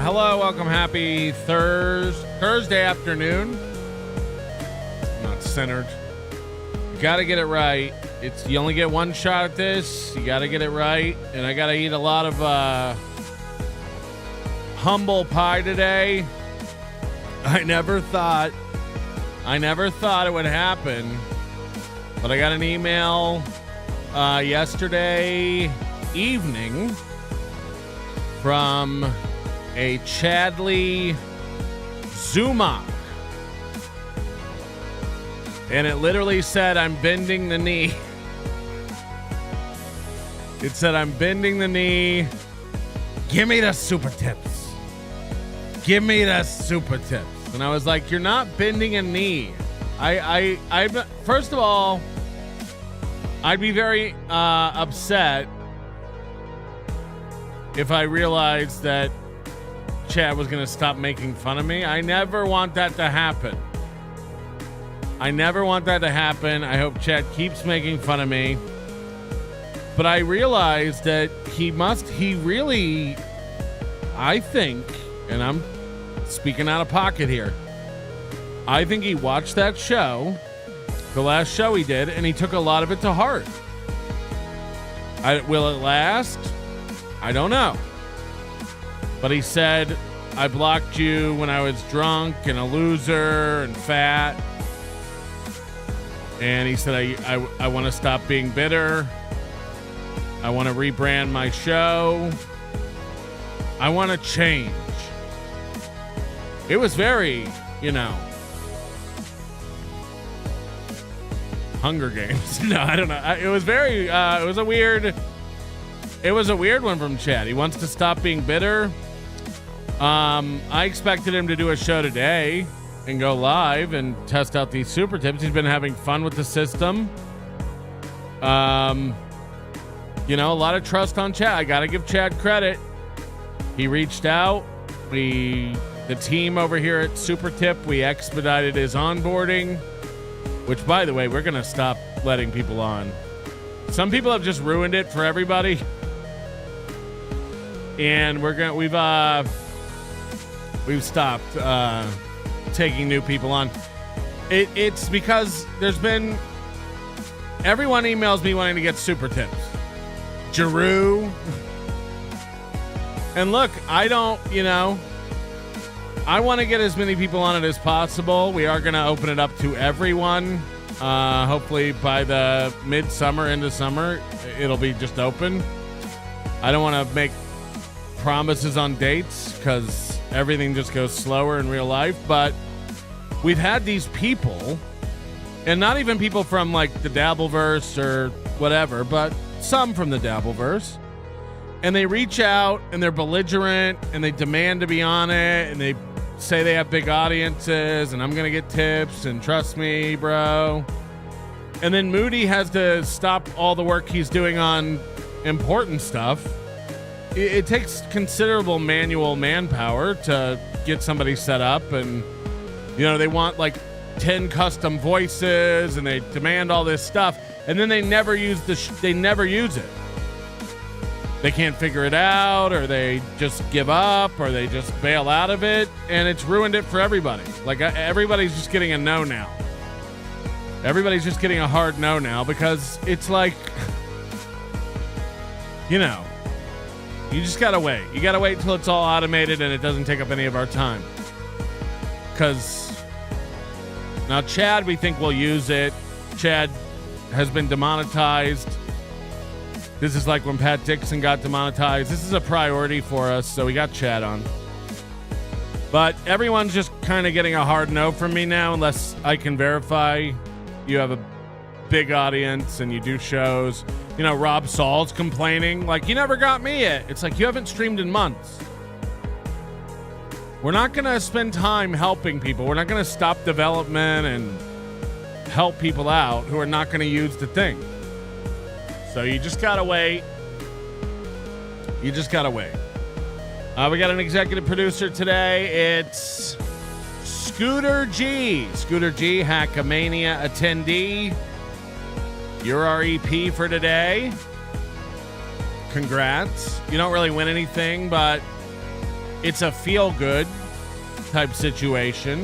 Hello, welcome, happy Thursday afternoon. Not centered. You got to get it right. You only get one shot at this. You got to get it right. And I got to eat a lot of humble pie today. I never thought it would happen. But I got an email yesterday evening from a Chadley Zumock. And it literally said, I'm bending the knee. It said, I'm bending the knee. Give me the super tips. Give me the super tips. And I was like, you're not bending a knee. I first of all, I'd be very upset if I realized that Chad was going to stop making fun of me. I never want that to happen. I hope Chad keeps making fun of me. But I realized that he really, I think, and I'm speaking out of pocket here, I think he watched that show, the last show he did, and he took a lot of it to heart. Will it last? I don't know. But he said, I blocked you when I was drunk and a loser and fat. And he said, I want to stop being bitter. I want to rebrand my show. I want to change. It was very, Hunger Games. No, I don't know. It was very, it was a weird one from Chad. He wants to stop being bitter. I expected him to do a show today and go live and test out these super tips. He's been having fun with the system. A lot of trust on Chad. I got to give Chad credit. He reached out. The team over here at Supertip, we expedited his onboarding, which, by the way, we're going to stop letting people on. Some people have just ruined it for everybody. And we've stopped taking new people on. It's because everyone emails me wanting to get super tips. Giroux. And look, I want to get as many people on it as possible. We are going to open it up to everyone. Hopefully by the midsummer, into summer, it'll be just open. I don't want to make promises on dates because everything just goes slower in real life. But we've had these people, and not even people from like the Dabbleverse or whatever, but some from the Dabbleverse. And they reach out and they're belligerent and they demand to be on it and they say they have big audiences and I'm going to get tips and trust me, bro. And then Moody has to stop all the work he's doing on important stuff. It takes considerable manual manpower to get somebody set up, and they want like 10 custom voices and they demand all this stuff, and then they never use it. They can't figure it out, or they just give up, or they just bail out of it, and it's ruined it for everybody. Like everybody's just getting a no now. Everybody's just getting a hard no now because it's like, you just gotta wait. You gotta wait until it's all automated and it doesn't take up any of our time. Because now Chad, we think will use it. Chad has been demonetized. This is like when Pat Dixon got demonetized. This is a priority for us, so we got Chad on. But everyone's just kind of getting a hard no from me now, unless I can verify you have a big audience and you do shows. Rob Saul's complaining, like, you never got me yet. It's like, you haven't streamed in months. We're not going to spend time helping people. We're not going to stop development and help people out who are not going to use the thing. So you just got to wait. We got an executive producer today. It's Scooter G. Scooter G, Hackamania attendee. You're our EP for today. Congrats. You don't really win anything, but it's a feel-good type situation.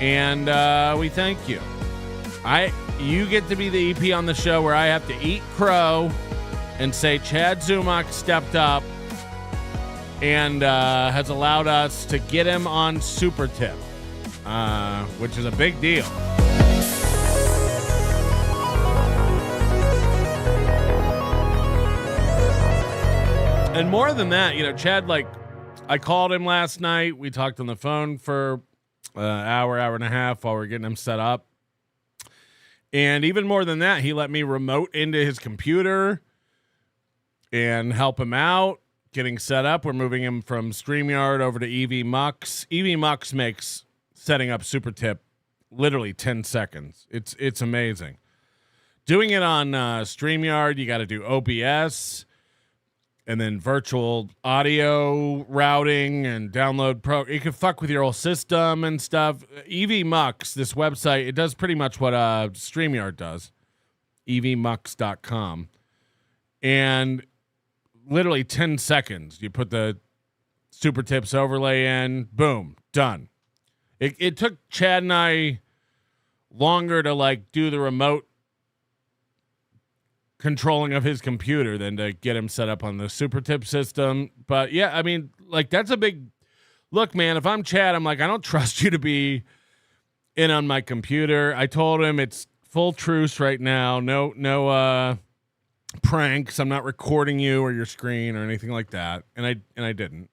And we thank you. You get to be the EP on the show where I have to eat crow and say Chad Zumock stepped up and has allowed us to get him on Supertip, which is a big deal. And more than that, Chad, I called him last night. We talked on the phone for an hour and a half while we were getting him set up. And even more than that, he let me remote into his computer and help him out getting set up. We're moving him from StreamYard over to EVMux. EVMux makes setting up Supertip literally 10 seconds. It's amazing. Doing it on StreamYard, you got to do OBS and then virtual audio routing and download it can fuck with your whole system and stuff. EVMux, this website, it does pretty much what StreamYard does. EVMux.com. And literally 10 seconds, you put the Supertips overlay in, boom, done. It took Chad and I longer to do the remote controlling of his computer than to get him set up on the Supertip system. But yeah, I mean, that's a big look, man. If I'm Chad, I'm I don't trust you to be in on my computer. I told him it's full truce right now. No pranks. I'm not recording you or your screen or anything like that. And I didn't.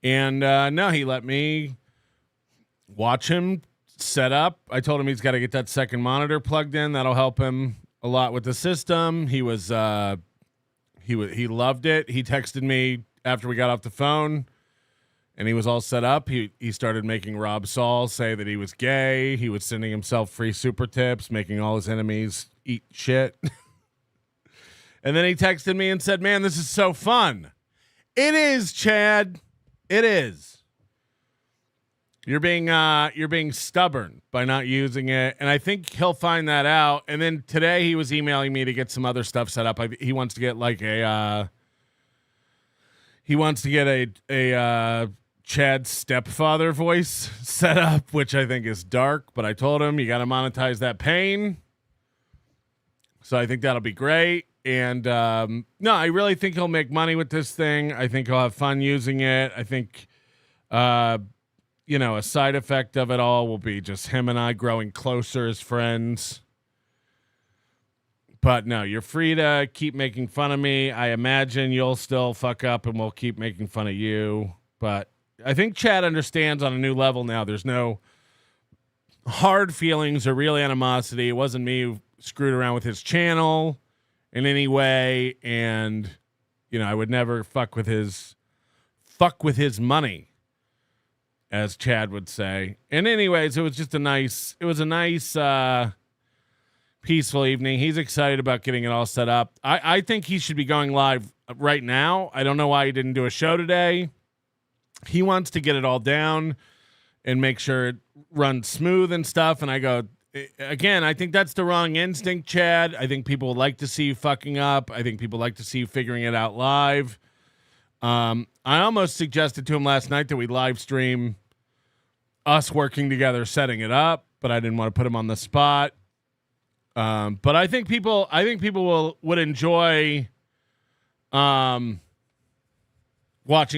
And no, he let me watch him set up. I told him he's got to get that second monitor plugged in. That'll help him a lot with the system. He loved it. He texted me after we got off the phone and he was all set up. He started making Rob Saul say that he was gay. He was sending himself free super tips, making all his enemies eat shit. And then he texted me and said, "Man, this is so fun." It is, Chad. It is. You're being stubborn by not using it, and I think he'll find that out. And then today he was emailing me to get some other stuff set up. He wants to get a Chad stepfather voice set up, which I think is dark. But I told him you got to monetize that pain, so I think that'll be great. And no, I really think he'll make money with this thing. I think he'll have fun using it. I think. A side effect of it all will be just him and I growing closer as friends. But no, you're free to keep making fun of me. I imagine you'll still fuck up and we'll keep making fun of you. But I think Chad understands on a new level now. There's no hard feelings or real animosity. It wasn't me who screwed around with his channel in any way. And, I would never fuck with his money, as Chad would say. And anyways, it was just a nice peaceful evening. He's excited about getting it all set up. I think he should be going live right now. I don't know why he didn't do a show today. He wants to get it all down and make sure it runs smooth and stuff. And I go, again, I think that's the wrong instinct, Chad. I think people would like to see you fucking up. I think people like to see you figuring it out live. I almost suggested to him last night that we live stream us working together, setting it up, but I didn't want to put him on the spot. But I think people would enjoy, watching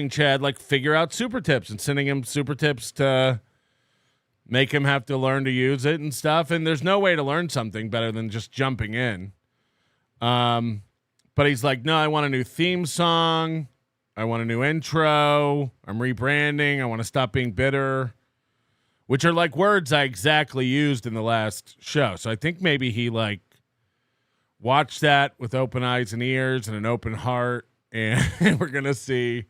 Chad figure out super tips and sending him super tips to make him have to learn to use it and stuff. And there's no way to learn something better than just jumping in. But he's like, no, I want a new theme song. I want a new intro. I'm rebranding. I want to stop being bitter, which are words I exactly used in the last show. So I think maybe he watched that with open eyes and ears and an open heart. And we're going to see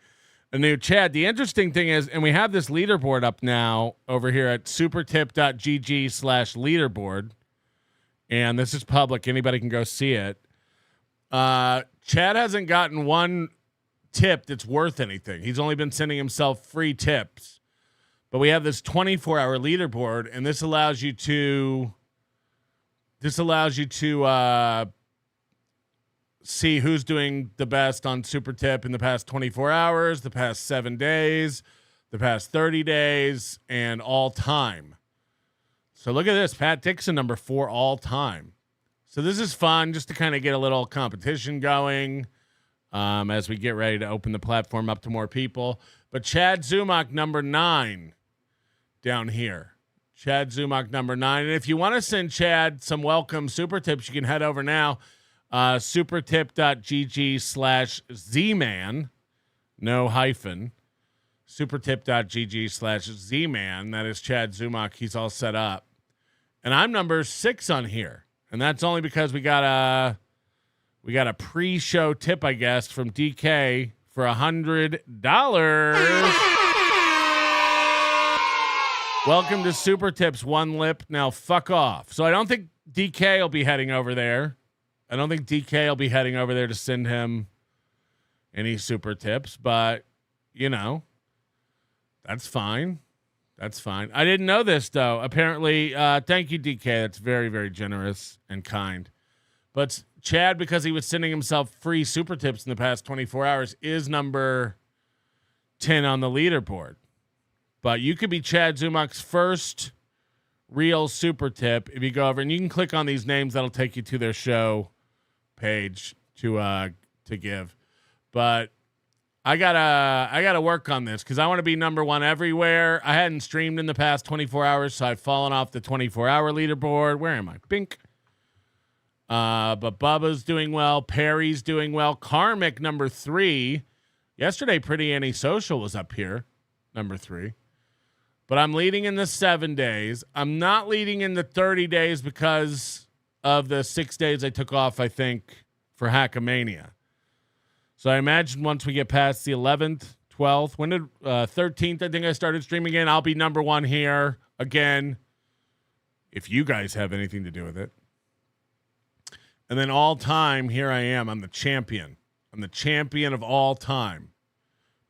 a new Chad. The interesting thing is, and we have this leaderboard up now over here at supertip.gg/leaderboard. And this is public. Anybody can go see it. Chad hasn't gotten one tip that's worth anything. He's only been sending himself free tips. But we have this 24-hour leaderboard, and this allows you to see who's doing the best on Supertip in the past 24 hours, the past 7 days, the past 30 days, and all time. So look at this. Pat Dixon, number 4 all time. So this is fun just to kind of get a little competition going as we get ready to open the platform up to more people. But Chad Zumock, number 9 down here. Chad Zumock, number 9. And if you want to send Chad some welcome super tips, you can head over now. Supertip.gg/Zman. No hyphen. Supertip.gg/Zman. That is Chad Zumock. He's all set up. And I'm number 6 on here. And that's only because we got a pre-show tip, I guess, from DK for $100. Welcome to Super Tips, one lip. Now fuck off. So I don't think DK will be heading over there. I don't think DK will be heading over there to send him any super tips, but that's fine. That's fine. I didn't know this, though. Apparently, thank you, DK. That's very, very generous and kind. But Chad, because he was sending himself free super tips in the past 24 hours, is number 10 on the leaderboard. But you could be Chad Zumock's first real super tip if you go over, and you can click on these names. That'll take you to their show page to give. But I gotta work on this because I want to be number 1 everywhere. I hadn't streamed in the past 24 hours, so I've fallen off the 24-hour leaderboard. Where am I? Bink. But Bubba's doing well. Perry's doing well. Karmic, number 3. Yesterday, Pretty Antisocial was up here, number 3. But I'm leading in the 7 days. I'm not leading in the 30 days because of the 6 days I took off, I think, for Hackamania. So I imagine once we get past the 11th, 12th, 13th, I think I started streaming again. I'll be number 1 here again, if you guys have anything to do with it. And then all time, here I am. I'm the champion. I'm the champion of all time.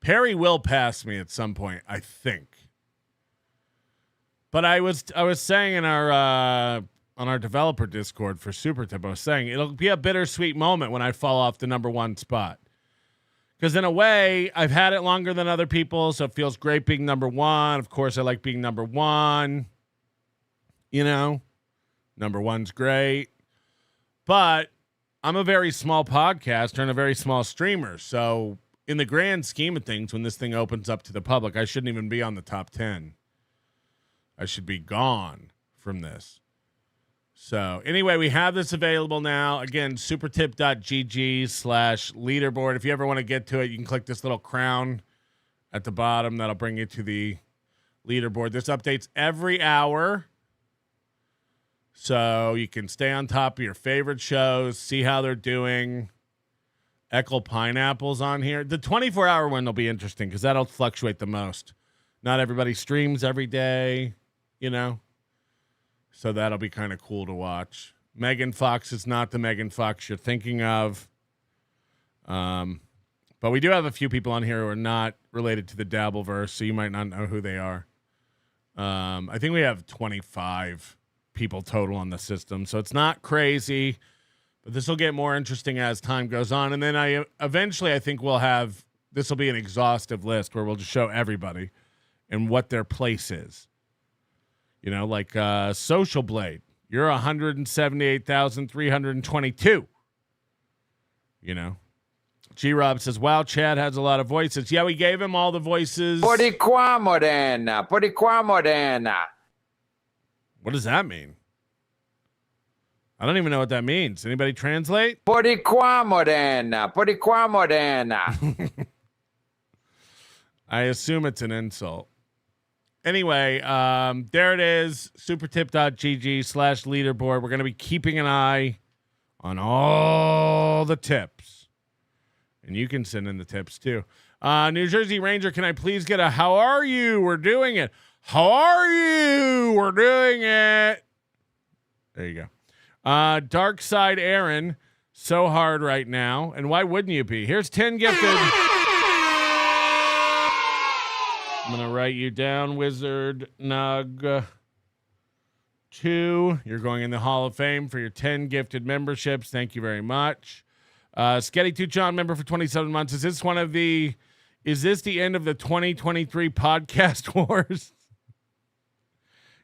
Perry will pass me at some point, I think. But I was saying in our on our developer Discord for Supertip, I was saying it'll be a bittersweet moment when I fall off the number 1 spot. Because in a way, I've had it longer than other people, so it feels great being number 1. Of course, I like being number 1. Number 1's great. But I'm a very small podcaster and a very small streamer. So in the grand scheme of things, when this thing opens up to the public, I shouldn't even be on the top 10. I should be gone from this. So anyway, we have this available now. Again, supertip.gg/leaderboard. If you ever want to get to it, you can click this little crown at the bottom. That'll bring you to the leaderboard. This updates every hour. So you can stay on top of your favorite shows, see how they're doing. Eckel Pineapple's on here. The 24-hour one will be interesting because that'll fluctuate the most. Not everybody streams every day, So that'll be kind of cool to watch. Megan Fox is not the Megan Fox you're thinking of. But we do have a few people on here who are not related to the Dabbleverse, so you might not know who they are. I think we have 25 people total on the system, so it's not crazy. But this will get more interesting as time goes on. And then eventually I think this will be an exhaustive list where we'll just show everybody and what their place is. Like Social Blade, you're 178,322. G-Rob says, wow, Chad has a lot of voices. Yeah, we gave him all the voices. Por di qua moderna. What does that mean? I don't even know what that means. Anybody translate? Por di qua moderna. I assume it's an insult. Anyway, there it is. Supertip.gg/leaderboard. We're going to be keeping an eye on all the tips. And you can send in the tips too. New Jersey Ranger, can I please get a how are you? We're doing it. How are you? We're doing it. There you go. Dark Side Aaron, so hard right now. And why wouldn't you be? Here's 10 gifted. I'm going to write you down, Wizard Nug 2. You're going in the Hall of Fame for your 10 gifted memberships. Thank you very much. Sketty Tucson member for 27 months. Is this the end of the 2023 podcast wars?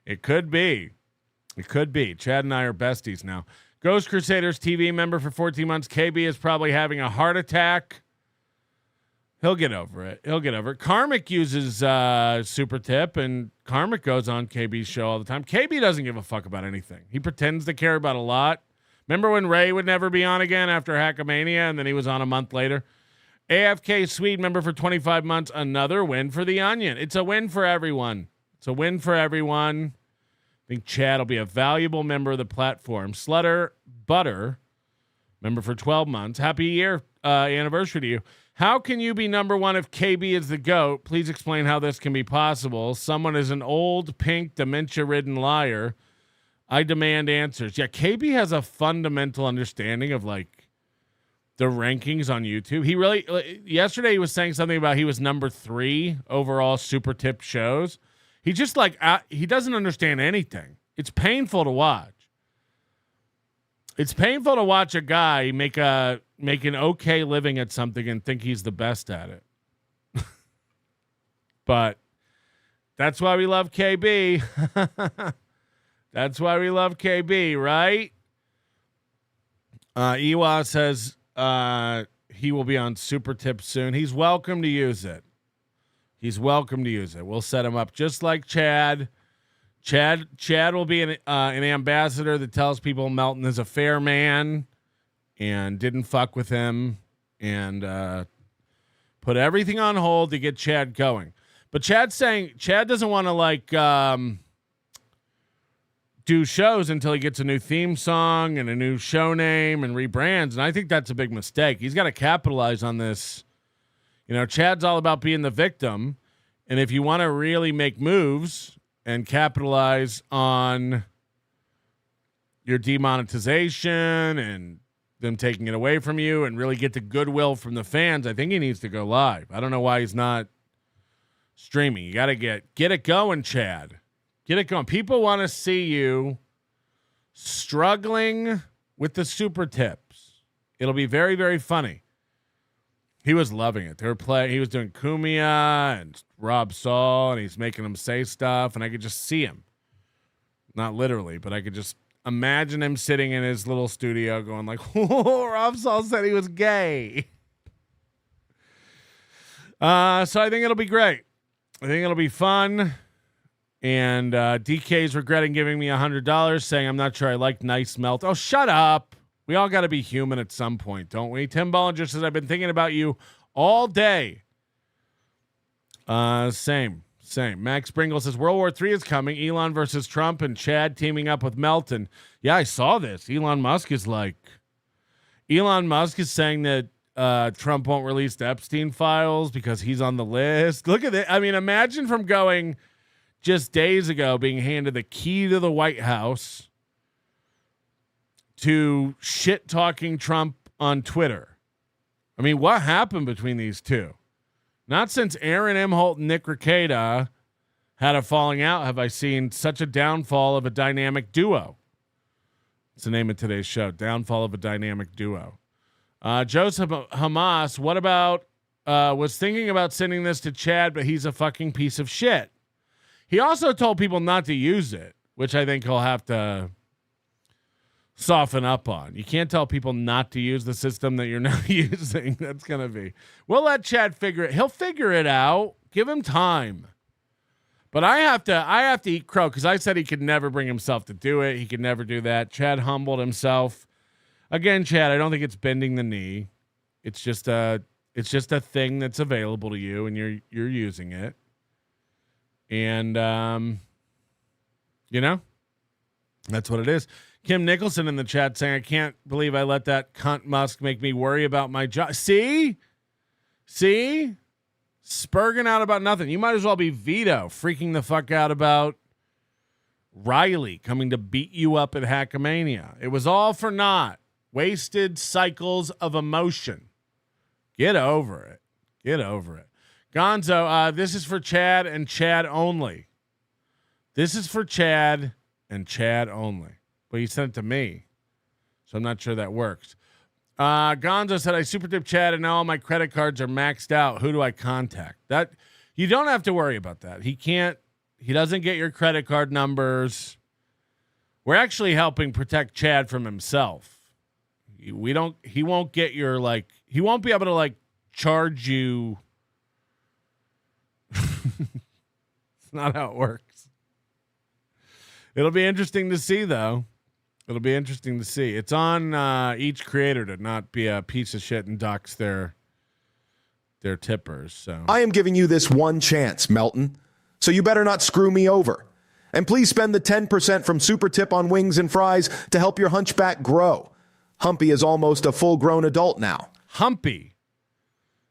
It could be. It could be. Chad and I are besties now. Ghost Crusaders TV member for 14 months. KB is probably having a heart attack. He'll get over it. Karmic uses Supertip, and Karmic goes on KB's show all the time. KB doesn't give a fuck about anything. He pretends to care about a lot. Remember when Ray would never be on again after Hackamania, and then he was on a month later? AFK Swede member for 25 months. Another win for the Onion. It's a win for everyone. I think Chad will be a valuable member of the platform. Slutter Butter member for 12 months. Happy year anniversary to you. How can you be number one if KB is the GOAT? Please explain how this can be possible. Someone is an old, pink, dementia-ridden liar. I demand answers. Yeah, KB has a fundamental understanding of, like, the rankings on YouTube. Yesterday he was saying something about he was number 3 overall Supertip shows. He just, like, he doesn't understand anything. It's painful to watch. It's painful to watch a guy make an okay living at something and think he's the best at it. But that's why we love KB. That's why we love KB, right? Ewa says he will be on Supertip soon. He's welcome to use it. We'll set him up just like Chad. Chad will be an ambassador that tells people Melton is a fair man and didn't fuck with him and put everything on hold to get Chad going. But Chad's saying Chad doesn't want to like do shows until he gets a new theme song and a new show name and rebrands. And I think that's a big mistake. He's got to capitalize on this. You know, Chad's all about being the victim. And if you want to really make moves and capitalize on your demonetization and them taking it away from you and really get the goodwill from the fans, I think he needs to go live. I don't know why he's not streaming. You got to get it going, Chad. Get it going. People want to see you struggling with the super tips. It'll be very, very funny. He was loving it. He was doing Kumia and Rob Saul, and he's making them say stuff, and I could just see him. Not literally, but I could just imagine him sitting in his little studio going like, oh, Rob Saul said he was gay. So I think it'll be great. I think it'll be fun. And DK's regretting giving me $100, saying I'm not sure I like nice melt. Oh, shut up. We all got to be human at some point, don't we? Tim Bollinger says, I've been thinking about you all day. Same. Max Bringle says, World War III is coming. Elon versus Trump and Chad teaming up with Melton. Yeah, I saw this. Elon Musk is saying that Trump won't release the Epstein files because he's on the list. Look at it. I mean, imagine from going just days ago being handed the key to the White House to shit talking Trump on Twitter. I mean, what happened between these two? Not since Aaron Imholte and Nick Rekieta had a falling out have I seen such a downfall of a dynamic duo. It's the name of today's show, Downfall of a Dynamic Duo. Joseph Hamas, what about, was thinking about sending this to Chad, but he's a fucking piece of shit. He also told people not to use it, which I think he'll have to soften up on. You can't tell people not to use the system that you're not using. That's going to be. We'll let Chad figure it. He'll figure it out. Give him time. But I have to eat crow because I said he could never bring himself to do it. He could never do that. Chad humbled himself. Again, Chad, I don't think it's bending the knee. It's just a thing that's available to you and you're using it. And that's what it is. Kim Nicholson in the chat saying, I can't believe I let that cunt Musk make me worry about my job. See? Spurging out about nothing. You might as well be Vito freaking the fuck out about Riley coming to beat you up at Hackamania. It was all for naught. Wasted cycles of emotion. Get over it. Gonzo, this is for Chad and Chad only. This is for Chad and Chad only. But he sent it to me, so I'm not sure that works. Gonzo said, I Supertip Chad and now all my credit cards are maxed out. Who do I contact? That you don't have to worry about that. He doesn't get your credit card numbers. We're actually helping protect Chad from himself. He won't get your he won't be able to charge you. It's not how it works. It'll be interesting to see though. It'll be interesting to see. It's on each creator to not be a piece of shit and dox their tippers. So I am giving you this one chance, Melton. So you better not screw me over. And please spend the 10% from Supertip on wings and fries to help your hunchback grow. Humpy is almost a full-grown adult now. Humpy.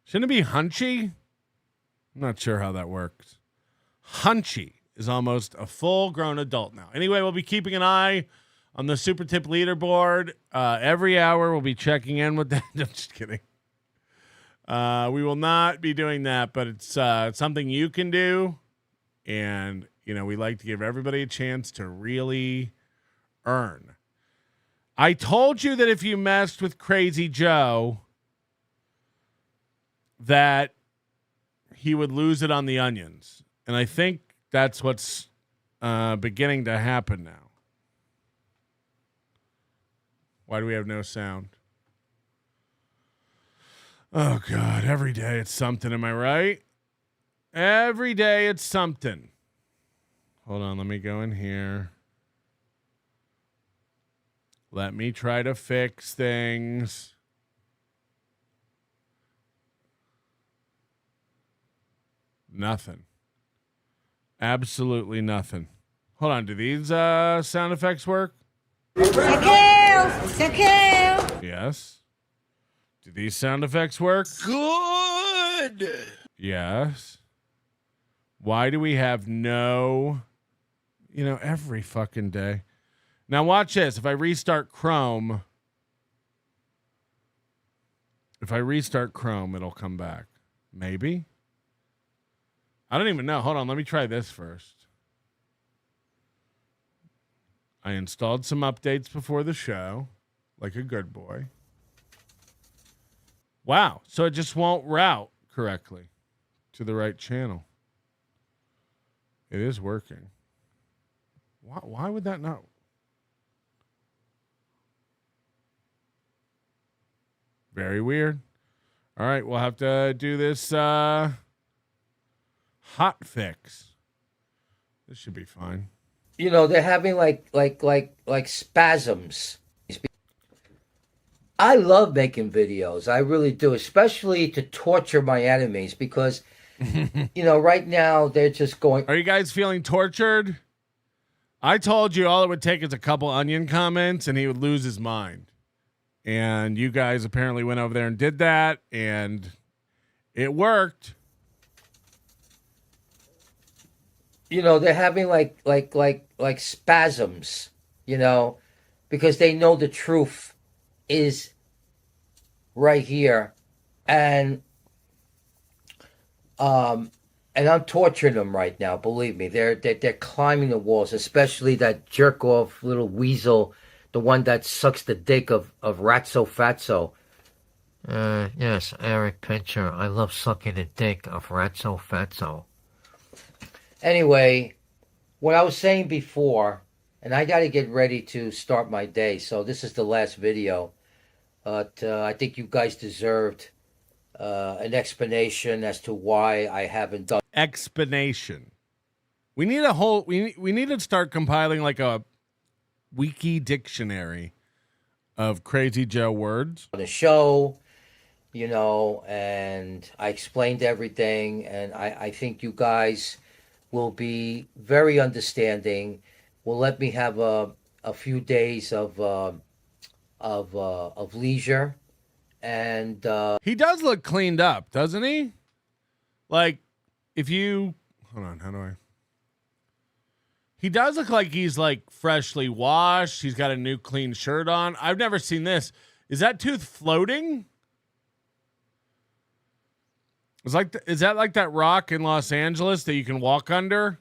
Shouldn't it be Hunchy? I'm not sure how that works. Hunchy is almost a full-grown adult now. Anyway, we'll be keeping an eye on the Supertip leaderboard. Every hour we'll be checking in with that. I'm just kidding. We will not be doing that, but it's something you can do. And, we like to give everybody a chance to really earn. I told you that if you messed with Crazy Joe, that he would lose it on the onions. And I think that's what's beginning to happen now. Why do we have no sound? Oh, God. Every day it's something. Am I right? Every day it's something. Hold on. Let me go in here. Let me try to fix things. Nothing. Absolutely nothing. Hold on. Do these sound effects work? Yes. Do these sound effects work? Good. Yes. Why do we have no, every fucking day? Now watch this. If I restart Chrome, it'll come back. Maybe. I don't even know. Hold on. Let me try this first. I installed some updates before the show, like a good boy. Wow. So it just won't route correctly to the right channel. It is working. Why would that not? Very weird. All right. We'll have to do this hot fix. This should be fine. They're having like spasms. I love making videos. I really do, especially to torture my enemies because, right now they're just going. Are you guys feeling tortured? I told you all it would take is a couple onion comments and he would lose his mind. And you guys apparently went over there and did that and it worked. They're having like spasms, because they know the truth is right here, and I'm torturing them right now. Believe me, they're climbing the walls, especially that jerk off little weasel, the one that sucks the dick of Ratso Fatso. Yes, Eric Pincher. I love sucking the dick of Ratso Fatso. Anyway, what I was saying before, and I got to get ready to start my day, so this is the last video. But I think you guys deserved an explanation as to why I haven't done. Explanation. We need a whole. We need to start compiling like a wiki dictionary of Crazy Joe words On the show, and I explained everything, and I think you guys will be very understanding. Will let me have a few days of leisure, and he does look cleaned up, doesn't he? Like, if you hold on, how do I? He does look like he's like freshly washed. He's got a new clean shirt on. I've never seen this. Is that tooth floating? Is that like that rock in Los Angeles that you can walk under?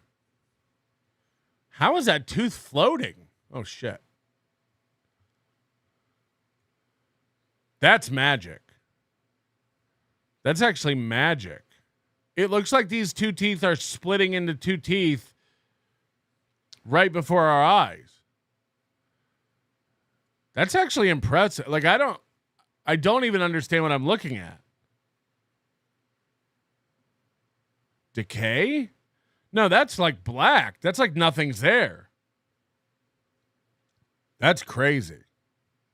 How is that tooth floating? Oh shit. That's magic. That's actually magic. It looks like these two teeth are splitting into two teeth right before our eyes. That's actually impressive. Like, I don't even understand what I'm looking at. Decay? No, that's like black. That's like nothing's there. That's crazy,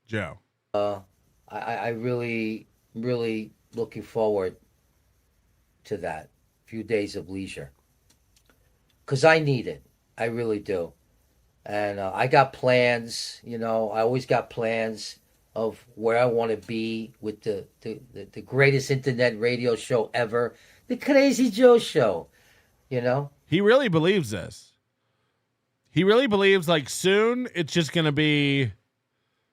Joe. I really, really looking forward to that few days of leisure. Because I need it. I really do. And I got plans, I always got plans of where I want to be with the greatest internet radio show ever, the Crazy Joe Show, He really believes this. He really believes like soon it's just going to be,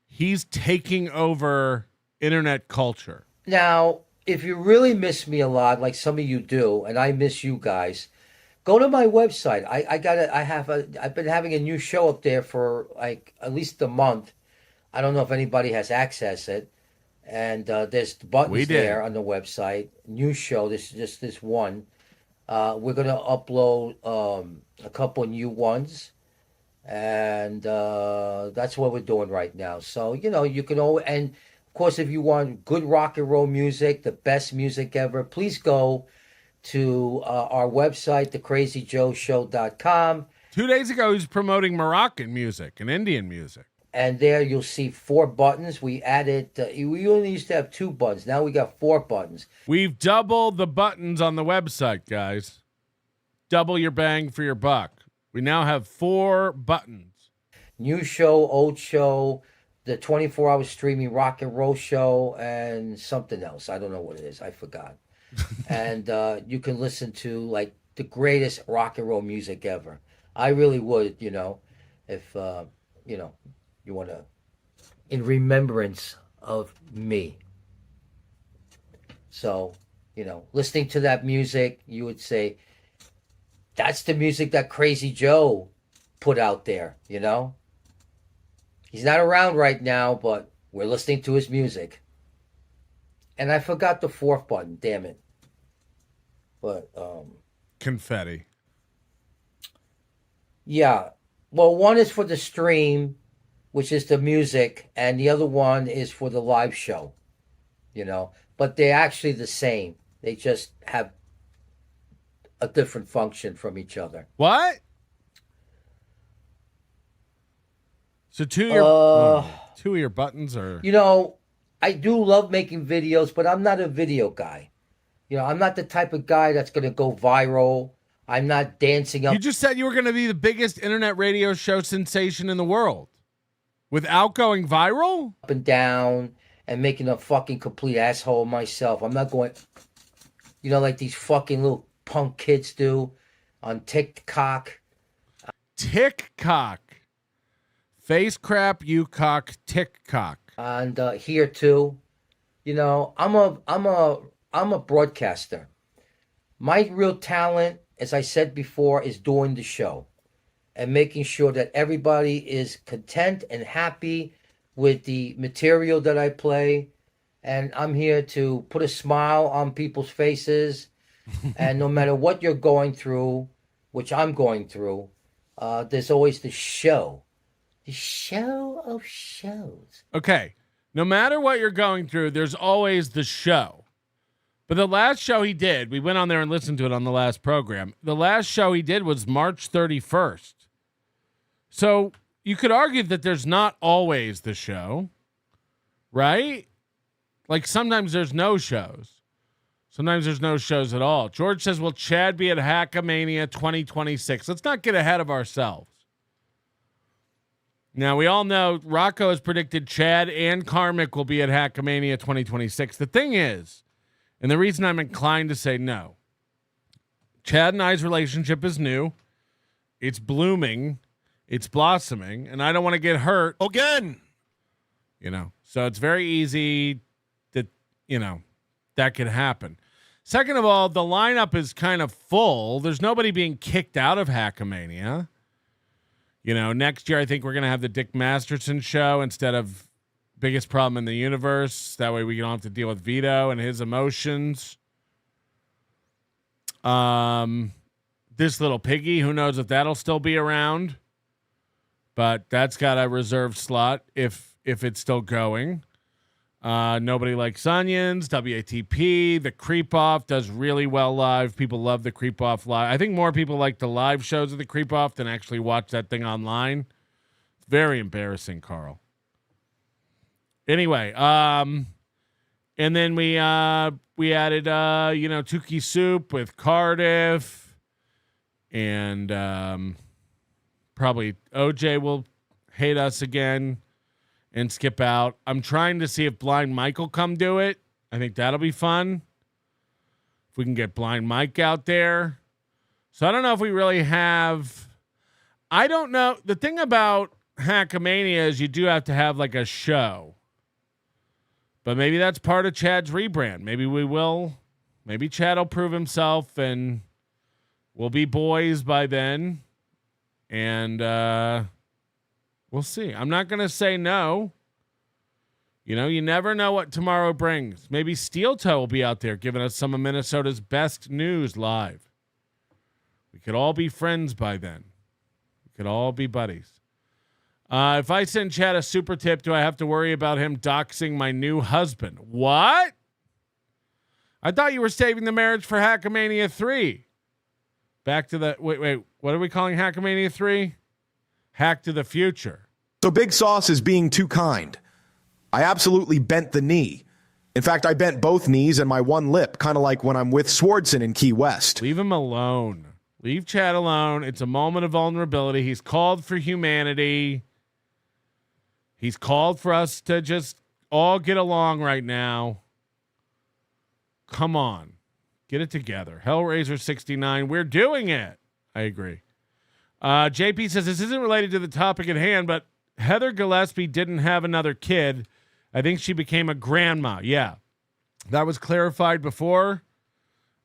he's taking over internet culture. Now, if you really miss me a lot, like some of you do, and I miss you guys, go to my website. I've been having a new show up there for like at least a month. I don't know if anybody has accessed it. And there's buttons there on the website. New show. This is just this one. We're gonna upload a couple of new ones, and that's what we're doing right now. So you can always, and of course, if you want good rock and roll music, the best music ever, please go to our website, thecrazyjoeshow.com. 2 days ago, he was promoting Moroccan music and Indian music. And there you'll see 4 buttons. We added, we only used to have 2 buttons. Now we got 4 buttons. We've doubled the buttons on the website, guys. Double your bang for your buck. We now have 4 buttons. New show, old show, the 24-hour streaming rock and roll show, and something else. I don't know what it is. I forgot. And you can listen to like the greatest rock and roll music ever. I really would, if you want to, in remembrance of me. So, listening to that music, you would say, that's the music that Crazy Joe put out there, He's not around right now, but we're listening to his music. And I forgot the 4th button, damn it. But, confetti. Yeah. Well, one is for the stream, which is the music, and the other one is for the live show, But they're actually the same. They just have a different function from each other. What? So two of your buttons are... I do love making videos, but I'm not a video guy. I'm not the type of guy that's going to go viral. I'm not dancing up. You just said you were going to be the biggest internet radio show sensation in the world. Without going viral? Up and down and making a fucking complete asshole of myself. I'm not going, like these fucking little punk kids do on TikTok. TikTok. Face crap, you cock, TikTok. And here too, I'm a broadcaster. My real talent, as I said before, is doing the show and making sure that everybody is content and happy with the material that I play. And I'm here to put a smile on people's faces. And no matter what you're going through, which I'm going through, there's always the show. The show of shows. Okay. No matter what you're going through, there's always the show. But the last show he did, we went on there and listened to it on the last program. The last show he did was March 31st. So you could argue that there's not always the show, right? Like sometimes there's no shows. Sometimes there's no shows at all. George says, will Chad be at Hackamania 2026? Let's not get ahead of ourselves. Now, we all know Rocco has predicted Chad and Karmic will be at Hackamania 2026. The thing is, and the reason I'm inclined to say no, Chad and I's relationship is new. It's blooming. It's blossoming. And I don't want to get hurt. Again. So it's very easy that, that could happen. Second of all, the lineup is kind of full. There's nobody being kicked out of Hackamania. Next year I think we're going to have the Dick Masterson show instead of biggest problem in the universe. That way we don't have to deal with Vito and his emotions. This little piggy, who knows if that'll still be around, but that's got a reserved slot if it's still going. Nobody Likes Onions, WATP, the Creep Off does really well live. People love the Creep Off live. I think more people like the live shows of the Creep Off than actually watch that thing online. It's very embarrassing, Carl. Anyway, and then we added Tukey Soup with Cardiff, and probably OJ will hate us again and skip out. I'm trying to see if Blind Mike will come do it. I think that'll be fun if we can get Blind Mike out there. So I don't know if we really have. I don't know. The thing about Hackamania is you do have to have like a show. But maybe that's part of Chad's rebrand. Maybe Chad will prove himself and we'll be boys by then. And we'll see. I'm not going to say no. You never know what tomorrow brings. Maybe Steel Toe will be out there giving us some of Minnesota's best news live. We could all be friends by then. We could all be buddies. If I send Chad a super tip, do I have to worry about him doxing my new husband? What? I thought you were saving the marriage for Hackamania 3. Back to the... Wait. What are we calling Hackamania 3? Hack to the Future. So Big Sauce is being too kind. I absolutely bent the knee. In fact, I bent both knees and my one lip, kind of like when I'm with Swardson in Key West. Leave him alone. Leave Chad alone. It's a moment of vulnerability. He's called for humanity. He's called for us to just all get along right now. Come on. Get it together. Hellraiser 69. We're doing it. I agree. JP says this isn't related to the topic at hand, but Heather Gillespie didn't have another kid. I think she became a grandma. Yeah. That was clarified before.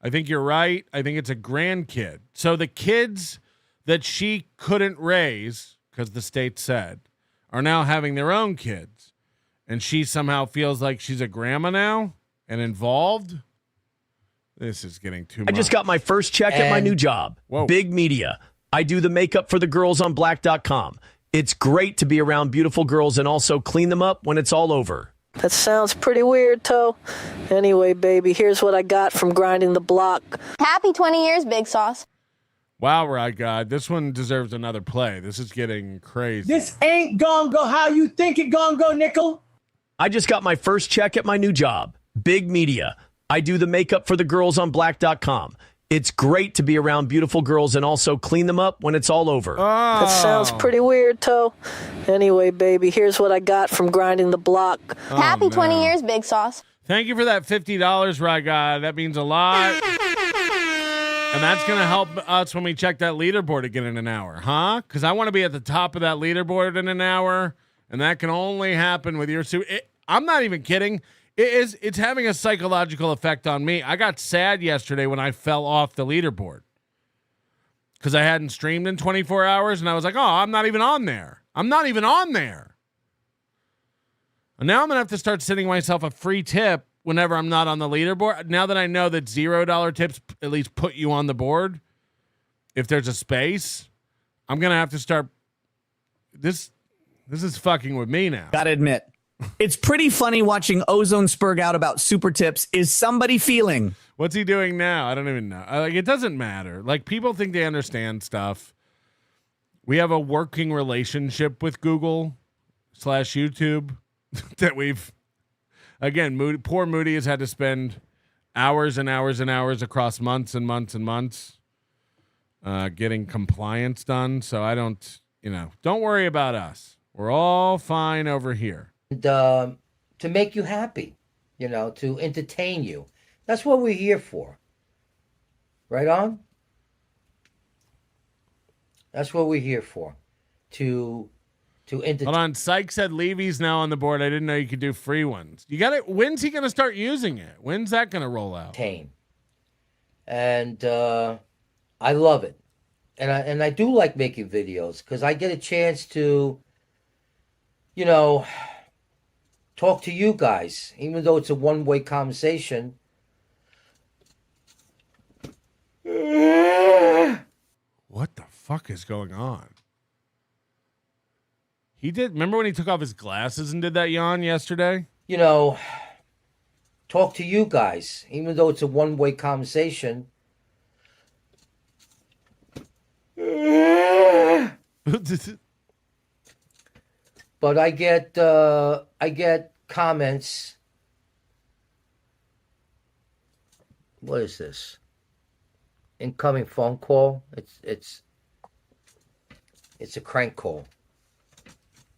I think you're right. I think it's a grandkid. So the kids that she couldn't raise, because the state said, are now having their own kids. And she somehow feels like she's a grandma now and involved. This is getting too much. I just got my first check at my new job. Whoa. Big Media. I do the makeup for the girls on black.com. It's great to be around beautiful girls and also clean them up when it's all over. That sounds pretty weird, Toe. Anyway, baby, here's what I got from grinding the block. Happy 20 years, Big Sauce. Wow, right, God. This one deserves another play. This is getting crazy. This ain't gonna go how you think it gonna go, Nickel. I just got my first check at my new job. Big Media. I do the makeup for the girls on black.com. It's great to be around beautiful girls and also clean them up when it's all over. That sounds pretty weird, Toe. Anyway, baby, here's what I got from grinding the block. Happy 20 years, Big Sauce. Thank you for that $50, right, God. That means a lot. And that's going to help us when we check that leaderboard again in an hour, huh? Because I want to be at the top of that leaderboard in an hour, and that can only happen with your suit. I'm not even kidding. It's having a psychological effect on me. I got sad yesterday when I fell off the leaderboard because I hadn't streamed in 24 hours, and I was like, oh, I'm not even on there. I'm not even on there. And now I'm going to have to start sending myself a free tip whenever I'm not on the leaderboard. Now that I know that $0 tips at least put you on the board, if there's a space, I'm going to have to start. This is fucking with me now. Gotta admit, it's pretty funny watching Ozone spurg out about super tips. Is somebody feeling? What's he doing now? I don't even know. Like, it doesn't matter. Like, people think they understand stuff. We have a working relationship with Google/YouTube that we've, again, poor Moody has had to spend hours and hours and hours across months and months and months getting compliance done. So I don't worry about us. We're all fine over here. And, to make you happy, to entertain you. That's what we're here for. Right on? That's what we're here for. To entertain. Hold on. Syke said Levy's now on the board. I didn't know you could do free ones. You got it. When's he going to start using it? When's that going to roll out? And I love it. And I do like making videos because I get a chance to, talk to you guys, even though it's a one-way conversation. What the fuck is going on? He did. Remember when he took off his glasses and did that yawn yesterday? You know, talk to you guys, even though it's a one-way conversation. But I get comments. What is this? Incoming phone call. It's a crank call.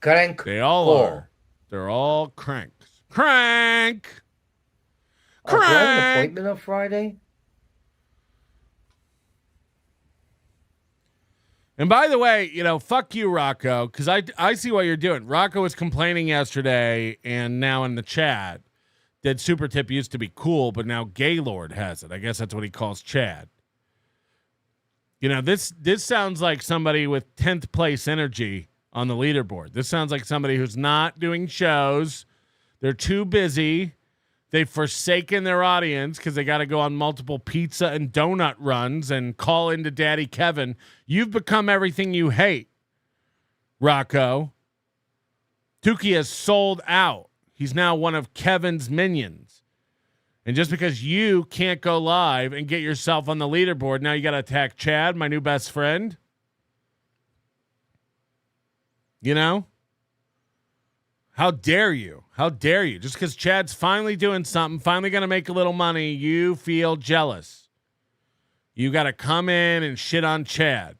Crank. They all call. are. They're all cranks. Crank. Oh, do I have an Crank. appointment on Friday? And by the way, fuck you, Rocco, because I see what you're doing. Rocco was complaining yesterday and now in the chat that Supertip used to be cool, but now Gaylord has it. I guess that's what he calls Chad. This sounds like somebody with 10th place energy on the leaderboard. This sounds like somebody who's not doing shows. They're too busy. They've forsaken their audience because they got to go on multiple pizza and donut runs and call into Daddy Kevin. You've become everything you hate, Rocco. Tukey has sold out. He's now one of Kevin's minions. And just because you can't go live and get yourself on the leaderboard, now you got to attack Chad, my new best friend. How dare you? How dare you? Just because Chad's finally doing something, finally going to make a little money, you feel jealous. You got to come in and shit on Chad.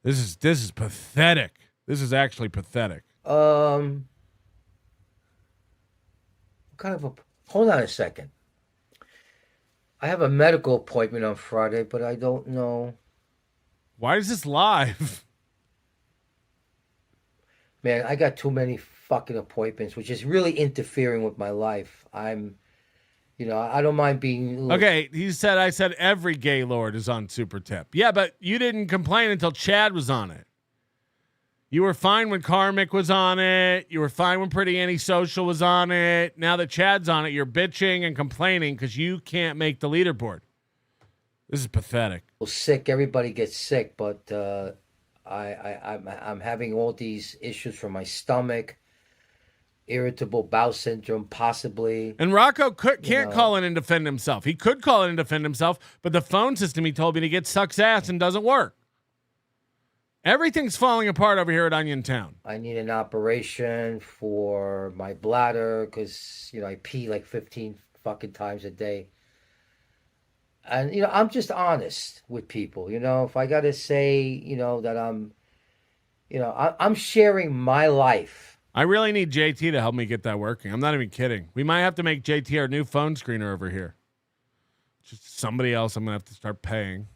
This is pathetic. This is actually pathetic. Hold on a second. I have a medical appointment on Friday, but I don't know. Why is this live? Man, I got too many fucking appointments, which is really interfering with my life. I don't mind being... Okay, I said every Gaylord is on Supertip. Yeah, but you didn't complain until Chad was on it. You were fine when Karmic was on it. You were fine when Pretty Antisocial was on it. Now that Chad's on it, you're bitching and complaining because you can't make the leaderboard. This is pathetic. Sick, everybody gets sick, but I'm having all these issues from my stomach, irritable bowel syndrome, possibly. And Rocco can't call in and defend himself. He could call in and defend himself, but the phone system, he told me to get, sucks ass and doesn't work. Everything's falling apart over here at Onion Town. I need an operation for my bladder because, I pee like 15 fucking times a day. And, I'm just honest with people. If I got to say, that I'm sharing my life. I really need JT to help me get that working. I'm not even kidding. We might have to make JT our new phone screener over here. Just somebody else I'm going to have to start paying.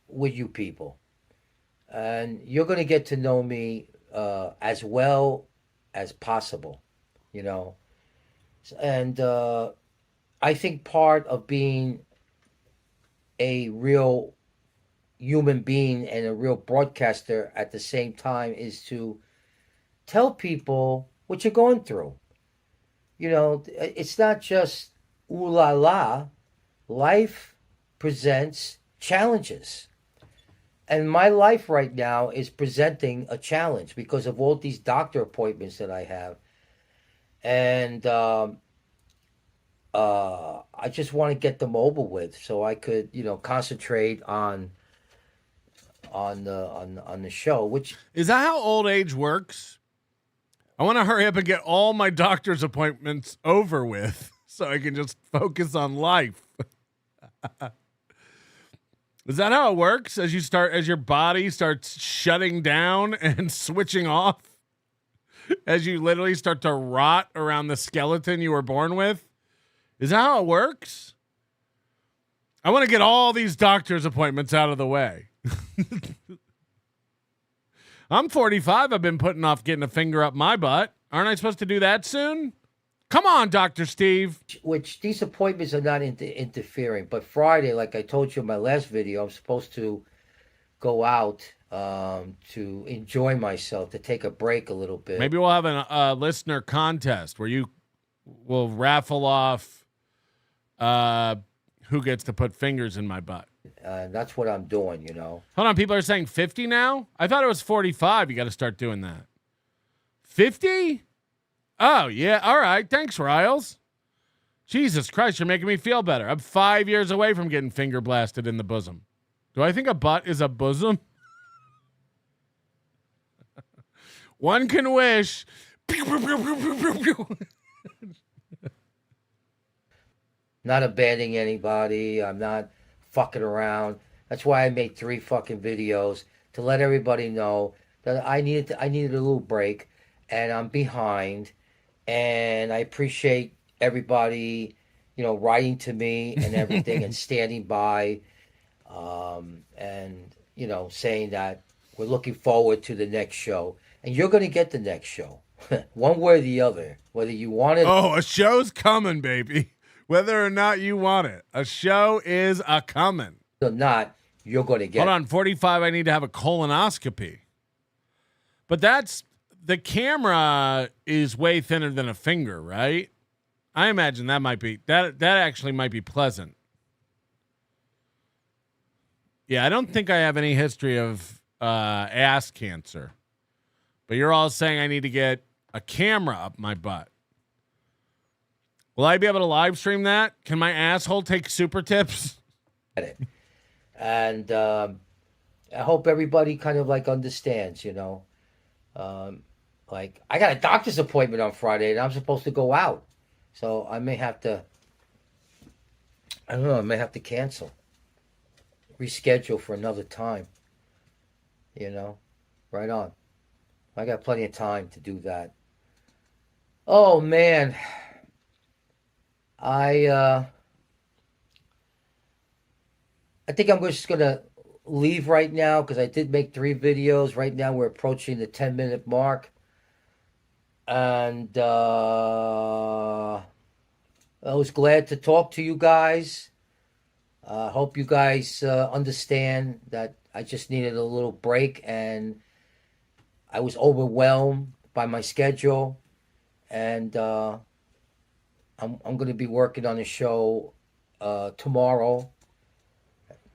With you people. And you're going to get to know me as well as possible, And I think part of being a real human being and a real broadcaster at the same time is to tell people what you're going through. It's not just ooh la la. Life presents challenges. And my life right now is presenting a challenge because of all these doctor appointments that I have. And I just want to get them over with so I could, concentrate on the show. Which is that how old age works? I want to hurry up and get all my doctor's appointments over with so I can just focus on life. Is that how it works? As your body starts shutting down and switching off, as you literally start to rot around the skeleton you were born with? Is that how it works? I want to get all these doctor's appointments out of the way. I'm 45. I've been putting off getting a finger up my butt. Aren't I supposed to do that soon? Come on, Dr. Steve. Which these appointments are not interfering. But Friday, like I told you in my last video, I'm supposed to go out to enjoy myself, to take a break a little bit. Maybe we'll have a listener contest where you will raffle off who gets to put fingers in my butt. That's what I'm doing, you know. Hold on, people are saying 50 now? I thought it was 45. You got to start doing that. 50? Oh, yeah. All right. Thanks, Riles. Jesus Christ, you're making me feel better. I'm 5 years away from getting finger blasted in the bosom. Do I think a butt is a bosom? One can wish. Not abandoning anybody. I'm not fucking around. That's why I made 3 fucking videos to let everybody know that I needed a little break, and I'm behind. And I appreciate everybody, you know, writing to me and everything and standing by, and, you know, saying that we're looking forward to the next show. And you're going to get the next show, one way or the other, whether you want it. Oh, a show's coming, baby. Whether or not you want it. A show is a coming. Or not, you're going to get Hold on, 45, I need to have a colonoscopy. But the camera is way thinner than a finger, right? I imagine that actually might be pleasant. Yeah, I don't think I have any history of ass cancer. But you're all saying I need to get a camera up my butt. Will I be able to live stream that? Can my asshole take super tips? And I hope everybody kind of like understands, you know. Like, I got a doctor's appointment on Friday and I'm supposed to go out. So I may have to, I don't know, I may have to cancel. Reschedule for another time. You know, right on. I got plenty of time to do that. Oh, man. I think I'm just going to leave right now because I did make 3 videos. Right now we're approaching the 10-minute mark. And I was glad to talk to you guys. I hope you guys understand that I just needed a little break and I was overwhelmed by my schedule. And I'm going to be working on a show tomorrow.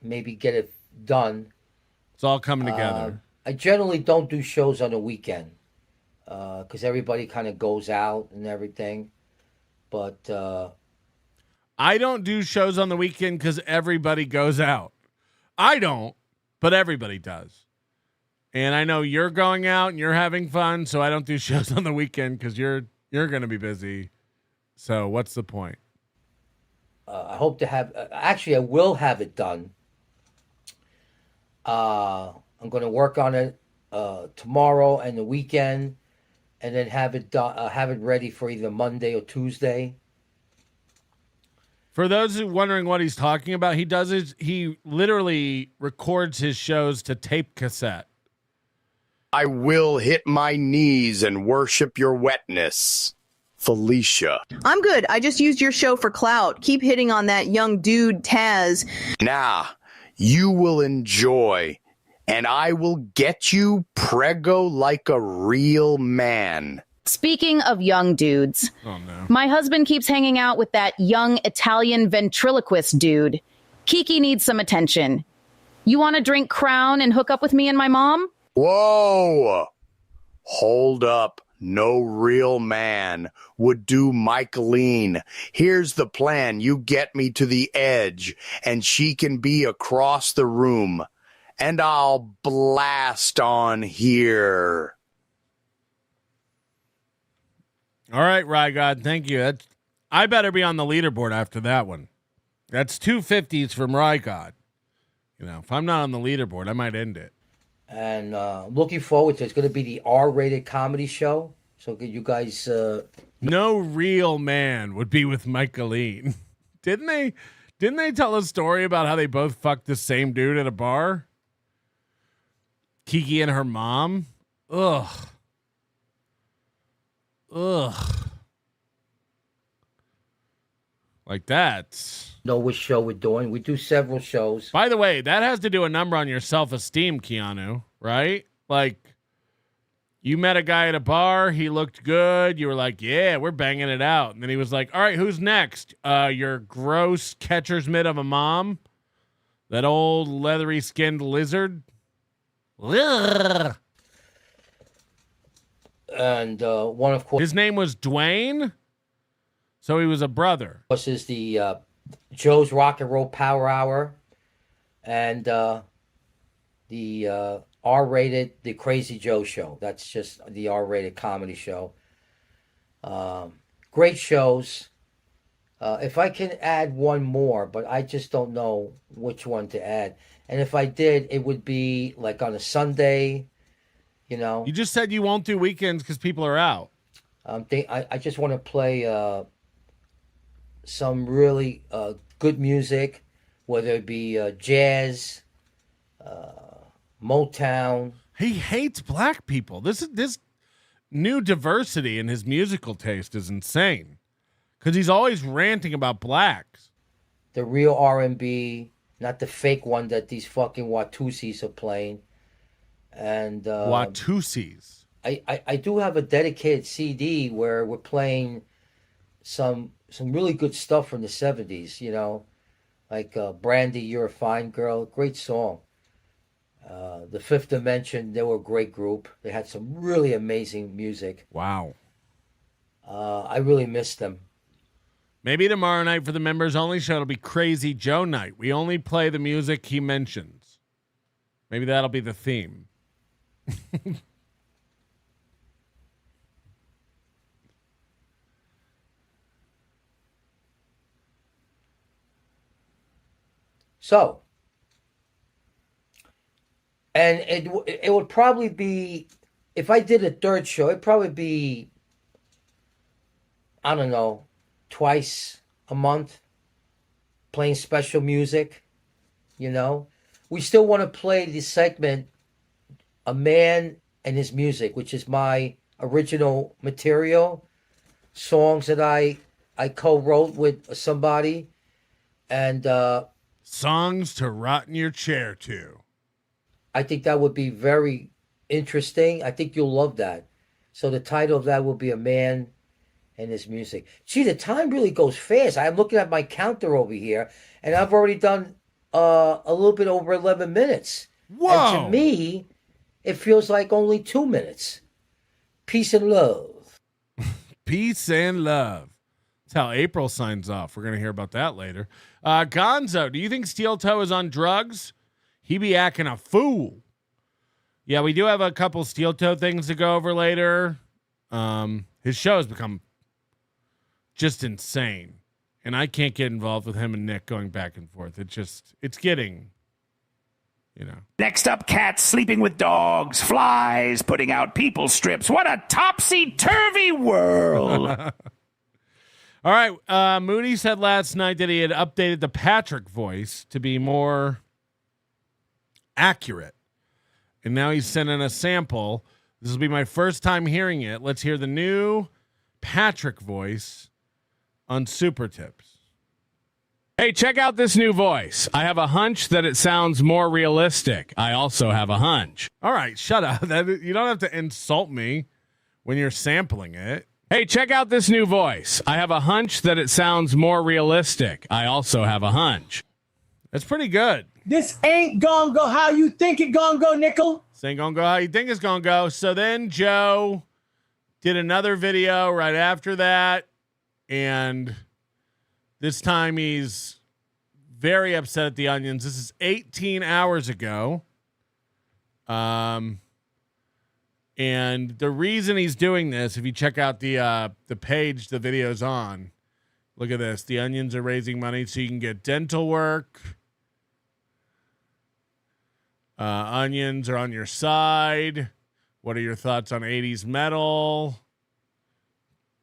Maybe get it done. It's all coming together. I generally don't do shows on the weekend because everybody kind of goes out and everything. But I don't do shows on the weekend because everybody goes out. I don't, but everybody does. And I know you're going out and you're having fun, so I don't do shows on the weekend because you're going to be busy. So what's the point? I hope to have... actually, I will have it done. I'm going to work on it tomorrow and the weekend, and then have it ready for either Monday or Tuesday. For those who wondering what he's talking about, he literally records his shows to tape cassette. I will hit my knees and worship your wetness. Felicia. I'm good. I just used your show for clout. Keep hitting on that young dude, Taz. Nah, you will enjoy, and I will get you prego like a real man. Speaking of young dudes, oh, no. My husband keeps hanging out with that young Italian ventriloquist dude. Kiki needs some attention. You want to drink Crown and hook up with me and my mom? Whoa! Hold up. No real man would do Michaeline. Here's the plan. You get me to the edge, and she can be across the room, and I'll blast on here. All right, Rygod, thank you. I better be on the leaderboard after that one. That's 250s from Rygod. You know, if I'm not on the leaderboard, I might end it. And looking forward to it. It's going to be the R-rated comedy show. So you guys... No real man would be with Michaeline. Didn't they tell a story about how they both fucked the same dude at a bar? Kiki and her mom? Ugh. Like that. Know which show we're doing. We do several shows. By the way, that has to do a number on your self-esteem, Keanu, right? Like, you met a guy at a bar, he looked good, you were like, yeah, we're banging it out. And then he was like, all right, who's next? Your gross catcher's mitt of a mom? That old leathery skinned lizard? Ugh. And one, of course, his name was Dwayne, so he was a brother. This is the Joe's Rock and Roll Power Hour, and the R-rated The Crazy Joe Show. That's just the R-rated comedy show. Great shows. If I can add one more, but I just don't know which one to add. And if I did, it would be like on a Sunday. You know, you just said you won't do weekends because people are out. I just want to play some really good music, whether it be jazz, Motown. He hates black people. This new diversity in his musical taste is insane because he's always ranting about blacks. The real R&B, not the fake one that these fucking Watusis are playing. And Watusis. I do have a dedicated CD where we're playing some really good stuff from the 70s, you know, like Brandy, You're a Fine Girl, great song. The Fifth Dimension, they were a great group. They had some really amazing music. Wow. I really miss them. Maybe tomorrow night for the members only show, it'll be Crazy Joe night. We only play the music he mentions. Maybe that'll be the theme. So, and it would probably be, if I did a third show, it'd probably be, I don't know, twice a month, playing special music, you know. We still want to play the segment, A Man and His Music, which is my original material, songs that I co-wrote with somebody, and songs to rot in your chair to. I think that would be very interesting. I think you'll love that. So the title of that will be A Man and His Music. Gee, the time really goes fast. I'm looking at my counter over here, and I've already done a little bit over 11 minutes. Whoa! And to me, it feels like only 2 minutes. Peace and love. Peace and love. That's how April signs off. We're going to hear about that later. Gonzo, do you think Steel Toe is on drugs? He be acting a fool. Yeah, we do have a couple Steel Toe things to go over later. His show has become just insane. And I can't get involved with him and Nick going back and forth. It's getting, you know. Next up, cats sleeping with dogs, flies putting out people strips. What a topsy-turvy world. All right. Moody said last night that he had updated the Patrick voice to be more accurate. And now he's sending a sample. This will be my first time hearing it. Let's hear the new Patrick voice on Supertips. Hey, check out this new voice. I have a hunch that it sounds more realistic. I also have a hunch. All right, shut up. You don't have to insult me when you're sampling it. Hey, check out this new voice. I have a hunch that it sounds more realistic. I also have a hunch. That's pretty good. This ain't gonna go how you think it gonna go, Nickel. This ain't gonna go how you think it's gonna go. So then Joe did another video right after that, and this time he's very upset at the Onions. This is 18 hours ago. And the reason he's doing this, if you check out the page the video's on, look at this. The Onions are raising money so you can get dental work. Onions are on your side. What are your thoughts on 80s metal?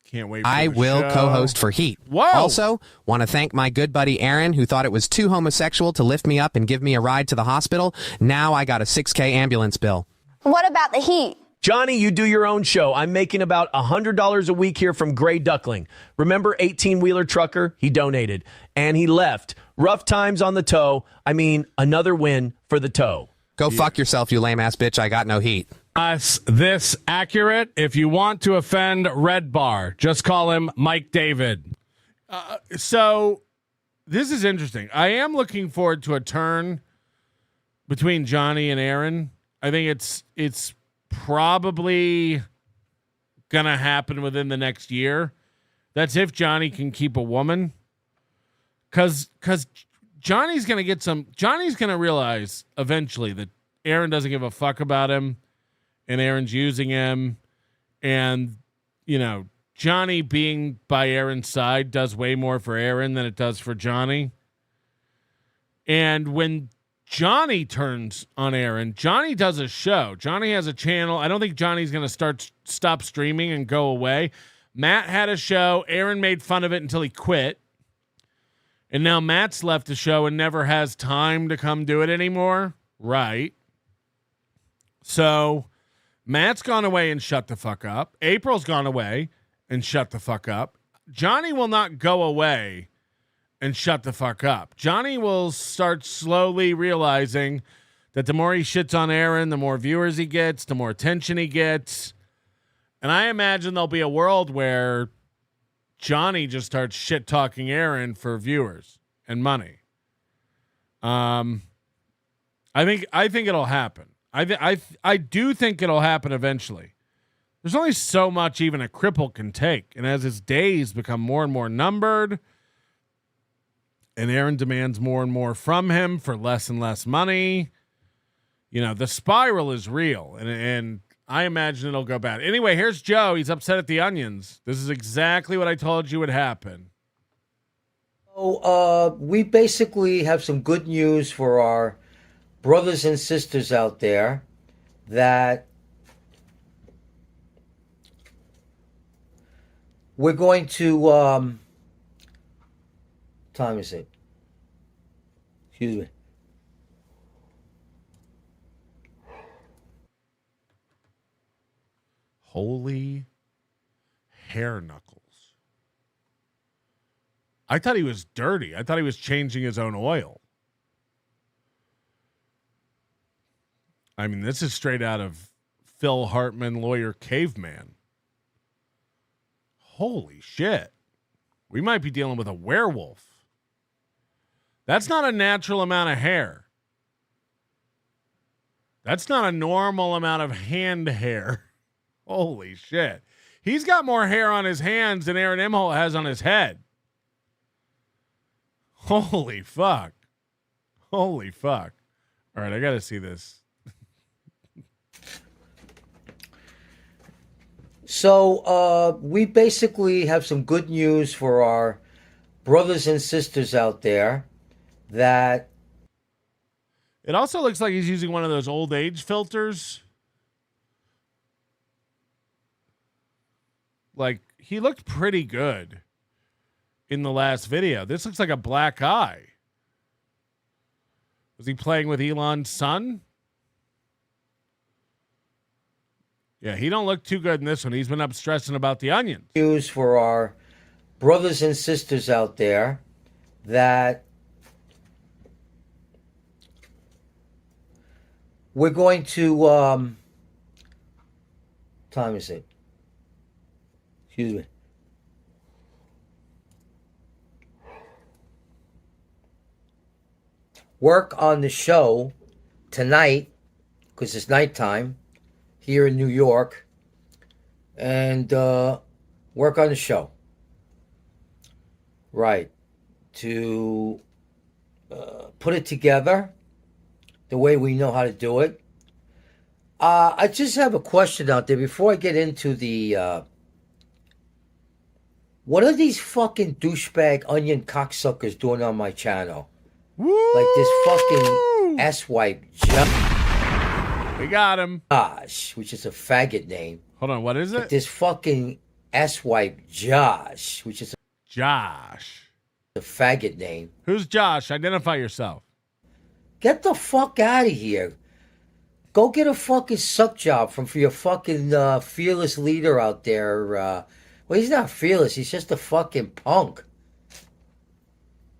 Can't wait for I the will show. co-host for Heat. Whoa! Also, want to thank my good buddy Aaron, who thought it was too homosexual to lift me up and give me a ride to the hospital. Now I got a $6,000 ambulance bill. What about the heat? Johnny, you do your own show. I'm making about $100 a week here from Gray Duckling. Remember 18-wheeler trucker? He donated, and he left. Rough times on the toe. I mean, another win for the toe. Go fuck yourself, you lame ass bitch. I got no heat. This accurate. If you want to offend Red Bar, just call him Mike David. So this is interesting. I am looking forward to a turn between Johnny and Aaron. I think it's probably gonna happen within the next year. That's if Johnny can keep a woman. Cause Johnny's gonna realize eventually that Aaron doesn't give a fuck about him and Aaron's using him. And, Johnny being by Aaron's side does way more for Aaron than it does for Johnny. And when Johnny turns on Aaron, Johnny does a show. Johnny has a channel. I don't think Johnny's going to stop streaming and go away. Matt had a show. Aaron made fun of it until he quit. And now Matt's left the show and never has time to come do it anymore. Right. So Matt's gone away and shut the fuck up. April's gone away and shut the fuck up. Johnny will not go away and shut the fuck up. Johnny will start slowly realizing that the more he shits on Aaron, the more viewers he gets, the more attention he gets. And I imagine there'll be a world where Johnny just starts shit talking Aaron for viewers and money. I think it'll happen. I do think it'll happen eventually. There's only so much even a cripple can take. And as his days become more and more numbered, and Aaron demands more and more from him for less and less money, the spiral is real. And I imagine it'll go bad. Anyway, here's Joe. He's upset at the onions. This is exactly what I told you would happen. So, we basically have some good news for our brothers and sisters out there that we're going to, time is it? Excuse me. Holy hair knuckles. I thought he was dirty. I thought he was changing his own oil. I mean, this is straight out of Phil Hartman, Lawyer Caveman. Holy shit. We might be dealing with a werewolf. That's not a natural amount of hair. That's not a normal amount of hand hair. Holy shit. He's got more hair on his hands than Aaron Imholte has on his head. Holy fuck. Holy fuck. All right, I got to see this. So, we basically have some good news for our brothers and sisters out there that... It also looks like he's using one of those old age filters. Like, he looked pretty good in the last video. This looks like a black eye. Was he playing with Elon's son? Yeah, he don't look too good in this one. He's been up stressing about the onions. News for our brothers and sisters out there that we're going to, time is it? Excuse me. Work on the show tonight, because it's nighttime here in New York, and work on the show. Right. To put it together the way we know how to do it. I just have a question out there before I get into the... what are these fucking douchebag onion cocksuckers doing on my channel? Woo! Like this fucking S-wipe We got him. Josh, which is a faggot name. Hold on, what is it? Like this fucking S-wipe Josh, which is Josh. A faggot name. Who's Josh? Identify yourself. Get the fuck out of here. Go get a fucking suck job for your fucking fearless leader out there. Well, he's not fearless. He's just a fucking punk.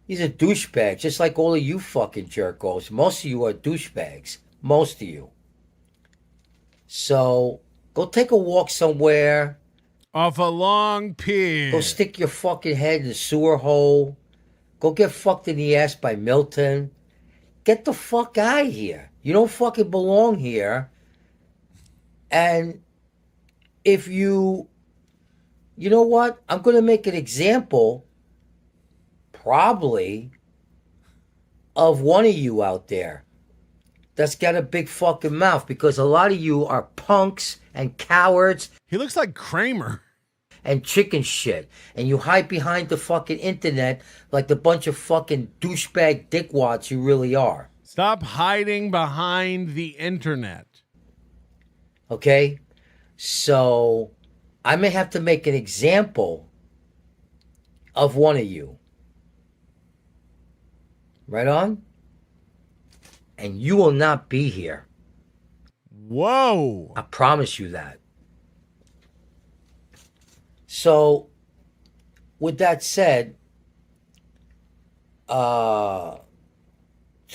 He's a douchebag, just like all of you fucking jerk-offs. Most of you are douchebags. Most of you. So go take a walk somewhere. Off a long pier. Go stick your fucking head in the sewer hole. Go get fucked in the ass by Milton. Get the fuck out of here. You don't fucking belong here. And if you know what? I'm going to make an example, probably, of one of you out there that's got a big fucking mouth, because a lot of you are punks and cowards. He looks like Kramer. And chicken shit. And you hide behind the fucking internet like the bunch of fucking douchebag dickwads you really are. Stop hiding behind the internet. Okay? So I may have to make an example of one of you. Right on? And you will not be here. Whoa. I promise you that. So, with that said, to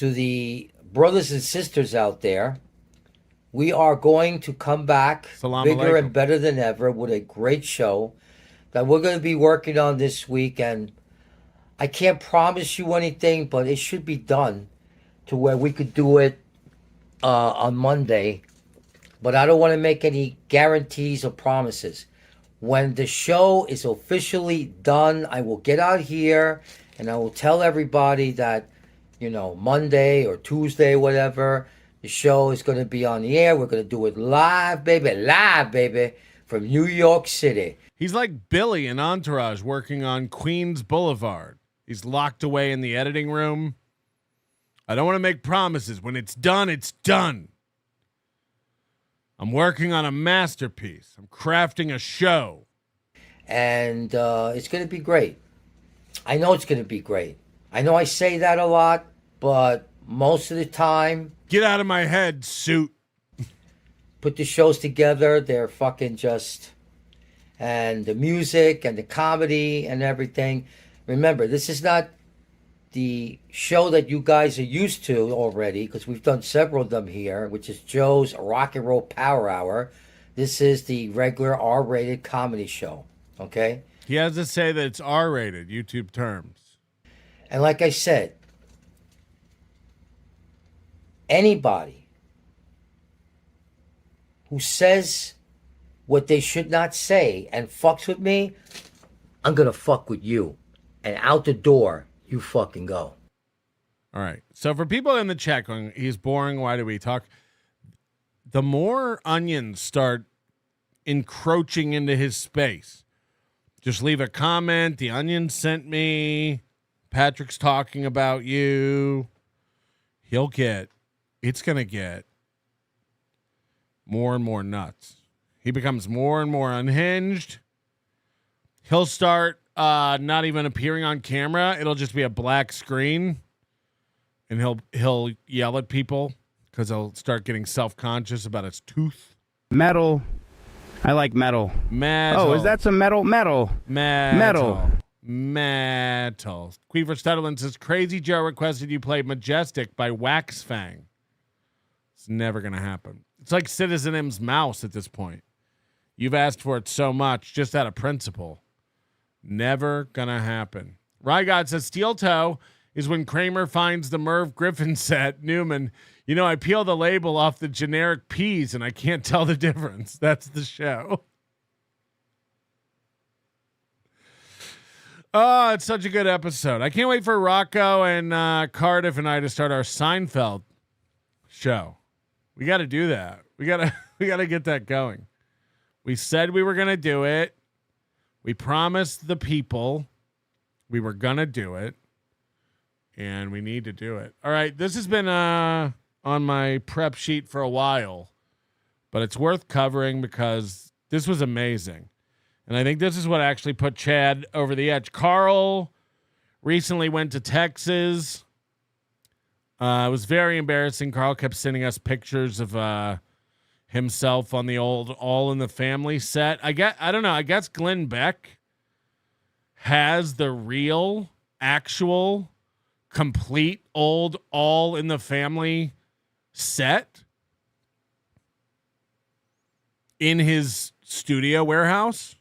the brothers and sisters out there, we are going to come back bigger and better than ever with a great show that we're going to be working on this week. And I can't promise you anything, but it should be done to where we could do it on Monday. But I don't want to make any guarantees or promises. When the show is officially done, I will get out here and I will tell everybody that, Monday or Tuesday, whatever, the show is going to be on the air. We're going to do it live, baby, from New York City. He's like Billy in Entourage working on Queens Boulevard. He's locked away in the editing room. I don't want to make promises. When it's done, it's done. I'm working on a masterpiece. I'm crafting a show. And it's going to be great. I know it's going to be great. I know I say that a lot, but most of the time... Get out of my head, suit. Put the shows together. They're fucking just... And the music and the comedy and everything. Remember, this is not the show that you guys are used to already, because we've done several of them here, which is Joe's Rock and Roll Power Hour. This is the regular R-rated comedy show, okay? He has to say that it's R-rated, YouTube terms. And like I said, anybody who says what they should not say and fucks with me, I'm going to fuck with you. And out the door, you fucking go. All right. So for people in the chat going, he's boring, why do we talk? The more onions start encroaching into his space, just leave a comment. The onion sent me. Patrick's talking about you. It's going to get more and more nuts. He becomes more and more unhinged. He'll start not even appearing on camera. It'll just be a black screen, and he'll yell at people because he'll start getting self-conscious about his tooth. Metal. I like metal. Metal. Oh, is that some metal? Metal. Metal. Queever Stuttleman says, Crazy Joe requested you play Majestic by Wax Fang. It's never going to happen. It's like Citizen M's mouse at this point. You've asked for it so much, just out of principle. Never going to happen. Rygod says, Steel Toe is when Kramer finds the Merv Griffin set. Newman, I peel the label off the generic peas and I can't tell the difference. That's the show. Oh, it's such a good episode. I can't wait for Rocco and Cardiff and I to start our Seinfeld show. We got to do that. We got to get that going. We said we were going to do it. We promised the people we were going to do it. And we need to do it. All right. This has been on my prep sheet for a while, but it's worth covering because this was amazing. And I think this is what actually put Chad over the edge. Carl recently went to Texas. It was very embarrassing. Carl kept sending us pictures of himself on the old All in the Family set. I don't know. I guess Glenn Beck has the real, actual, complete old All in the Family set in his studio warehouse.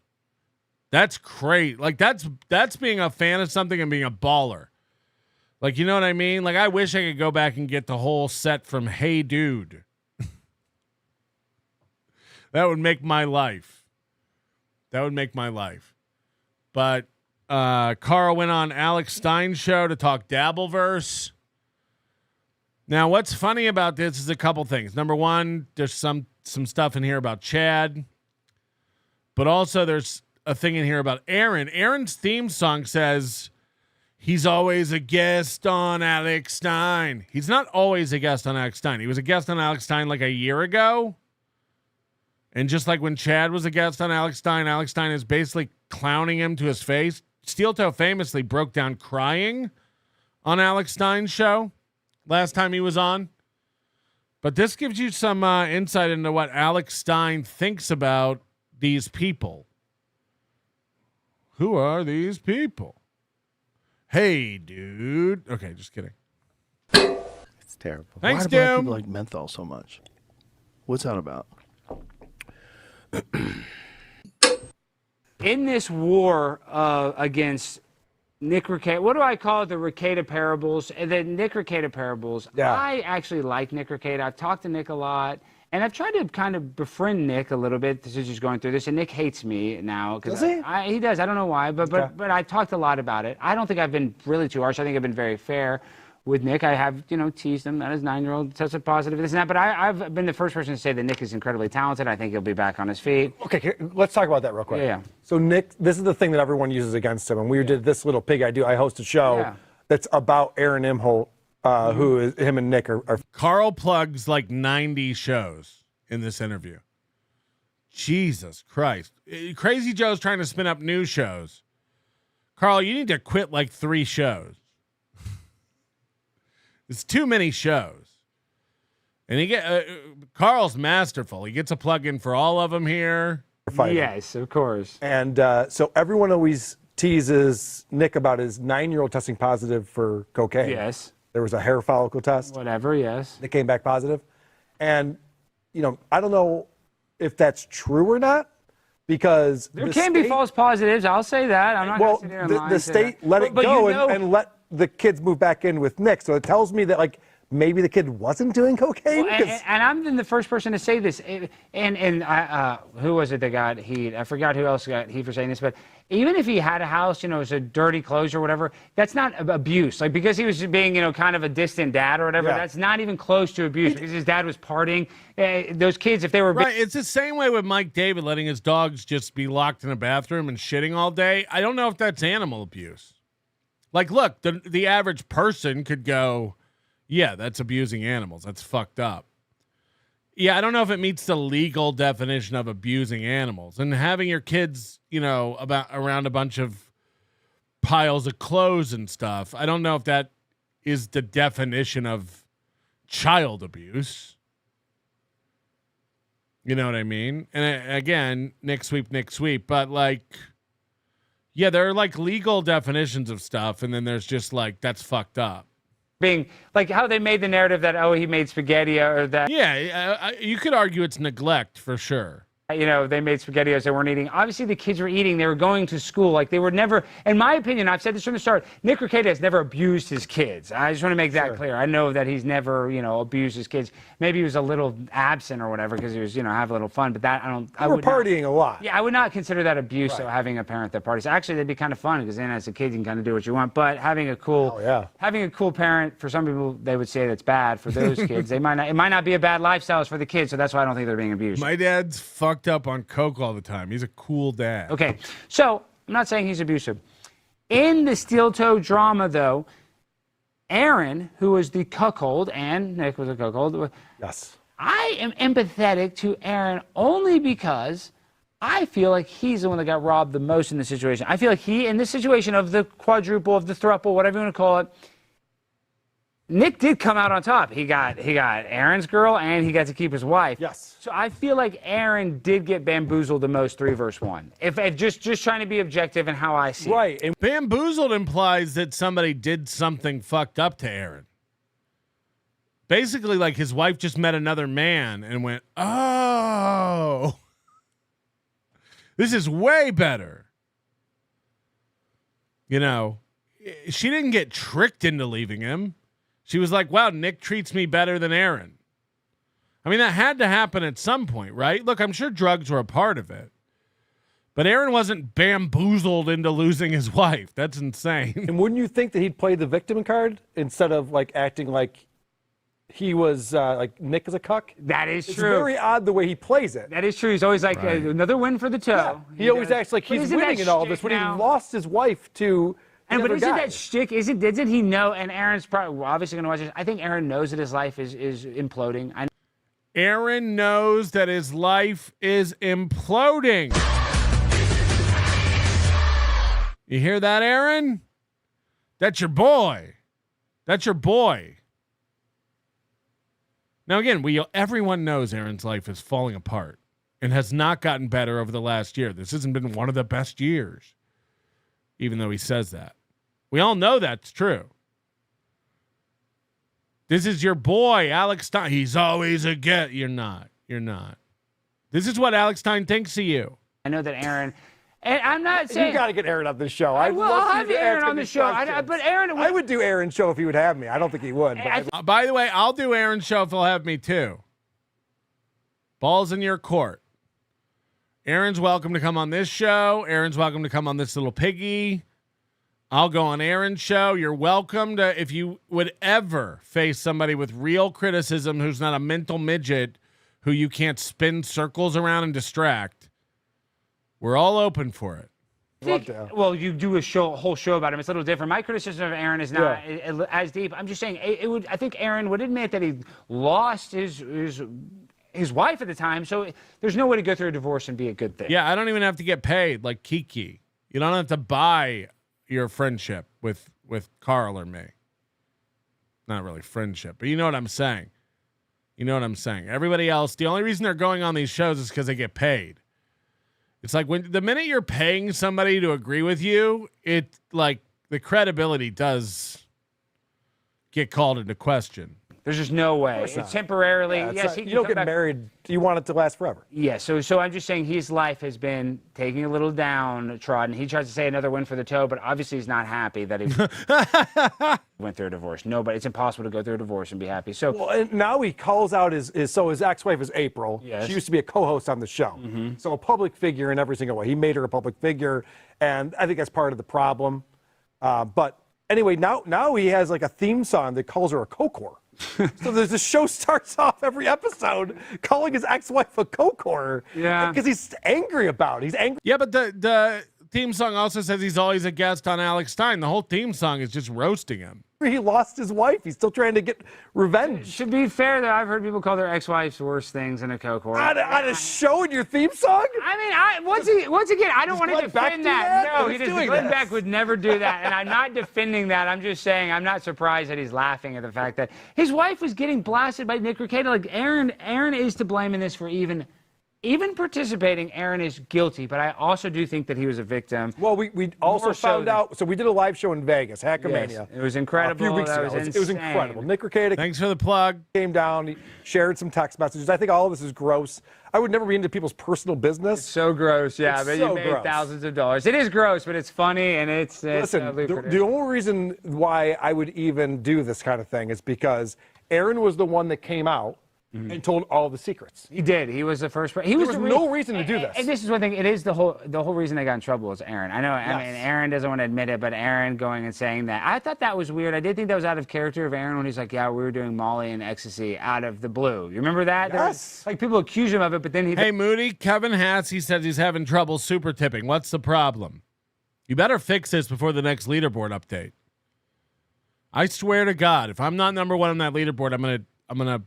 That's great. Like that's being a fan of something and being a baller. Like, you know what I mean? Like, I wish I could go back and get the whole set from Hey Dude. That would make my life. But Carl went on Alex Stein's show to talk Dabbleverse. Now, what's funny about this is a couple things. Number one, there's some stuff in here about Chad. But also there's a thing in here about Aaron. Aaron's theme song says he's always a guest on Alex Stein. He's not always a guest on Alex Stein. He was a guest on Alex Stein like a year ago. And just like when Chad was a guest on Alex Stein is basically clowning him to his face. Steel Toe famously broke down crying on Alex Stein's show last time he was on. But this gives you some insight into what Alex Stein thinks about these people. Who are these people? Hey, dude. Okay, just kidding. It's terrible. Thanks, Why do black Doom. people like menthol so much? What's that about? In this war against Nick Rekieta, what do I call it? The Rekieta parables, the Nick Rekieta parables. Yeah. I actually like Nick Rekieta. I've talked to Nick a lot, and I've tried to kind of befriend Nick a little bit since he's going through this. And Nick hates me now. Does he? He does. I don't know why, but I talked a lot about it. I don't think I've been really too harsh. I think I've been very fair with Nick. I have, teased him that his 9-year-old tested positive, this and that. But I've been the first person to say that Nick is incredibly talented. I think he'll be back on his feet. Okay, let's talk about that real quick. Yeah. So Nick, this is the thing that everyone uses against him. And we did this little pig I host a show that's about Aaron Imholte, who is him and Nick are. Carl plugs like 90 shows in this interview. Jesus Christ. Crazy Joe's trying to spin up new shows. Carl, you need to quit like 3 shows. It's too many shows. And Carl's masterful. He gets a plug-in for all of them here. Yes, of course. And so everyone always teases Nick about his 9-year-old testing positive for cocaine. Yes. There was a hair follicle test. Whatever, yes. That came back positive. And, I don't know if that's true or not, because There can be false positives. I'll say that. I'm not going to sit here and lie. the state let it go and let the kids move back in with Nick. So it tells me that, maybe the kid wasn't doing cocaine. Well, and I'm the first person to say this. And who was it that got heat? I forgot who else got heat for saying this. But even if he had a house, it was a dirty clothes or whatever, that's not abuse. Like, because he was being, kind of a distant dad or whatever, that's not even close to abuse. Because his dad was partying. Those kids, if they were... Right, it's the same way with Mike David letting his dogs just be locked in a bathroom and shitting all day. I don't know if that's animal abuse. Like, look, the average person could go... Yeah, that's abusing animals. That's fucked up. Yeah, I don't know if it meets the legal definition of abusing animals. And having your kids, around a bunch of piles of clothes and stuff, I don't know if that is the definition of child abuse. You know what I mean? And again, Nick sweep. But there are legal definitions of stuff. And then there's just that's fucked up. Being how they made the narrative that he made spaghetti or that you could argue it's neglect for sure. They made spaghettios they weren't eating. Obviously the kids were eating. They were going to school. They were never, in my opinion, I've said this from the start, Nick Rekieta has never abused his kids. I just want to make that clear. I know that he's never abused his kids. Maybe he was a little absent or whatever because he was have a little fun, but that I would partying a lot. Yeah, I would not consider that abuse. So having a parent that parties, actually that'd be kind of fun because then as a kid you can kind of do what you want. But having a cool parent, for some people they would say that's bad. For those kids, it might not be a bad lifestyle for the kids. So that's why I don't think they're being abused. My dad's fucked up on coke all the time. He's a cool dad. Okay, so I'm not saying he's abusive. In the steel toe drama, though, Aaron, who was the cuckold, and Nick was a cuckold. Yes. I am empathetic to Aaron only because I feel like he's the one that got robbed the most in this situation. I feel like in this situation of the quadruple, of the throuple, whatever you want to call it, Nick did come out on top. He got Aaron's girl, and he got to keep his wife. Yes. So I feel like Aaron did get bamboozled the most 3 versus 1. If just trying to be objective in how I see it. Right. And bamboozled implies that somebody did something fucked up to Aaron. basically like his wife just met another man and went, oh, this is way better. You know, she didn't get tricked into leaving him. She was like, wow, Nick treats me better than Aaron. I mean, that had to happen at some point, right? Look, I'm sure drugs were a part of it. But Aaron wasn't bamboozled into losing his wife. That's insane. And wouldn't you think that he'd play the victim card instead of like acting like he was like Nick is a cuck? That is it's true. It's very odd the way he plays it. That is true. He's always like, another win for the toe. Yeah. He always acts like he's winning in all this when he lost his wife to but isn't guy. that shtick? Doesn't he know? And Aaron's probably obviously going to watch this. I think Aaron knows that his life is imploding. Aaron knows that his life is imploding. You hear that, Aaron? That's your boy. That's your boy. Now, again, everyone knows Aaron's life is falling apart and has not gotten better over the last year. This hasn't been one of the best years, even though he says that. We all know that's true. This is your boy, Alex Stein. He's always a get. You're not. You're not. This is what Alex Stein thinks of you. I know that Aaron... And I'm not saying... You got to get Aaron on this show. I'll have Aaron on the show. But Aaron... I would do Aaron's show if he would have me. I don't think he would. But by the way, I'll do Aaron's show if he'll have me too. Ball's in your court. Aaron's welcome to come on this show. Aaron's welcome to come on this little piggy. I'll go on Aaron's show. You're welcome to, if you would ever face somebody with real criticism who's not a mental midget who you can't spin circles around and distract. We're all open for it. Well, you do a whole show about him. It's a little different. My criticism of Aaron is not as deep. I'm just saying I think Aaron would admit that he lost his wife at the time. So there's no way to go through a divorce and be a good thing. Yeah, I don't even have to get paid like Kiki. You don't have to buy your friendship with Carl or me. Not really friendship, but you know what I'm saying. You know what I'm saying. Everybody else, the only reason they're going on these shows is because they get paid. It's like when the minute you're paying somebody to agree with you, it like the credibility does get called into question. There's just no way. It's temporarily. Yeah, yes, you don't get married. You want it to last forever. Yeah. So I'm just saying his life has been taking a little downtrodden. He tries to say another win for the toe, but obviously he's not happy that he went through a divorce. No, but it's impossible to go through a divorce and be happy. So and now he calls out his ex-wife is April. Yes. She used to be a co-host on the show. Mm-hmm. So a public figure in every single way. He made her a public figure, and I think that's part of the problem. But anyway, now he has like a theme song that calls her a co-core. So the show starts off every episode calling his ex-wife a co-core. Yeah. Because he's angry about it. He's angry. Yeah, but the theme song also says he's always a guest on Alex Stein. The whole theme song is just roasting him. He lost his wife. He's still trying to get revenge. To be fair, though, I've heard people call their ex-wives worse things than a co-core. On a show in your theme song? I mean, once again, I don't want to defend that. No, Glenn Beck would never do that, and I'm not defending that. I'm just saying I'm not surprised that he's laughing at the fact that his wife was getting blasted by Nick Rekieta. Like Aaron is to blame in this for even participating. Aaron is guilty, but I also do think that he was a victim. Well, we also found out. So we did a live show in Vegas, Hackamania. Yes, it was incredible. A few weeks ago. It was incredible. Nick Rekieta. Thanks for the plug. Came down, he shared some text messages. I think all of this is gross. I would never be into people's personal business. It's so gross, yeah. It's but so you made gross. Thousands of dollars. It is gross, but it's funny and it's Listen, lucrative. the only reason why I would even do this kind of thing is because Aaron was the one that came out and told all the secrets. He did. He was the first person. There was no reason to do this. And this is one thing. It is the whole reason they got in trouble was Aaron. I know. Yes. I mean, Aaron doesn't want to admit it, but Aaron going and saying that. I thought that was weird. I did think that was out of character of Aaron when he's like, "Yeah, we were doing Molly and ecstasy out of the blue." You remember that? Yes. Like people accuse him of it, but then he. Hey, Moody, Kevin Hatz, he says he's having trouble super tipping. What's the problem? You better fix this before the next leaderboard update. I swear to God, if I'm not number one on that leaderboard, I'm gonna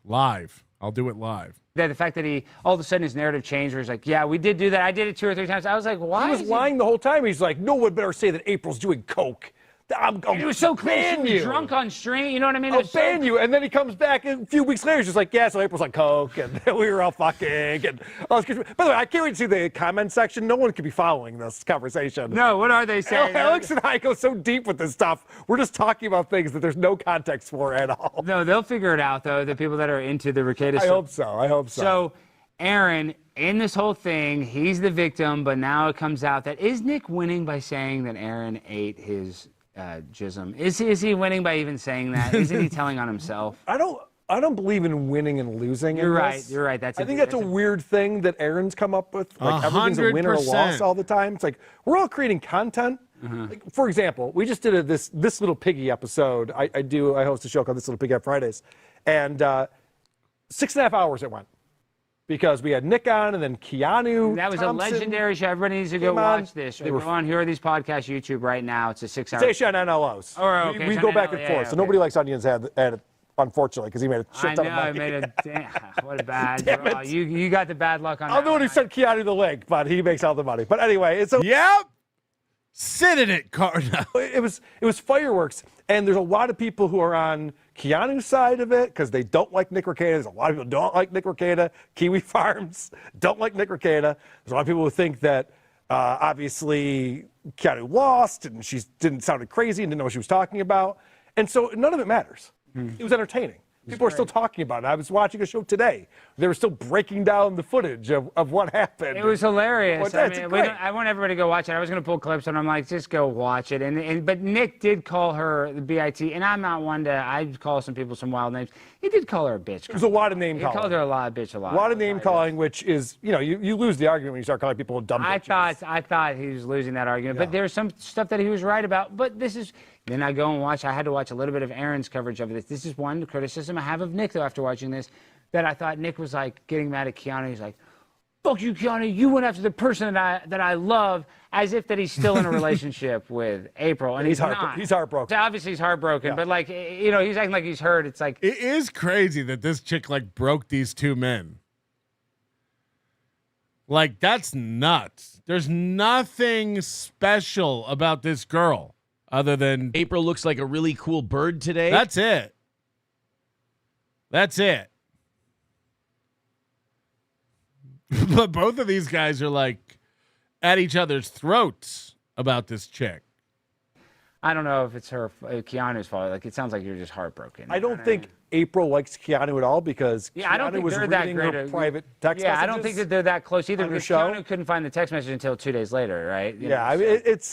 live. I'll do it live. The fact that he all of a sudden his narrative changed, where he's like, "Yeah, we did do that. I did it 2 or 3 times." I was like, "Why?" He was lying the whole time. He's like, "No one better say that April's doing coke." It was so clear. She was drunk on stream. You know what I mean? I'll ban you. And then he comes back a few weeks later. He's just like, yeah, so April's on coke, and we were all fucking. And all this. By the way, I can't wait to see the comment section. No one could be following this conversation. No, what are they saying? Alex and I go so deep with this stuff. We're just talking about things that there's no context for at all. No, they'll figure it out, though, the people that are into the Rekieta. I hope so. So, Aaron, in this whole thing, he's the victim, but now it comes out that is Nick winning by saying that Aaron ate his jism? Is he winning by even saying that? Isn't he telling on himself? I don't believe in winning and losing. You're right. I think that's a weird thing that Aaron's come up with. Like everything's a win or a loss all the time. It's like we're all creating content. Like, for example, we just did this Little Piggy episode. I host a show called This Little Piggy on Fridays, and 6.5 hours it went. Because we had Nick on and then Keanu. That was Thompson a legendary show. Everybody needs to go watch this. Go on, here are these podcasts, YouTube right now. It's a 6 hour. Station on NLOs. Okay, we go back and forth. So nobody likes Onions had it, unfortunately, because he made a shit ton of money. I made a damn. What a bad. You got the bad luck on that. I'm the one who sent Keanu the link, but he makes all the money. But anyway, it's Yep. Sit in it, Cardinal. It was fireworks, and there's a lot of people who are on Keanu's side of it because they don't like Nick Rekieta. There's a lot of people who don't like Nick Rekieta. Kiwi Farms don't like Nick Rekieta. There's a lot of people who think that obviously Keanu lost and she didn't sounded crazy and didn't know what she was talking about, and so none of it matters. It was entertaining. People are still talking about it. I was watching a show today. They were still breaking down the footage of what happened. It was hilarious. I want everybody to go watch it. I was going to pull clips, and I'm like, just go watch it. But Nick did call her the BIT, and I'm not one to. I call some people some wild names. He did call her a bitch. There's a lot of name calling. He called her a lot of bitch. A lot of name calling, which is, you lose the argument when you start calling people dumb bitches. I thought he was losing that argument, but there's some stuff that he was right about. But this is. Then I go and watch. I had to watch a little bit of Aaron's coverage of this. This is one criticism I have of Nick, though, after watching this, that I thought Nick was like getting mad at Keanu. He's like, "Fuck you, Keanu! You went after the person that I love," as if that he's still in a relationship with April, and he's not. He's heartbroken. So obviously, he's heartbroken, but he's acting like he's hurt. It's like it is crazy that this chick broke these two men. That's nuts. There's nothing special about this girl. Other than April looks like a really cool bird today. That's it. But both of these guys are at each other's throats about this chick. I don't know if it's Keanu's fault. It sounds like you're just heartbroken. I don't think April likes Keanu at all because I don't think was they're that reading great her private text messages. I don't think that they're that close either. Because show. Keanu couldn't find the text message until 2 days later, right? It's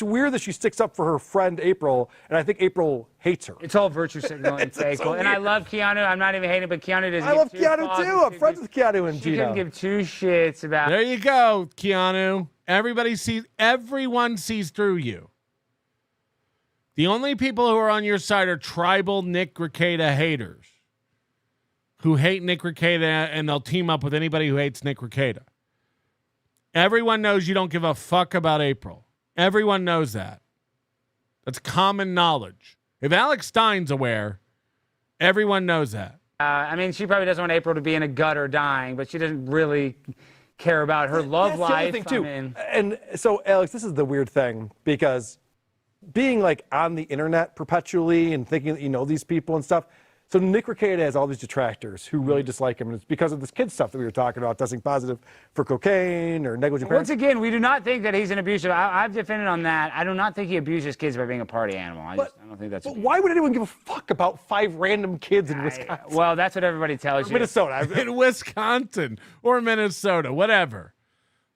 weird that she sticks up for her friend April, and I think April hates her. It's all virtue signaling fake. And I love Keanu. I'm not even hating, but Keanu doesn't. I love Keanu too. I'm friends with Keanu and Gino. She couldn't give two shits about. There you go, Keanu. Everyone sees through you. The only people who are on your side are tribal Nick Rekieta haters who hate Nick Rekieta, and they'll team up with anybody who hates Nick Rekieta. Everyone knows you don't give a fuck about April. Everyone knows that. That's common knowledge. If Alex Stein's aware, everyone knows that. She probably doesn't want April to be in a gutter dying, but she doesn't really care about her love life. That's the other thing, too. And so, Alex, this is the weird thing, because being on the internet perpetually and thinking that you know these people and stuff. So Nick Rekieta has all these detractors who really dislike him, and it's because of this kid stuff that we were talking about, testing positive for cocaine or negligent parents. Once again, we do not think that he's an abusive. I've defended on that. I do not think he abuses kids by being a party animal. I don't think that's. But why would anyone give a fuck about 5 random kids in Wisconsin? Well, that's what everybody tells you. Minnesota. In Wisconsin or Minnesota, whatever.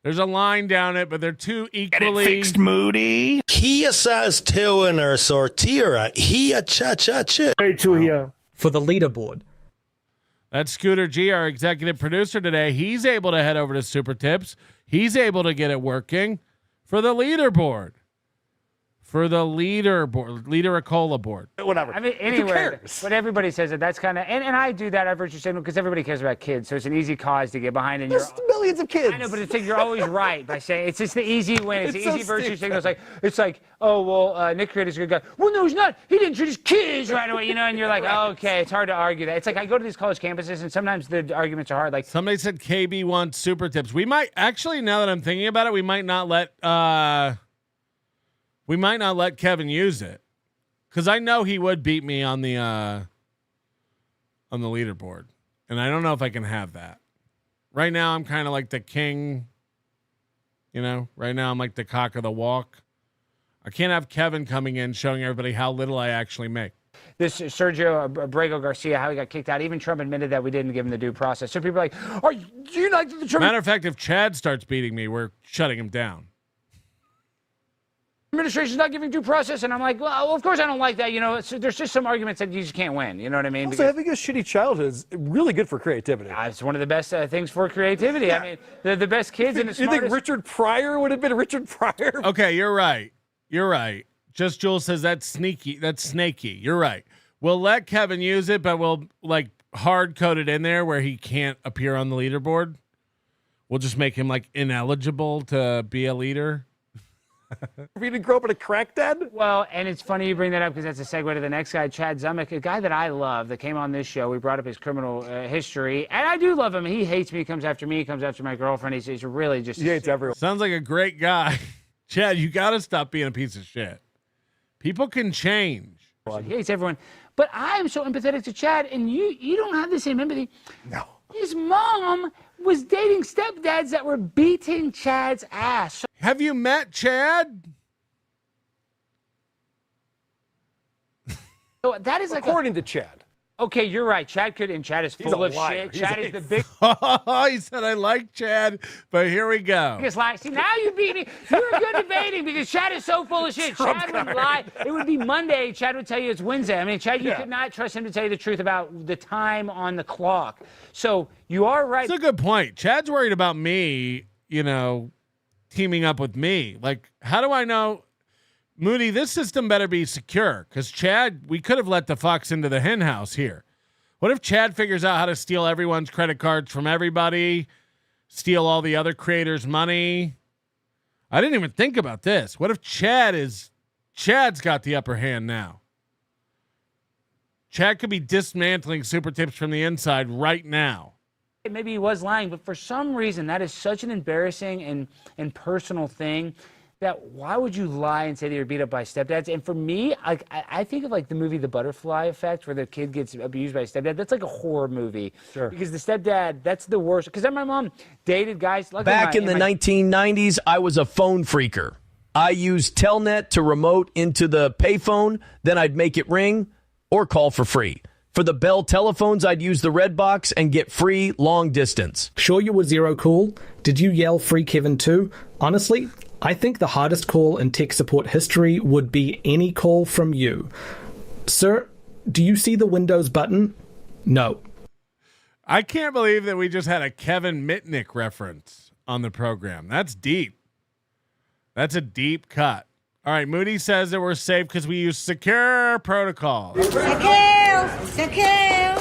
There's a line down it, but they're two equally. Get it fixed, Moody. He says to in her sortira. He a cha-cha-cha. For the leaderboard. That's Scooter G, our executive producer today. He's able to head over to Supertips. He's able to get it working for the leaderboard. For the leaderboard, Leader-a-cola board. Whatever. Anywhere. But everybody says that. That's kind of, and I do that at virtue signal because everybody cares about kids. So it's an easy cause to get behind. And there's millions of kids. I know, but you're always right by saying it's just the easy win. It's the easy virtue signal. It's like, oh, well, Nick Rekieta's a good guy. Well, no, he's not. He didn't treat his kids right away, and you're like, okay, it's hard to argue that. It's like I go to these college campuses and sometimes the arguments are hard. Somebody said KB wants super tips. We might, actually, now that I'm thinking about it, we might not let, We might not let Kevin use it because I know he would beat me on the leaderboard, and I don't know if I can have that. Right now, I'm kind of like the king. You know, right now I'm like the cock of the walk. I can't have Kevin coming in showing everybody how little I actually make. This Sergio Abrego Garcia, how he got kicked out. Even Trump admitted that we didn't give him the due process. So people are like, "Are you like the Trump?" Matter of fact, if Chad starts beating me, we're shutting him down. Administration's not giving due process, and I'm like, well, of course I don't like that. You know, there's just some arguments that you just can't win. You know what I mean? Also, having a shitty childhood is really good for creativity. It's one of the best things for creativity. Yeah. I mean, they're the best kids and the smartest. You think Richard Pryor would have been Richard Pryor? Okay, you're right. You're right. Just Jules says that's sneaky. That's snaky. You're right. We'll let Kevin use it, but we'll like hard code it in there where he can't appear on the leaderboard. We'll just make him like ineligible to be a leader. You didn't grow up in a crack den? Well, and it's funny you bring that up because that's a segue to the next guy, Chad Zumock, a guy that I love that came on this show. We brought up his criminal history, and I do love him. He hates me, comes after me, he comes after my girlfriend. He's really just... He hates everyone. Sounds like a great guy. Chad, you got to stop being a piece of shit. People can change. He hates everyone. But I'm so empathetic to Chad, and you don't have the same empathy. No. His mom was dating stepdads that were beating Chad's ass. Have you met Chad? So that is like according to Chad. Okay, you're right. Chad could, and Chad is full of shit. Chad is the big. He said I like Chad, but here we go. Biggest lie. See, now you beat me. You're good debating because Chad is so full of shit. Chad would lie. It would be Monday. Chad would tell you it's Wednesday. I mean, Chad, you could not trust him to tell you the truth about the time on the clock. So you are right. That's a good point. Chad's worried about me, you know, teaming up with me. Like, how do I know? Moody, this system better be secure because Chad, we could have let the fox into the hen house here. What if Chad figures out how to steal everyone's credit cards from everybody, steal all the other creators' money? I didn't even think about this. What if Chad's got the upper hand now? Chad could be dismantling Supertips from the inside right now. Maybe he was lying, but for some reason, that is such an embarrassing and personal thing. That why would you lie and say that you're beat up by stepdads? And for me, like I think of like the movie The Butterfly Effect, where the kid gets abused by a stepdad. That's like a horror movie. Sure. Because the stepdad, that's the worst. Because then my mom dated guys. Back in the 1990s, I was a phone freaker. I used Telnet to remote into the payphone. Then I'd make it ring or call for free. For the Bell telephones, I'd use the red box and get free long distance. Sure you were zero cool? Did you yell free Kevin too? Honestly, I think the hardest call in tech support history would be any call from you. Sir, do you see the Windows button? No. I can't believe that we just had a Kevin Mitnick reference on the program. That's deep. That's a deep cut. All right, Moody says that we're safe because we use secure protocol. Secure.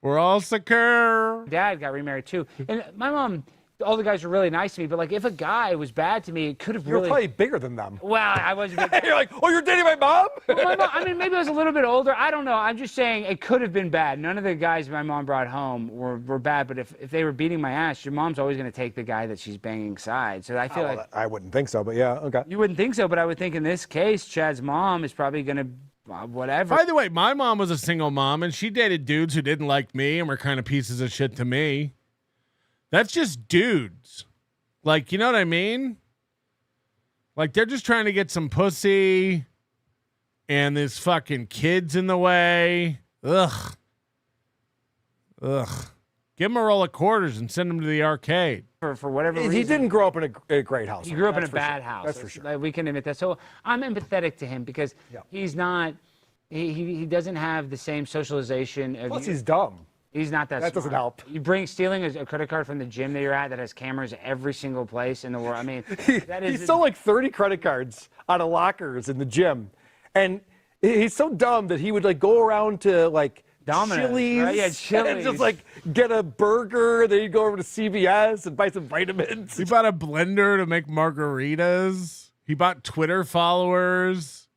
We're all secure. Dad got remarried too. And my mom, all the guys were really nice to me, but like if a guy was bad to me, it could have really... You're probably bigger than them. Well, I wasn't. You're like, oh, you're dating my mom? Well, my mom? I mean, maybe I was a little bit older. I don't know. I'm just saying it could have been bad. None of the guys my mom brought home were bad, but if they were beating my ass, your mom's always going to take the guy that she's banging side. So I feel like... I wouldn't think so, but yeah, okay. You wouldn't think so, but I would think in this case, Chad's mom is probably going to... whatever. By the way, my mom was a single mom, and she dated dudes who didn't like me and were kind of pieces of shit to me. That's just dudes. Like, you know what I mean? Like, they're just trying to get some pussy, and this fucking kid's in the way. Ugh. Give him a roll of quarters and send him to the arcade. For whatever reason. He didn't grow up in a great house. He grew up in a bad house. That's for sure. Like, we can admit that. So I'm empathetic to him because he's not, he doesn't have the same socialization. Plus, he's dumb. He's not that smart. That doesn't help. You stealing a credit card from the gym that you're at that has cameras every single place in the world. I mean, he stole like 30 credit cards out of lockers in the gym. And he's so dumb that he would like go around to like Domino's, Chili's, right? Yeah, Chili's. And just like get a burger. Then he'd go over to CVS and buy some vitamins. He bought a blender to make margaritas. He bought Twitter followers.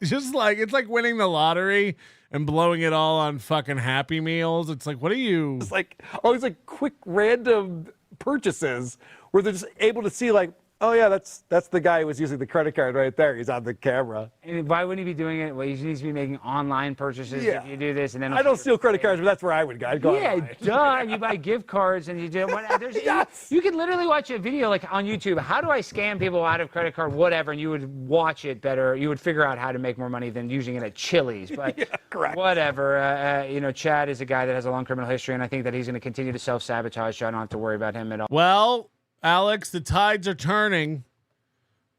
Just like, it's like winning the lottery and blowing it all on fucking Happy Meals. It's like, what are you? It's like all these like quick random purchases where they're just able to see like, Oh yeah, that's the guy who was using the credit card right there. He's on the camera. And why wouldn't he be doing it? Well, he needs to be making online purchases Yeah. if you do this, and then I don't steal credit cards, but that's where I would go. I'd go yeah, online. duh. You buy gift cards and you do what? Yes. You can literally watch a video like on YouTube. How do I scam people out of credit card, whatever? And you would watch it better. You would figure out how to make more money than using it at Chili's. But Yeah, correct. whatever. Chad is a guy that has a long criminal history, and I think that he's going to continue to self-sabotage. So I don't have to worry about him at all. Well, Alex, the tides are turning,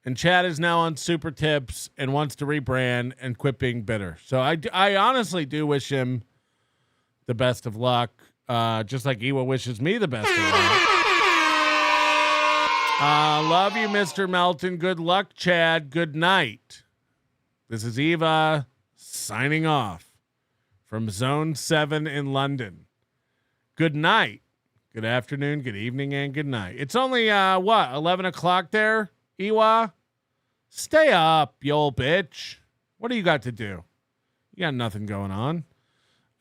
and Chad is now on Super Tips and wants to rebrand and quit being bitter. So I honestly do wish him the best of luck, just like Ewa wishes me the best of luck. Love you, Mr. Melton. Good luck, Chad. Good night. This is Eva signing off from Zone 7 in London. Good night. Good afternoon, good evening, and good night. It's only, 11 o'clock there, Ewa? Stay up, you old bitch. What do you got to do? You got nothing going on.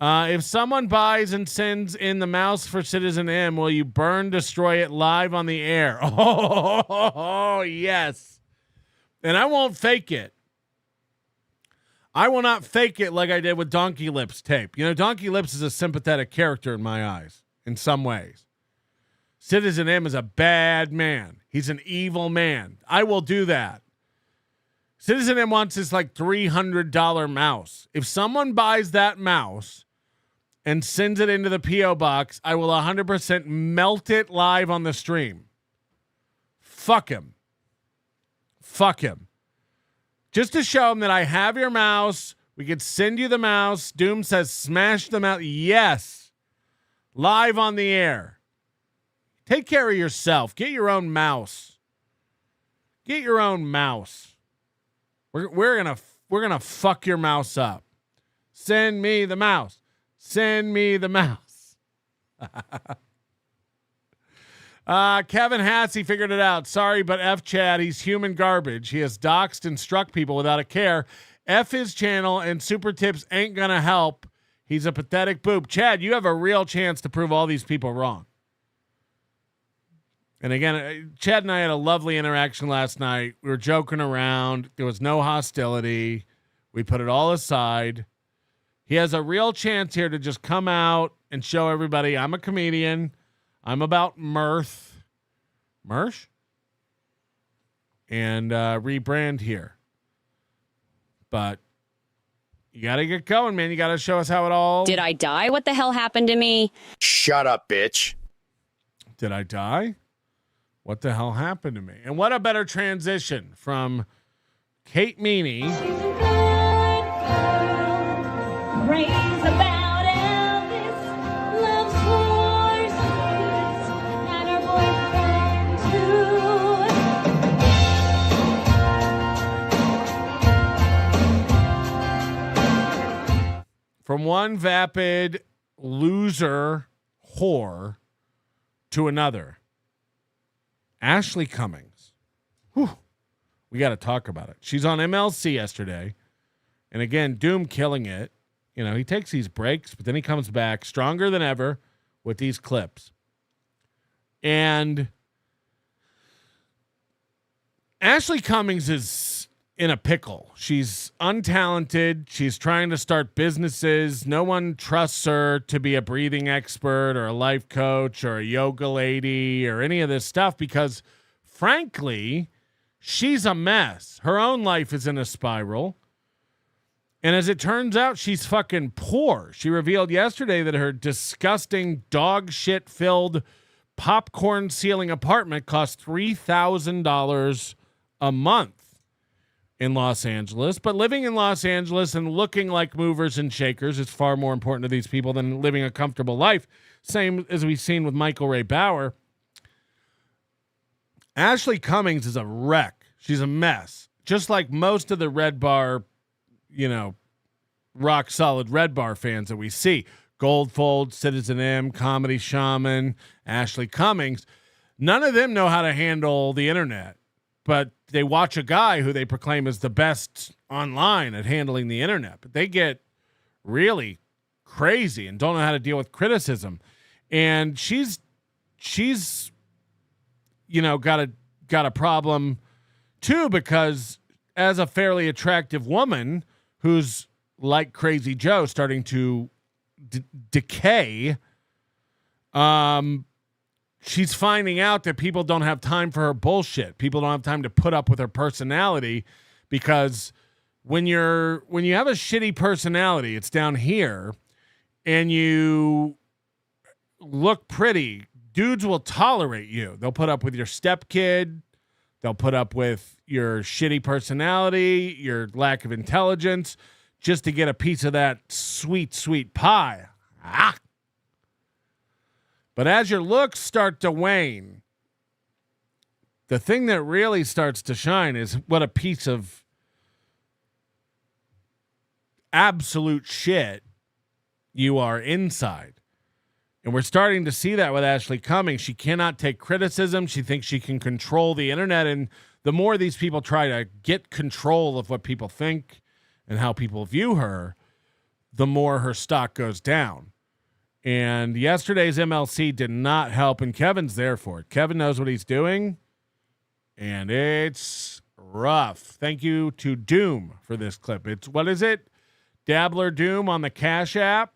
If someone buys and sends in the mouse for Citizen M, will you burn, destroy it live on the air? Oh, yes. And I won't fake it. I will not fake it like I did with Donkey Lips tape. Donkey Lips is a sympathetic character in my eyes, in some ways. Citizen M is a bad man. He's an evil man. I will do that. Citizen M wants this like $300 mouse. If someone buys that mouse and sends it into the P.O. box, I will 100% melt it live on the stream. Fuck him. Fuck him. Just to show him that I have your mouse. We could send you the mouse. Doom says smash the mouse. Yes. Live on the air. Take care of yourself. Get your own mouse. Get your own mouse. We're gonna fuck your mouse up. Send me the mouse. Send me the mouse. Kevin Hassey figured it out. Sorry, but F Chad, he's human garbage. He has doxed and struck people without a care. F his channel, and Super Tips ain't gonna help. He's a pathetic boob. Chad, you have a real chance to prove all these people wrong. And again, Chad and I had a lovely interaction last night. We were joking around. There was no hostility. We put it all aside. He has a real chance here to just come out and show everybody I'm a comedian. I'm about mirth. Mirth? And rebrand here. But you got to get going, man. You got to show us how it all... Did I die? What the hell happened to me? Shut up, bitch. Did I die? What the hell happened to me? And what a better transition from Kate Meany. From one vapid loser whore to another. Ashley Cummings. Whew. We got to talk about it. She's on MLC yesterday. And again, Doom killing it. He takes these breaks, but then he comes back stronger than ever with these clips. And Ashley Cummings is in a pickle. She's untalented. She's trying to start businesses. No one trusts her to be a breathing expert or a life coach or a yoga lady or any of this stuff because, frankly, she's a mess. Her own life is in a spiral. And as it turns out, she's fucking poor. She revealed yesterday that her disgusting dog shit filled popcorn ceiling apartment cost $3,000 a month in Los Angeles. But living in Los Angeles and looking like movers and shakers is far more important to these people than living a comfortable life. Same as we've seen with Michael Ray Bauer. Ashley Cummings is a wreck. She's a mess. Just like most of the Red Bar, rock solid Red Bar fans that we see. Goldfold, Citizen M, Comedy Shaman, Ashley Cummings. None of them know how to handle the internet, but they watch a guy who they proclaim is the best online at handling the internet, but they get really crazy and don't know how to deal with criticism. And she's got a got a problem too, because as a fairly attractive woman who's like Crazy Joe starting to decay, she's finding out that people don't have time for her bullshit. People don't have time to put up with her personality, because when you have a shitty personality, it's down here, and you look pretty, dudes will tolerate you. They'll put up with your stepkid. They'll put up with your shitty personality, your lack of intelligence, just to get a piece of that sweet, sweet pie. Ah. But as your looks start to wane, the thing that really starts to shine is what a piece of absolute shit you are inside. And we're starting to see that with Ashley Cummings. She cannot take criticism. She thinks she can control the internet. And the more these people try to get control of what people think and how people view her, the more her stock goes down. And yesterday's MLC did not help, and Kevin's there for it. Kevin knows what he's doing, and it's rough. Thank you to Doom for this clip. It's, what is it? Dabbler Doom on the Cash App.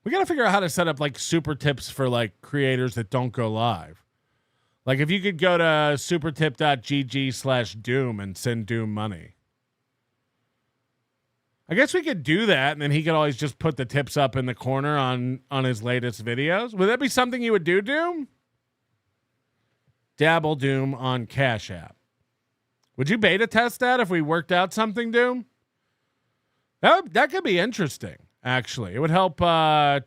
We got to figure out how to set up like super tips for like creators that don't go live. Like if you could go to supertip.gg/Doom and send Doom money. I guess we could do that, and then he could always just put the tips up in the corner on his latest videos. Would that be something you would do, Doom? Dabble Doom on Cash App. Would you beta test that if we worked out something, Doom? That could be interesting, actually. It would help, could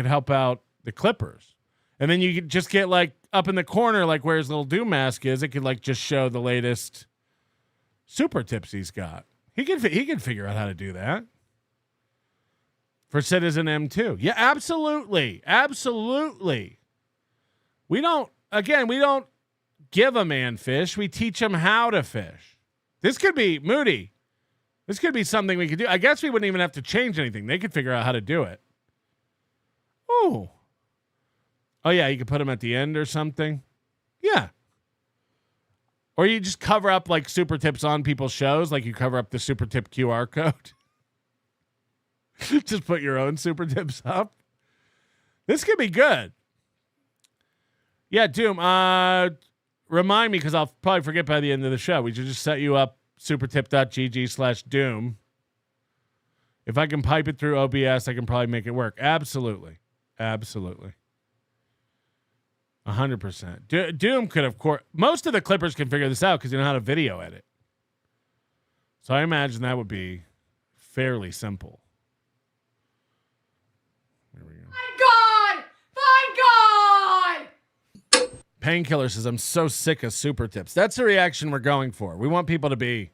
help out the Clippers. And then you could just get, like, up in the corner, like where his little Doom mask is, it could, like, just show the latest super tips he's got. He can figure out how to do that for Citizen M2. Yeah, absolutely. Absolutely. We don't give a man fish. We teach him how to fish. This could be, Moody, this could be something we could do. I guess we wouldn't even have to change anything. They could figure out how to do it. Oh, yeah, you could put them at the end or something. Yeah. Or you just cover up like super tips on people's shows, like you cover up the super tip QR code. Just put your own super tips up. This could be good. Yeah, Doom. Remind me, because I'll probably forget by the end of the show. We should just set you up supertip.gg/Doom. If I can pipe it through OBS, I can probably make it work. Absolutely. Absolutely. 100%. Doom could, of course, most of the Clippers can figure this out because they know how to video edit. So I imagine that would be fairly simple. There we go. My God! Painkiller says, I'm so sick of super tips. That's the reaction we're going for. We want people to be,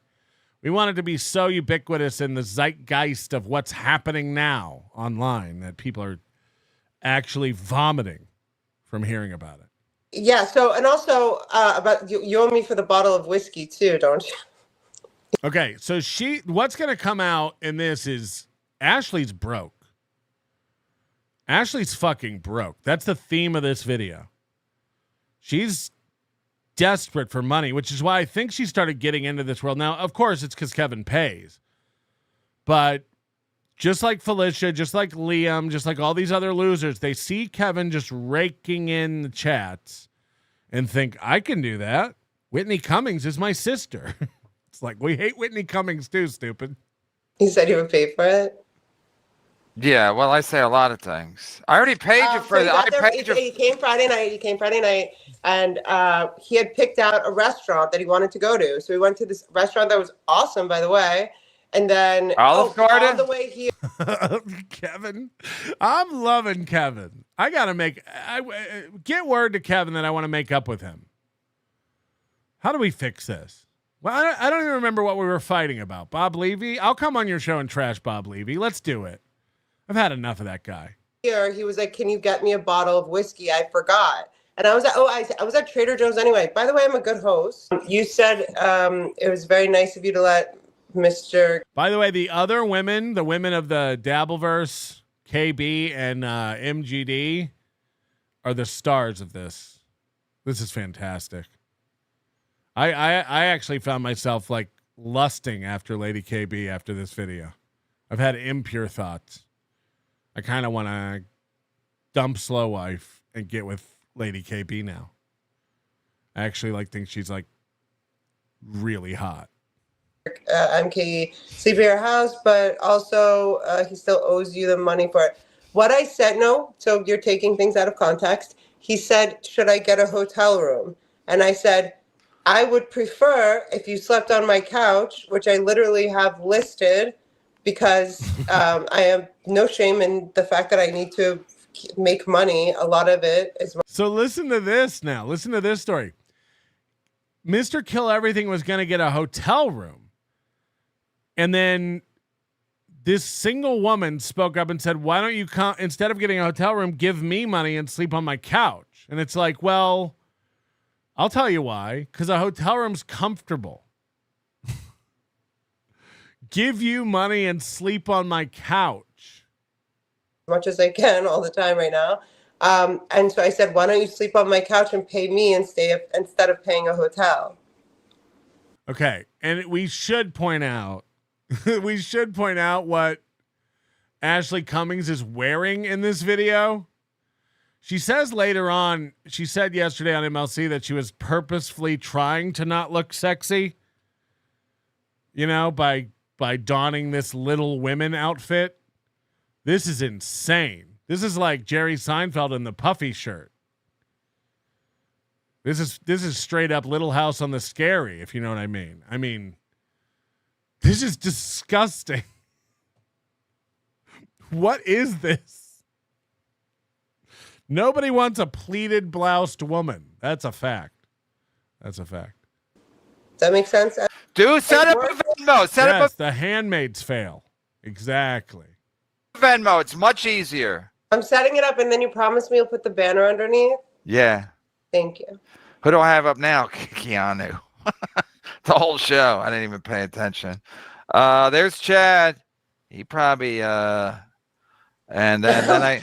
we want it to be so ubiquitous in the zeitgeist of what's happening now online that people are actually vomiting from hearing about it. Yeah. So, and also about you owe me for the bottle of whiskey too, don't you? Okay. So what's going to come out in this is Ashley's broke. Ashley's fucking broke. That's the theme of this video. She's desperate for money, which is why I think she started getting into this world. Now, of course, it's because Kevin pays. But just like Felicia, just like Liam, just like all these other losers, they see Kevin just raking in the chats and think, I can do that. Whitney Cummings is my sister. It's like, we hate Whitney Cummings too, stupid. He said he would pay for it. Yeah, well, I say a lot of things. I already paid you for that. He came Friday night, and he had picked out a restaurant that he wanted to go to. So we went to this restaurant that was awesome, by the way. And then Olive Garden on the way here. Kevin, I'm loving Kevin. I gotta get word to Kevin that I want to make up with him. How do we fix this? Well, I don't even remember what we were fighting about. Bob Levy. I'll come on your show and trash Bob Levy. Let's do it. I've had enough of that guy. Here, he was like, "Can you get me a bottle of whiskey? I forgot." And I was at, I was at Trader Joe's anyway. By the way, I'm a good host. You said it was very nice of you to let Mr. By the way, the other women, the women of the Dabbleverse, KB and MGD, are the stars of this. This is fantastic. I actually found myself like lusting after Lady KB after this video. I've had impure thoughts. I kind of want to dump Slow Wife and get with Lady KB now. I actually think she's like really hot. MK sleep at your house, but also he still owes you the money for it. What I said, no, so you're taking things out of context. He said, should I get a hotel room? And I said, I would prefer if you slept on my couch, which I literally have listed because I have no shame in the fact that I need to make money. A lot of it is. So listen to this now. Listen to this story. Mr. Kill Everything was going to get a hotel room. And then this single woman spoke up and said, why don't you come, instead of getting a hotel room, give me money and sleep on my couch? And it's like, well, I'll tell you why. Because a hotel room's comfortable. Give you money and sleep on my couch. As much as I can all the time right now. And so I said, why don't you sleep on my couch and pay me instead of paying a hotel? Okay. And we should point out, what Ashley Cummings is wearing in this video. She says later on, she said yesterday on MLC that she was purposefully trying to not look sexy, by donning this Little Women outfit. This is insane. This is like Jerry Seinfeld in the puffy shirt. This is straight up Little House on the Scary, if you know what I mean. I mean, this is disgusting. What is this? Nobody wants a pleated bloused woman. That's a fact. That's a fact. Does that make sense? Dude, set up a Venmo. Set up a the handmaids fail. Exactly. Venmo. It's much easier. I'm setting it up, and then you promise me you'll put the banner underneath? Yeah. Thank you. Who do I have up now? Keanu. The whole show. I didn't even pay attention. There's Chad. He probably and then I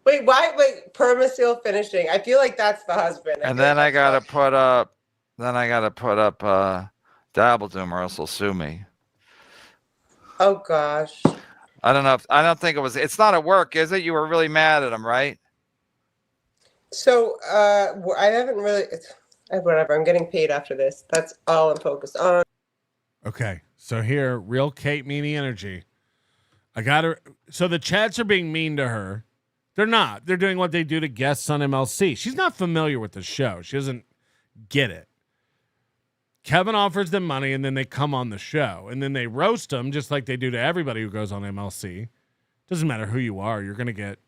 Wait, why perma-seal finishing? I feel like that's the husband. And then I gotta put up Dabble Doom or else he'll sue me. Oh gosh. I don't think it's not at work, is it? You were really mad at him, right? So I haven't really whatever. I'm getting paid after this. That's all I'm focused on. Okay. So here, real Kate Meany energy. I got her. So the chats are being mean to her. They're not. They're doing what they do to guests on MLC. She's not familiar with the show. She doesn't get it. Kevin offers them money, and then they come on the show. And then they roast them just like they do to everybody who goes on MLC. Doesn't matter who you are. You're going to get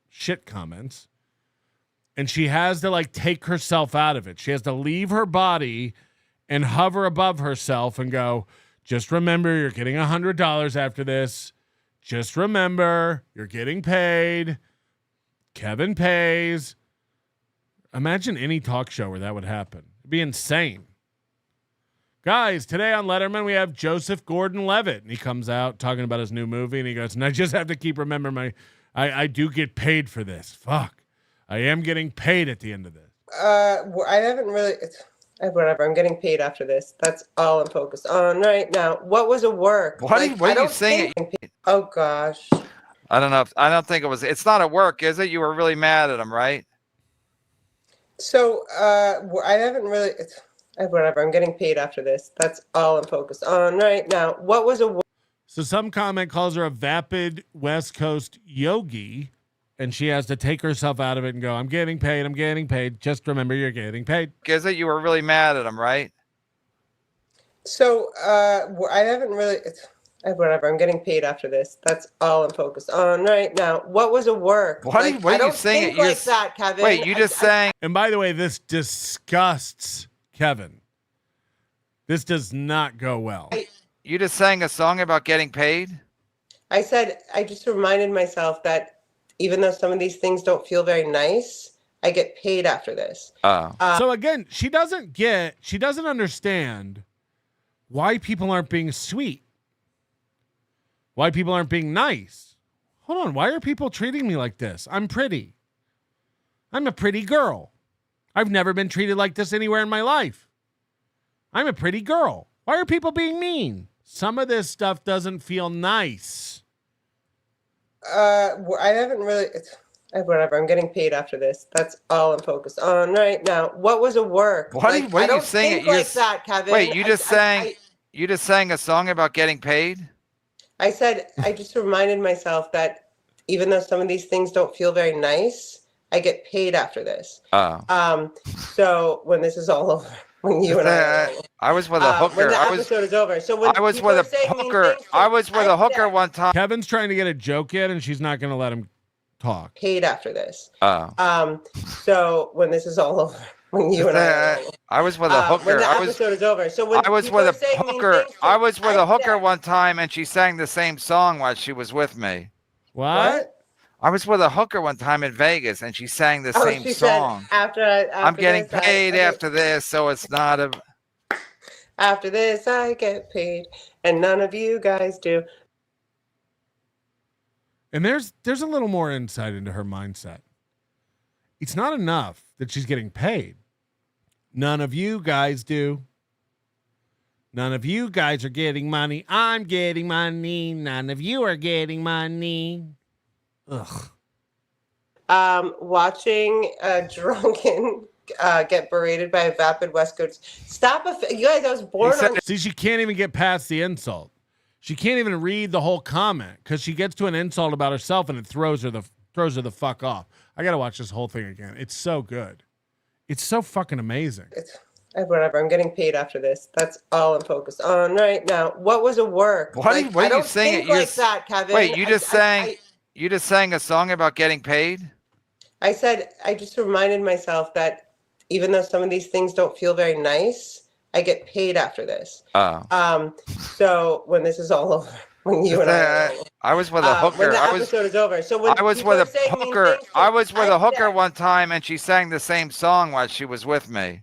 shit comments. And she has to, take herself out of it. She has to leave her body and hover above herself and go, just remember you're getting $100 after this. Just remember you're getting paid. Kevin pays. Imagine any talk show where that would happen. It'd be insane. Guys, today on Letterman, we have Joseph Gordon-Levitt. And he comes out talking about his new movie, and he goes, and I just have to keep remembering I do get paid for this. Fuck. I am getting paid at the end of this. I haven't really... whatever. I'm getting paid after this. That's all I'm focused on right now. What was a work? What are you saying? Oh gosh. I don't know. I don't think it was. It's not at work, is it? You were really mad at him, right? So I haven't really... whatever. I'm getting paid after this. That's all I'm focused on right now. What was a work? So some comment calls her a vapid West Coast yogi, and she has to take herself out of it and go, I'm getting paid. I'm getting paid. Just remember you're getting paid. Is it? You were really mad at him, right? So I haven't really... whatever. I'm getting paid after this. That's all I'm focused on right now. What was a work? What are you saying? Think like that, Kevin. Wait, you just saying... And by the way, this disgusts Kevin. This does not go well. You just sang a song about getting paid? I said, I just reminded myself that even though some of these things don't feel very nice, I get paid after this. So again, she doesn't understand why people aren't being sweet. Why people aren't being nice. Hold on, why are people treating me like this? I'm pretty. I'm a pretty girl. I've never been treated like this anywhere in my life. I'm a pretty girl. Why are people being mean? Some of this stuff doesn't feel nice. I haven't really. Whatever. I'm getting paid after this. That's all I'm focused on right now. What was a work? What are you saying? Think like that, Kevin. Wait, you just sang a song about getting paid? I said I just reminded myself that even though some of these things don't feel very nice, I get paid after this. Oh. So when this is all over, when you and I was with a hooker. When the episode is over. So when I was with a hooker. I was with a hooker one time. Kevin's trying to get a joke in, and she's not going to let him talk. Paid after this. Oh. So when this is all over, when you and I was with a hooker. When the episode is over. So when I was with a hooker. I was with a hooker one time, and she sang the same song while she was with me. What? What? I was with a hooker one time in Vegas, and she sang the same she song. Said, after I'm getting this, paid after this, so it's not a. After this, I get paid, and none of you guys do. And there's a little more insight into her mindset. It's not enough that she's getting paid. None of you guys do. None of you guys are getting money. I'm getting money. None of you are getting money. Ugh. Watching a drunken get berated by a vapid West Coast. Stop. You guys, I was born on. See, she can't even get past the insult. She can't even read the whole comment because she gets to an insult about herself and it throws her the fuck off. I got to watch this whole thing again. It's so good. It's so fucking amazing. Whatever. I'm getting paid after this. That's all I'm focused on right now. What was a work? What are you saying? Like that, Kevin. Wait, you just sang a song about getting paid? I said I just reminded myself that even though some of these things don't feel very nice, I get paid after this. Oh. So when this is all over, when you and I was with a hooker. When the episode is over. So when I was with a hooker. I was with a hooker one time, and she sang the same song while she was with me.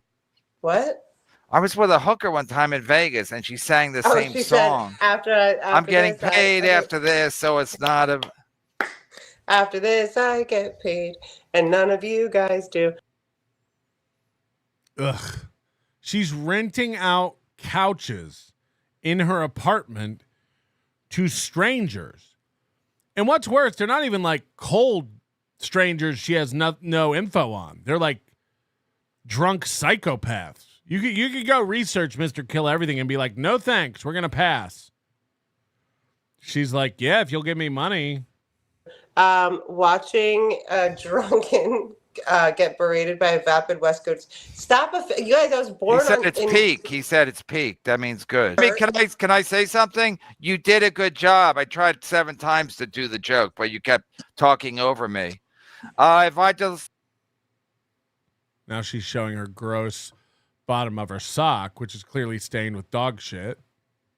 What? I was with a hooker one time in Vegas, and she sang the same she song. Said, after I'm getting this, paid after this, so it's not a. After this, I get paid, and none of you guys do. Ugh. She's renting out couches in her apartment to strangers. And what's worse, they're not even like cold strangers she has no info on. They're like drunk psychopaths. You could go research Mr. Kill Everything and be like, no thanks, we're going to pass. She's like, yeah, if you'll give me money. Watching a drunken get berated by a vapid West Coast. Stop. You guys, I was born He said on. It's peak. He said it's peak. That means good. I mean, can I say something? You did a good job. I tried 7 times to do the joke, but you kept talking over me. If I just. Now she's showing her gross bottom of her sock, which is clearly stained with dog shit.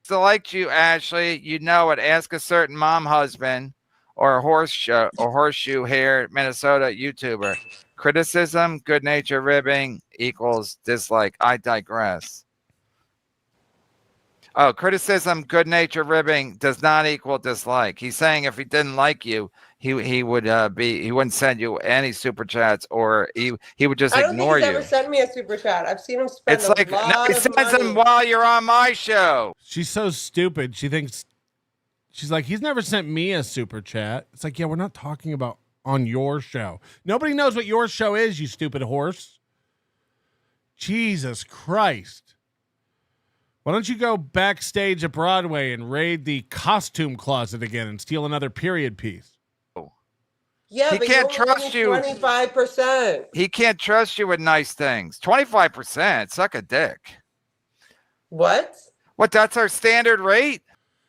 So liked you, Ashley. You know it. Ask a certain mom husband or a horseshoe hair Minnesota YouTuber. Criticism, good nature ribbing equals dislike. I digress. Oh, criticism, good nature ribbing does not equal dislike. He's saying if he didn't like you, he wouldn't send you any super chats, or he would just ignore you. I don't think he's ever sent me a super chat. I've seen him spend It's like no, he sends them while you're on my show. She's so stupid. She's like, he's never sent me a super chat. It's like, yeah, we're not talking about on your show. Nobody knows what your show is, you stupid horse. Jesus Christ. Why don't you go backstage at Broadway and raid the costume closet again and steal another period piece? Yeah, he but can't trust you. 25%. He can't trust you with nice things. 25%. Suck a dick. What? What? That's our standard rate?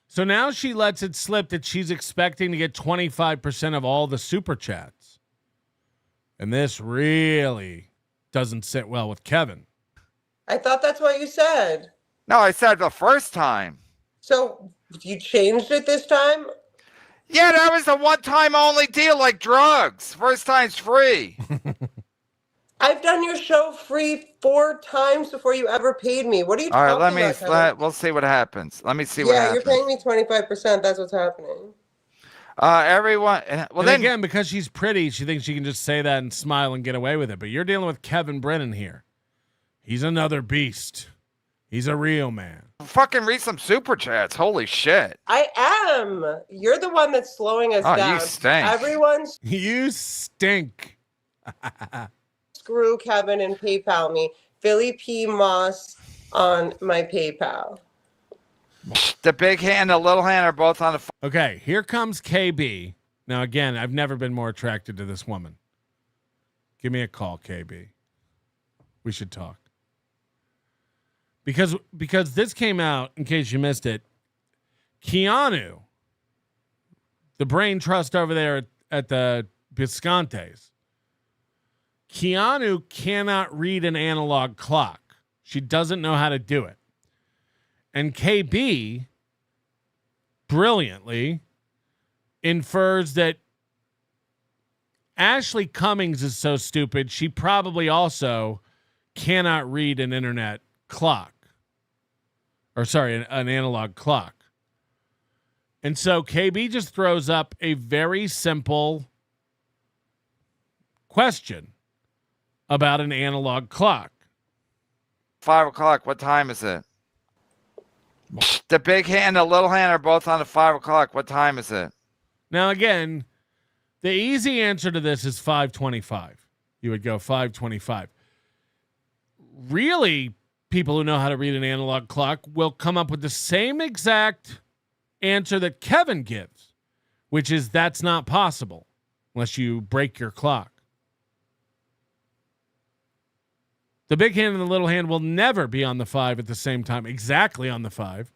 So now she lets it slip that she's expecting to get 25% of all the super chats. And this really doesn't sit well with Kevin. I thought that's what you said. No, I said the first time. So you changed it this time? Yeah, that was a one-time only deal, like drugs. First time's free. I've done your show free 4 times before you ever paid me. What are you talking about? All right, we'll see what happens. Let me see what happens. Yeah, you're paying me 25%. That's what's happening. Everyone. Well, and then again, because she's pretty, she thinks she can just say that and smile and get away with it. But you're dealing with Kevin Brennan here. He's another beast. He's a real man. fucking read some super chats. Holy shit. I am. You're the one that's slowing us down. You stink. Everyone's You stink. screw Kevin and PayPal me. Philly P. Moss on my PayPal. The big hand, the little hand are both on the. Okay, here comes KB. Now, again, I've never been more attracted to this woman. Give me a call, KB. We should talk. Because this came out, in case you missed it, Keanu, the brain trust over there at the Biscontes, Keanu cannot read an analog clock. She doesn't know how to do it. And KB brilliantly infers that Ashley Cummings is so stupid, she probably also cannot read an internet clock. Or sorry, an analog clock. And so KB just throws up a very simple question about an analog clock. 5 o'clock. What time is it? The big hand, the little hand are both on the 5 o'clock. What time is it? Now, again, the easy answer to this is 5:25. You would go 5:25. Really, people who know how to read an analog clock will come up with the same exact answer that Kevin gives, which is that's not possible unless you break your clock. The big hand and the little hand will never be on the 5 at the same time, exactly on the 5,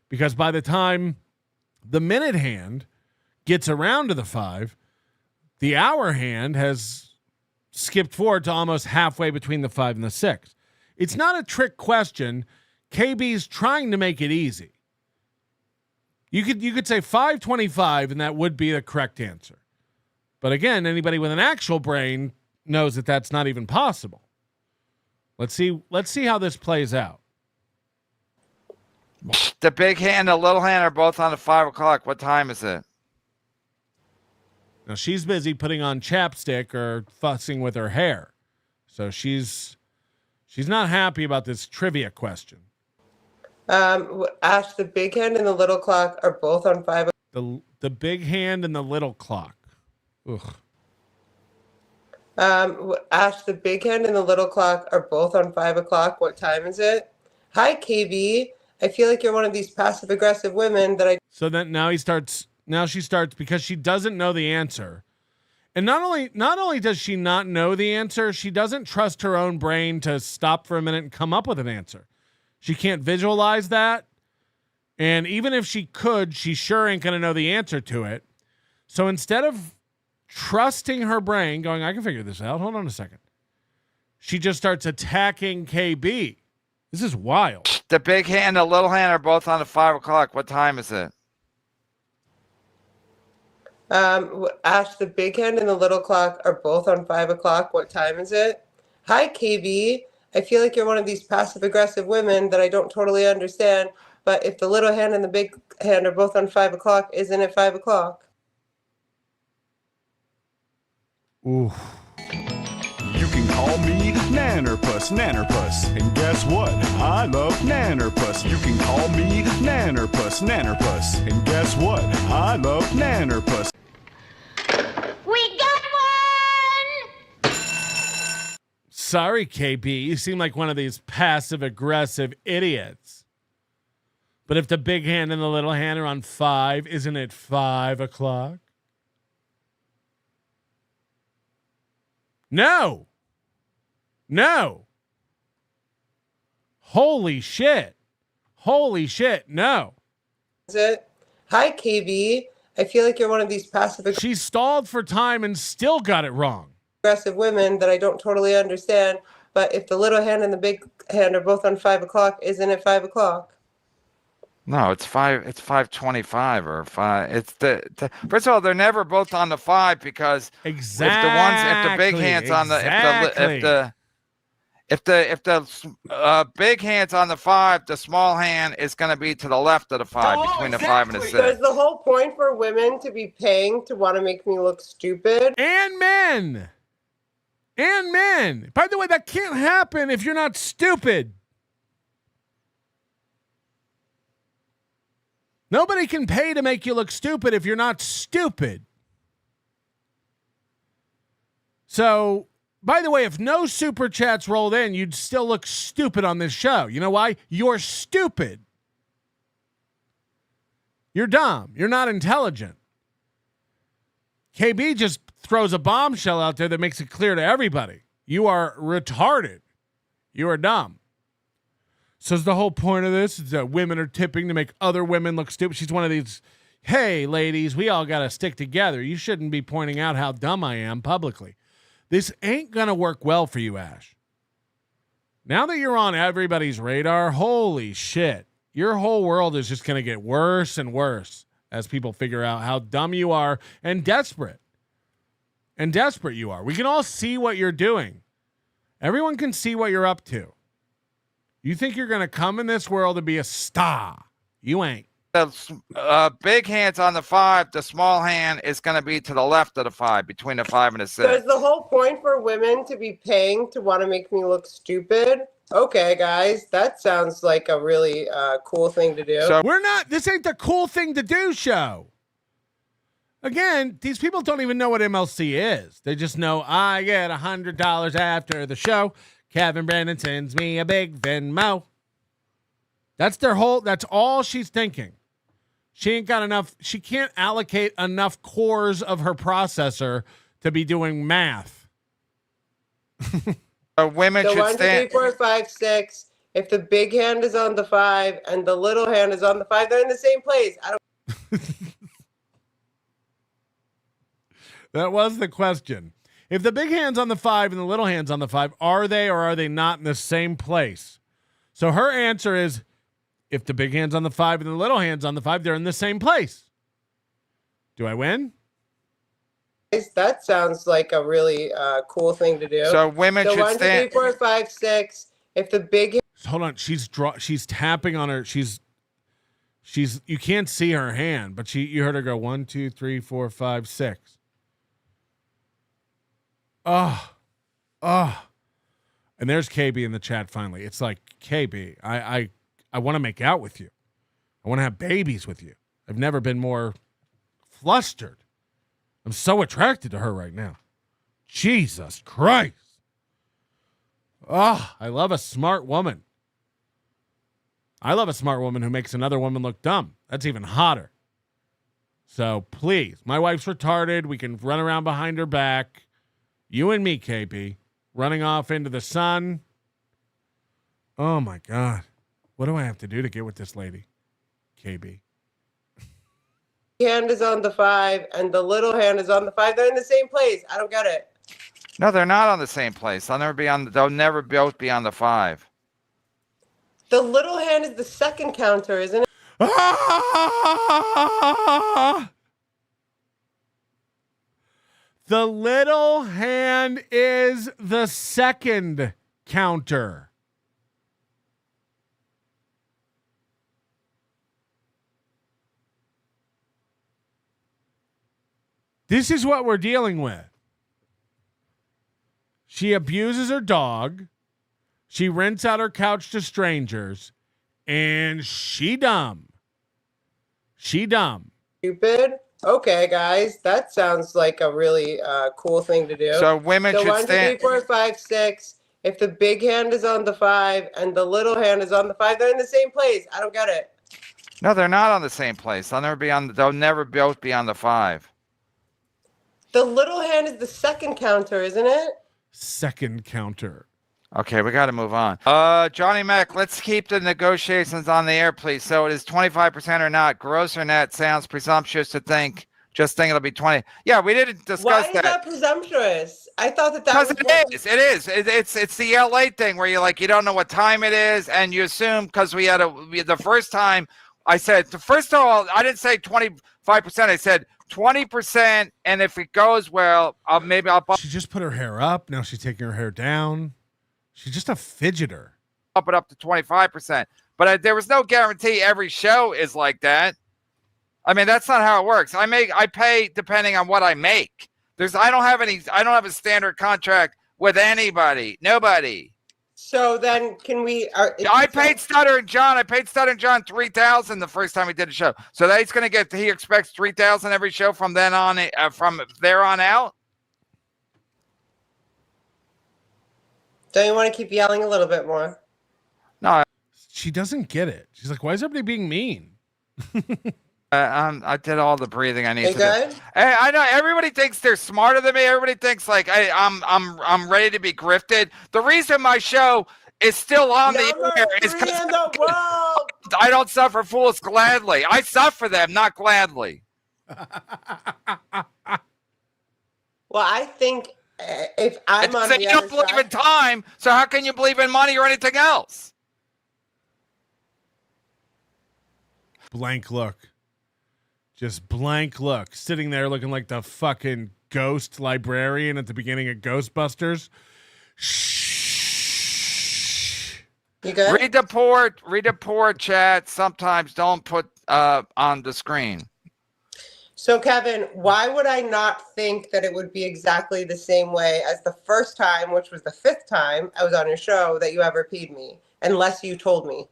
because by the time the minute hand gets around to the 5, the hour hand has skipped forward to almost halfway between the 5 and the 6. It's not a trick question. KB's trying to make it easy. You could say 5:25 and that would be the correct answer. But again, anybody with an actual brain knows that that's not even possible. Let's see how this plays out. The big hand, the little hand are both on the 5 o'clock. What time is it? Now she's busy putting on chapstick or fussing with her hair. So she's not happy about this trivia question. Ash, the big hand and the little clock are both on 5. The big hand and the little clock. Ugh. Ash, the big hand and the little clock are both on 5 o'clock. What time is it? Hi, KB. I feel like you're one of these passive aggressive women that I. So then now she starts because she doesn't know the answer. And not only does she not know the answer, she doesn't trust her own brain to stop for a minute and come up with an answer. She can't visualize that. And even if she could, she sure ain't going to know the answer to it. So instead of trusting her brain, going, I can figure this out. Hold on a second. She just starts attacking KB. This is wild. The big hand, the little hand are both on the 5 o'clock. What time is it? Ash, the big hand and the little clock are both on 5 o'clock. What time is it? Hi, KB. I feel like you're one of these passive aggressive women that I don't totally understand. But if the little hand and the big hand are both on 5 o'clock, isn't it 5 o'clock? Ooh. You can call me Nannerpuss, Nannerpuss. And guess what? I love Nannerpuss. You can call me Nannerpuss, Nannerpuss. And guess what? I love Nannerpuss. We got one! Sorry, KB. You seem like one of these passive-aggressive idiots. But if the big hand and the little hand are on 5, isn't it 5 o'clock? No. Holy shit. No. Is it? Hi, KB. I feel like you're one of these passive. She stalled for time and still got it wrong. Aggressive women that I don't totally understand. But if the little hand and the big hand are both on 5 o'clock, isn't it 5 o'clock? No, it's 5. It's 5:25 or 5. It's the first of all, they're never both on the 5 because exactly. if the big hand's on the If the big hand's on the 5, the small hand is going to be to the left of the 5, between the 5 and the 6. So is the whole point for women to be paying to want to make me look stupid? And men. And men. By the way, that can't happen if you're not stupid. Nobody can pay to make you look stupid if you're not stupid. So, by the way, if no super chats rolled in, you'd still look stupid on this show. You know why? You're stupid. You're dumb. You're not intelligent. KB just throws a bombshell out there that makes it clear to everybody. You are retarded. You are dumb. So the whole point of this is that women are tipping to make other women look stupid. She's one of these, hey, ladies, we all got to stick together. You shouldn't be pointing out how dumb I am publicly. This ain't going to work well for you, Ash. Now that you're on everybody's radar, holy shit. Your whole world is just going to get worse and worse as people figure out how dumb you are and desperate. And desperate you are. We can all see what you're doing. Everyone can see what you're up to. You think you're going to come in this world and be a star. You ain't. The big hand's on the 5. The small hand is going to be to the left of the 5, between the 5 and the 6. So is the whole point for women to be paying to want to make me look stupid? Okay, guys, that sounds like a really cool thing to do. So this ain't the cool thing to do show. Again, these people don't even know what MLC is. They just know I get $100 after the show. Kevin Brandon sends me a big Venmo. That's all she's thinking. She ain't got enough. She can't allocate enough cores of her processor to be doing math. Women so should 1, 2, 3, 4, 5, 6. If the big hand is on the 5 and the little hand is on the 5, they're in the same place. I don't. That was the question. If the big hand's on the 5 and the little hand's on the 5, are they or are they not in the same place? So her answer is, if the big hand's on the 5 and the little hand's on the 5, they're in the same place. Do I win? That sounds like a really cool thing to do. So women should 1, 2, 3, 4, 5, 6. If the big hold on, she's tapping on her. She's you can't see her hand, but you heard her go 1, 2, 3, 4, 5, 6. Oh. And there's KB in the chat finally. It's like, KB, I want to make out with you. I want to have babies with you. I've never been more flustered. I'm so attracted to her right now. Jesus Christ. Oh, I love a smart woman. I love a smart woman who makes another woman look dumb. That's even hotter. So please, my wife's retarded. We can run around behind her back. You and me, KB, running off into the sun. Oh, my God. What do I have to do to get with this lady, KB? hand is on the 5 and the little hand is on the 5, they're in the same place. I don't get it. No, they're not on the same place. They'll never both be on the 5. The little hand is the second counter, isn't it? The little hand is the second counter. This is what we're dealing with. She abuses her dog. She rents out her couch to strangers. And she dumb. She dumb. Stupid. Okay, guys, that sounds like a really cool thing to do. So women should 1, 2, 3, 4, 5, 6. If the big hand is on the 5 and the little hand is on the 5, they're in the same place. I don't get it. No, they're not on the same place. They'll never both be on the 5. The little hand is the second counter, isn't it? Second counter. Okay, we got to move on. Johnny Mac, let's keep the negotiations on the air, please. So it is 25% or not. Gross or net sounds presumptuous to think. Just think it'll be 20. Yeah, we didn't discuss Why is that. that presumptuous? I thought that Because was... it is. It's the LA thing where you're like, you don't know what time it is, and you assume because the first time I said, first of all, I didn't say 25%. I said 20%, and if it goes well, I'll. She just put her hair up. Now she's taking her hair down. She's just a fidgeter. Up it up to 25%. But there was no guarantee every show is like that. I mean, that's not how it works. I pay depending on what I make. I don't have a standard contract with anybody. Nobody. So then can we I paid Stutter and John $3,000 the first time he did a show. So that he expects $3,000 every show from then on from there on out. Don't you want to keep yelling a little bit more? No. She doesn't get it. She's like, why is everybody being mean? I did all the breathing I need to good? do. Hey, I know everybody thinks they're smarter than me. Everybody thinks like I'm ready to be grifted. The reason my show is still on the air is because I don't suffer fools gladly. I suffer them, not gladly. Well, I think if I'm on the you don't believe in time, so how can you believe in money or anything else? Blank look. Just blank look. Sitting there looking like the fucking ghost librarian at the beginning of Ghostbusters. Shh. You good? Read the poor chat. Sometimes don't put on the screen. So, Kevin, why would I not think that it would be exactly the same way as the first time, which was the 5th time I was on your show, that you ever paid me, unless you told me?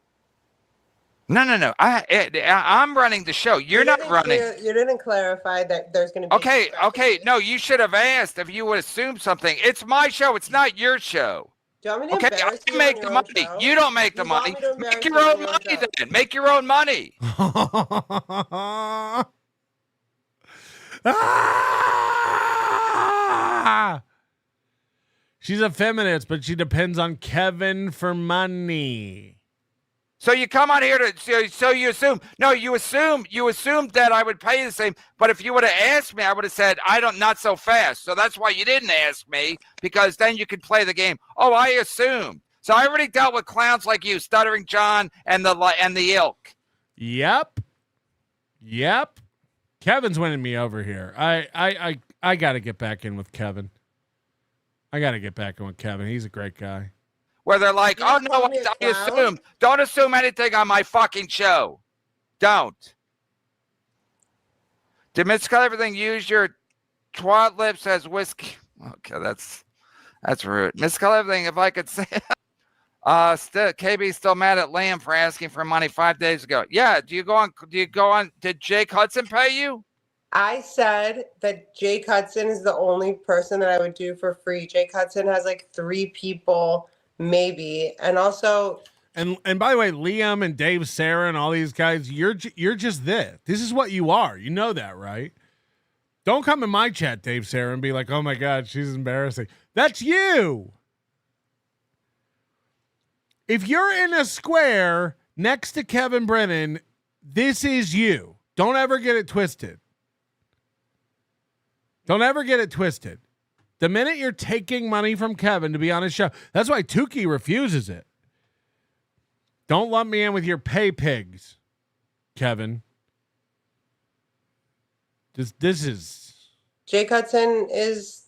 No. I'm running the show. You're not running. You didn't clarify that there's going to be. Okay. No, you should have asked if you would assume something. It's my show. It's not your show. Do you want me to embarrass you make on the your money. own show? You don't make the money. Make your own money then. Make your own money. She's a feminist, but she depends on Kevin for money. So you come on here so you assume. No, you assumed that I would pay the same. But if you would have asked me, I would have said, not so fast. So that's why you didn't ask me, because then you could play the game. Oh, I assumed. So I already dealt with clowns like you, Stuttering John and the ilk. Yep. Kevin's winning me over here. I got to get back in with Kevin. He's a great guy. Where they're like, oh, no, I assume. Don't assume anything on my fucking show. Don't. Did Miscall Everything use your twat lips as whiskey? Okay, that's rude. Miscall Everything, if I could say KB's still mad at Liam for asking for money 5 days ago. Yeah, do you go on? Did Jake Hudson pay you? I said that Jake Hudson is the only person that I would do for free. Jake Hudson has like 3 people. Maybe. And also, and by the way, Liam and Dave, Sarah, and all these guys, you're just this. This is what you are. You know that, right? Don't come in my chat, Dave, Sarah, and be like, "Oh my God, she's embarrassing." That's you. If you're in a square next to Kevin Brennan, this is you. Don't ever get it twisted. The minute you're taking money from Kevin to be on his show, that's why Tukey refuses it. Don't lump me in with your pay pigs, Kevin. This is... Jake Hudson is,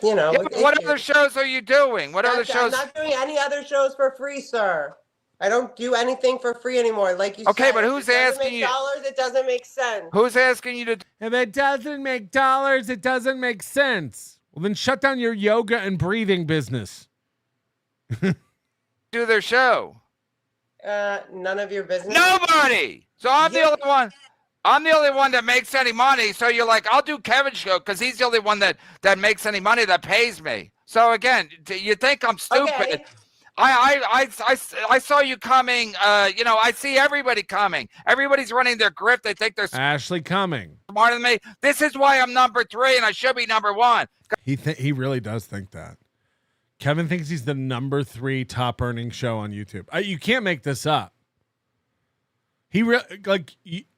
what other shows are you doing? Other shows? I'm not doing any other shows for free, sir. I don't do anything for free anymore. Like you said. Okay, but who's asking you? Dollars, it doesn't make sense. Who's asking you to? If it doesn't make dollars, it doesn't make sense. Well, then shut down your yoga and breathing business. Do their show. None of your business. Nobody. So I'm the only one. I'm the only one that makes any money. So you're like, I'll do Kevin's show because he's the only one that makes any money, that pays me. So again, you think I'm stupid? Okay. I saw you coming. I see everybody coming. Everybody's running their grift. They think they're Ashley Cummings smarter than me. This is why I'm number 3 and I should be number 1. He really does think that. Kevin thinks he's the number 3 top earning show on YouTube. You can't make this up.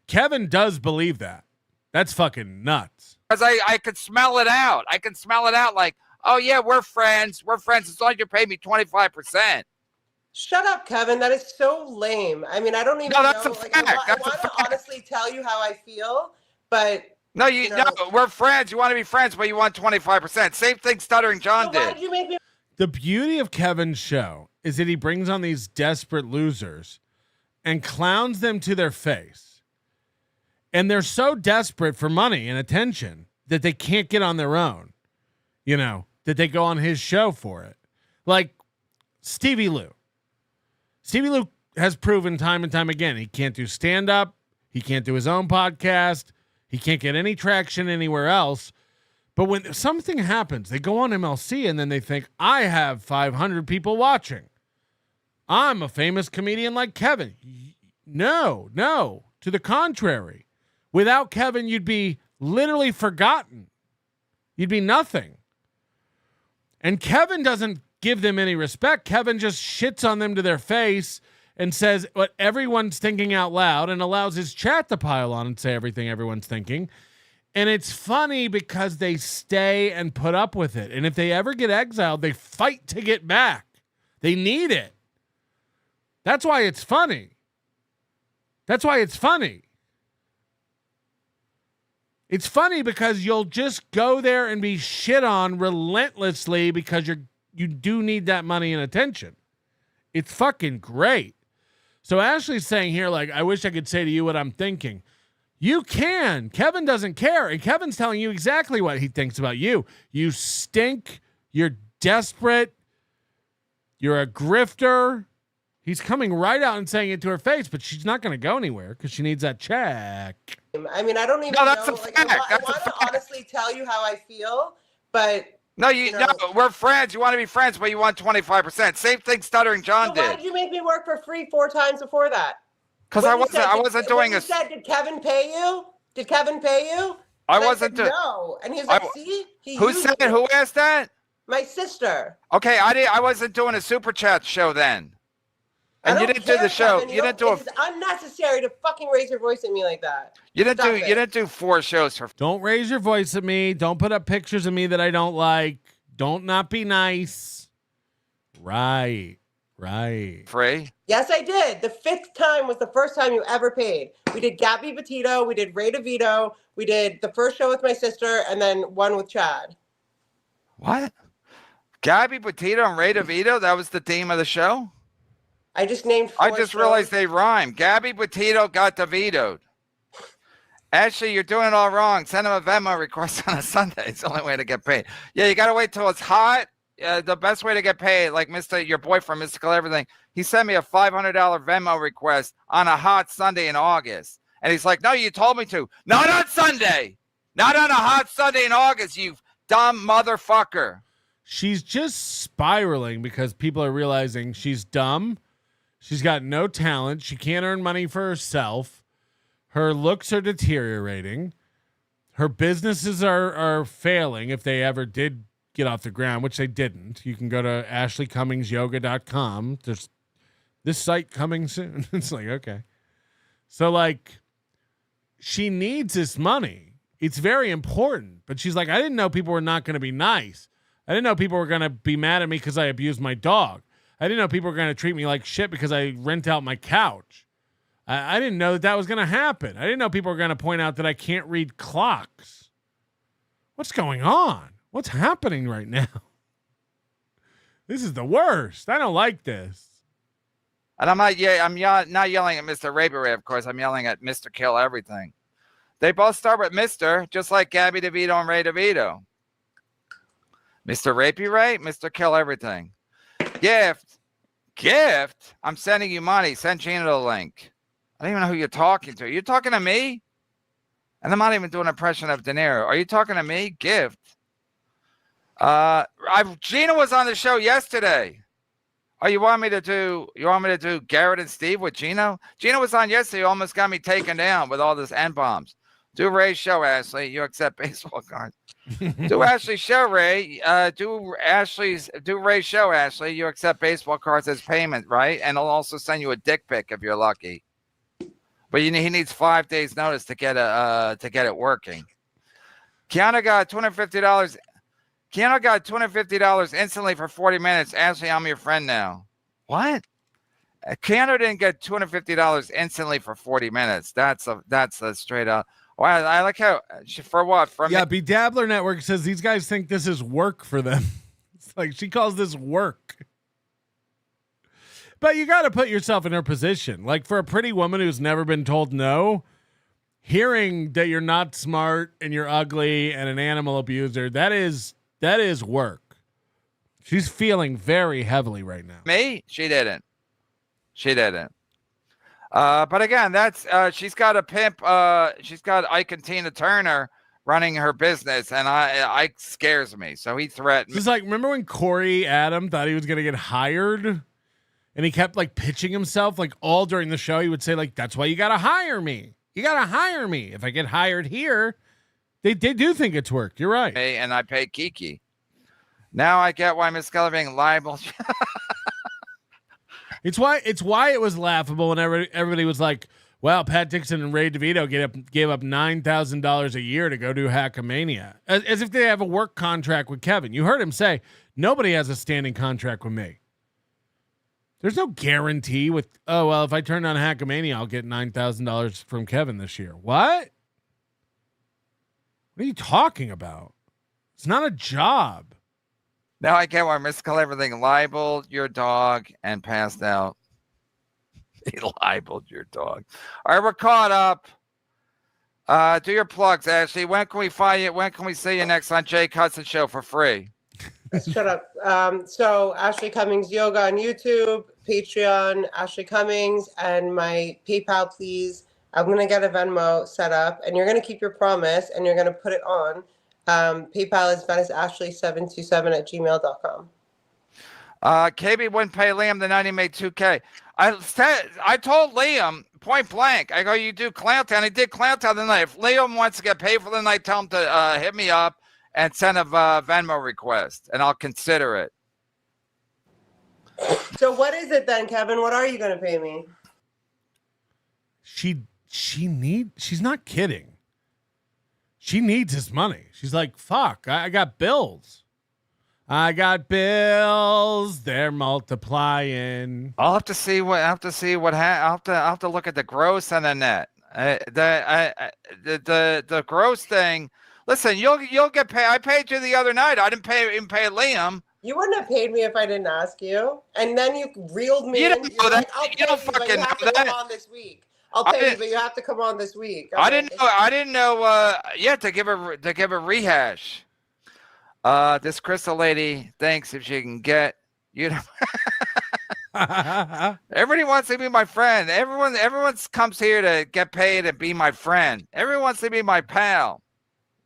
Kevin does believe that. That's fucking nuts. Because I could smell it out. I can smell it out like, oh, yeah, we're friends. We're friends as long as you pay me 25%. Shut up, Kevin. That is so lame. I mean, I don't even know. That's a fact. I want to honestly tell you how I feel, but... No, no, we're friends. You want to be friends, but you want 25%. Same thing Stuttering John did. Why'd you make me... The beauty of Kevin's show is that he brings on these desperate losers and clowns them to their face. And they're so desperate for money and attention that they can't get on their own, you know, that they go on his show for it. Like Stevie Lou. Stevie Lou has proven time and time again, he can't do stand-up. He can't do his own podcast. He can't get any traction anywhere else. But when something happens, they go on MLC and then they think, I have 500 people watching. I'm a famous comedian like Kevin. No. To the contrary. Without Kevin, you'd be literally forgotten. You'd be nothing. And Kevin doesn't give them any respect. Kevin just shits on them to their face and says what everyone's thinking out loud and allows his chat to pile on and say everything everyone's thinking. And it's funny because they stay and put up with it. And if they ever get exiled, they fight to get back. They need it. That's why it's funny. That's why it's funny. It's funny because you'll just go there and be shit on relentlessly because you do need that money and attention. It's fucking great. So Ashley's saying here, like, I wish I could say to you what I'm thinking. You can. Kevin doesn't care. And Kevin's telling you exactly what he thinks about you. You stink. You're desperate. You're a grifter. He's coming right out and saying it to her face, but she's not going to go anywhere because she needs that check. I mean, I don't even know. Like, I want to honestly tell you how I feel, but no, no, we're friends. You want to be friends, but you want 25%. Same thing Stuttering John did. Why did you make me work for free 4 times before that? Because I wasn't doing a. Did Kevin pay you? Did Kevin pay you? I wasn't doing. No, and he's like, see, who said it? Who asked that? My sister. Okay, I wasn't doing a super chat show then. And you didn't do the show. Kevin, you didn't do it's unnecessary to fucking raise your voice at me like that. You didn't do 4 shows for. Don't raise your voice at me. Don't put up pictures of me that I don't like. Don't not be nice. Right. Free? Yes, I did. The 5th time was the first time you ever paid. We did Gabby Petito. We did Ray DeVito. We did the first show with my sister and then one with Chad. What? Gabby Petito and Ray DeVito? That was the theme of the show? I just named 4 I just realized they rhyme. Gabby Petito got DeVito'd. Actually, you're doing it all wrong. Send him a Venmo request on a Sunday. It's the only way to get paid. Yeah, you got to wait till it's hot. The best way to get paid, like your boyfriend, Mystical Everything, he sent me a $500 Venmo request on a hot Sunday in August. And he's like, no, you told me to. Not on Sunday. Not on a hot Sunday in August, you dumb motherfucker. She's just spiraling because people are realizing she's dumb. She's got no talent. She can't earn money for herself. Her looks are deteriorating. Her businesses are failing if they ever did get off the ground, which they didn't. You can go to ashleycummingsyoga.com. There's this site coming soon. It's like, okay. So, like, she needs this money. It's very important. But she's like, I didn't know people were not going to be nice. I didn't know people were going to be mad at me because I abused my dog. I didn't know people were going to treat me like shit because I rent out my couch. I didn't know that was going to happen. I didn't know people were going to point out that I can't read clocks. What's going on? What's happening right now? This is the worst. I don't like this. And I'm not yelling at Mr. Rabery, of course. I'm yelling at Mr. Kill Everything. They both start with Mr., just like Gabby DeVito and Ray DeVito. Mr. Rapey Ray, Mr. Kill Everything. Gift? I'm sending you money. Send Gina the link. I don't even know who you're talking to. You're talking to me? And I'm not even doing an impression of De Niro. Are you talking to me? Gift. Gina was on the show yesterday. Oh, you want me to do Garrett and Steve with Gino? Gina was on yesterday. Almost got me taken down with all this N-bombs. Do Ray's show, Ashley. You accept baseball cards. Do Ashley's show, Ray. Do Ray's show, Ashley. You accept baseball cards as payment, right? And I'll also send you a dick pic if you're lucky. But he needs 5 days notice to get it working. Keanu got $250. Keanu got $250 instantly for 40 minutes. Ashley, I'm your friend now. What? Keanu didn't get $250 instantly for 40 minutes. That's a straight up. Wow, I like how for what? Bedabbler Network says these guys think this is work for them. Like, she calls this work. But you got to put yourself in her position. Like, for a pretty woman who's never been told no, hearing that you're not smart and you're ugly and an animal abuser, that is work. She's feeling very heavily right now. Me? She didn't. But again, that's she's got a pimp. She's got Ike and Tina Turner running her business, and Ike scares me. So he threatened. It's like, remember when Corey Adam thought he was going to get hired, and he kept like pitching himself like all during the show. He would say like, "That's why you got to hire me. You got to hire me. If I get hired here, they do think it's work." You're right. And I pay Kiki. Now I get why Miss Keller being liable. It's why it was laughable when everybody was like, "Well, Pat Dixon and Ray DeVito gave up $9,000 a year to go do Hackamania," as if they have a work contract with Kevin. You heard him say, "Nobody has a standing contract with me." There's no guarantee with, "Oh, well, if I turn on Hackamania, I'll get $9,000 from Kevin this year." What? What are you talking about? It's not a job. Now I get why Miss Keller everything libeled your dog and passed out. He libeled your dog. All right, we're caught up. Do your plugs, Ashley. When can we find you? When can we see you next on Jake Hudson Show for free? Shut up. So Ashley Cummings Yoga on YouTube, Patreon, Ashley Cummings, and my PayPal, please. I'm going to get a Venmo set up, and you're going to keep your promise, and you're going to put it on. PayPal is VeniceAshley727@gmail.com. KB wouldn't pay Liam the night he made 2K. I told Liam point blank, I go, you do Clowntown. He did Clowntown the night. If Liam wants to get paid for the night, tell him to hit me up and send a Venmo request, and I'll consider it. So what is it then, Kevin? What are you going to pay me? She's not kidding. She needs his money. She's like, fuck, I got bills. They're multiplying. I'll have to see what I'll have to look at the gross and the net. The gross thing. Listen, you'll get paid. I paid you the other night. I didn't pay Liam. You wouldn't have paid me if I didn't ask you. And then you reeled me in. I'll pay you, but you have to come on this week. I'll pay you, but you have to come on this week. Okay. I didn't know. To give a rehash. This Crystal lady thinks if she can get everybody wants to be my friend. Everyone comes here to get paid and be my friend. Everyone wants to be my pal.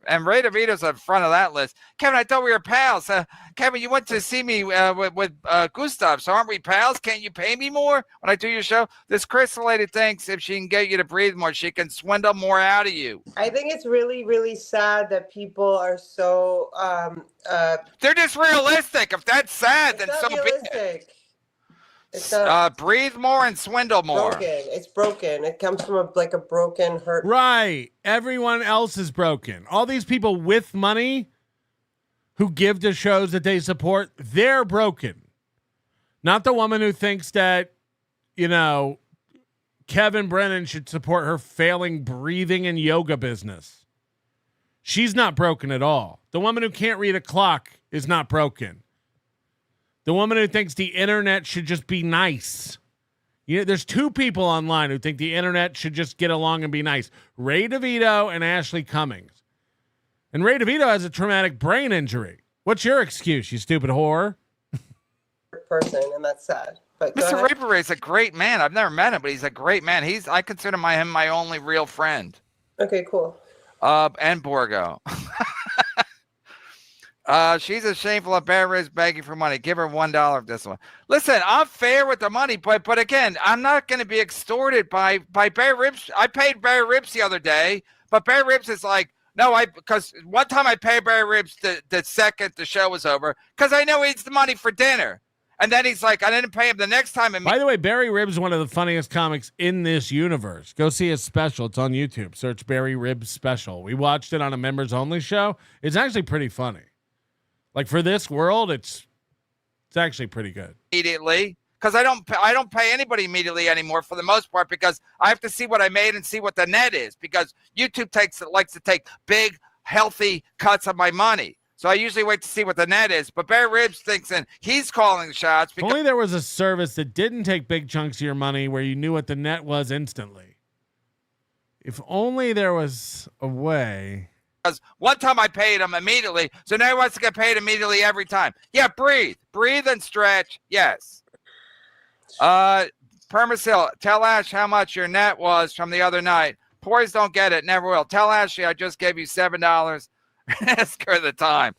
And Ray DeVito's in front of that list. Kevin, I thought we were pals. Kevin, you went to see me with Gustav, so aren't we pals? Can't you pay me more when I do your show? This Crystal lady thinks if she can get you to breathe more, she can swindle more out of you. I think it's really, really sad that people are so... they're just realistic. If that's sad, then so be it. Breathe more and swindle more. It's broken. It comes from a broken hurt. Right. Everyone else is broken. All these people with money who give to shows that they support, they're broken. Not the woman who thinks that, Kevin Brennan should support her failing breathing and yoga business. She's not broken at all. The woman who can't read a clock is not broken. The woman who thinks the internet should just be nice. There's two people online who think the internet should just get along and be nice. Ray DeVito and Ashley Cummings. And Ray DeVito has a traumatic brain injury. What's your excuse, you stupid whore? Person, and that's sad. But Mr. Raper is a great man. I've never met him, but he's a great man. I consider him my only real friend. Okay, cool. And Borgo. She's a shameful of Bear Ribs begging for money. Give her $1 of this one. Listen, I'm fair with the money, but again, I'm not going to be extorted by Bear Ribs. I paid Bear Ribs the other day, but Bear Ribs is like, no, because one time I paid Bear Ribs the second the show was over because I know he needs the money for dinner. And then he's like, I didn't pay him the next time. By the way, Barry Ribs is one of the funniest comics in this universe. Go see his special. It's on YouTube. Search Barry Ribs special. We watched it on a members only show. It's actually pretty funny. Like for this world, it's actually pretty good. Immediately, because I don't pay anybody immediately anymore for the most part because I have to see what I made and see what the net is because YouTube likes to take big, healthy cuts of my money. So I usually wait to see what the net is. But Bear Ribs thinks he's calling the shots. If only there was a service that didn't take big chunks of your money where you knew what the net was instantly. If only there was a way. Because one time I paid him immediately, so now he wants to get paid immediately every time. Yeah, breathe and stretch. Yes. Permasil, tell Ash how much your net was from the other night. Boys don't get it, never will. Tell Ashley I just gave you $7. Ask her the time.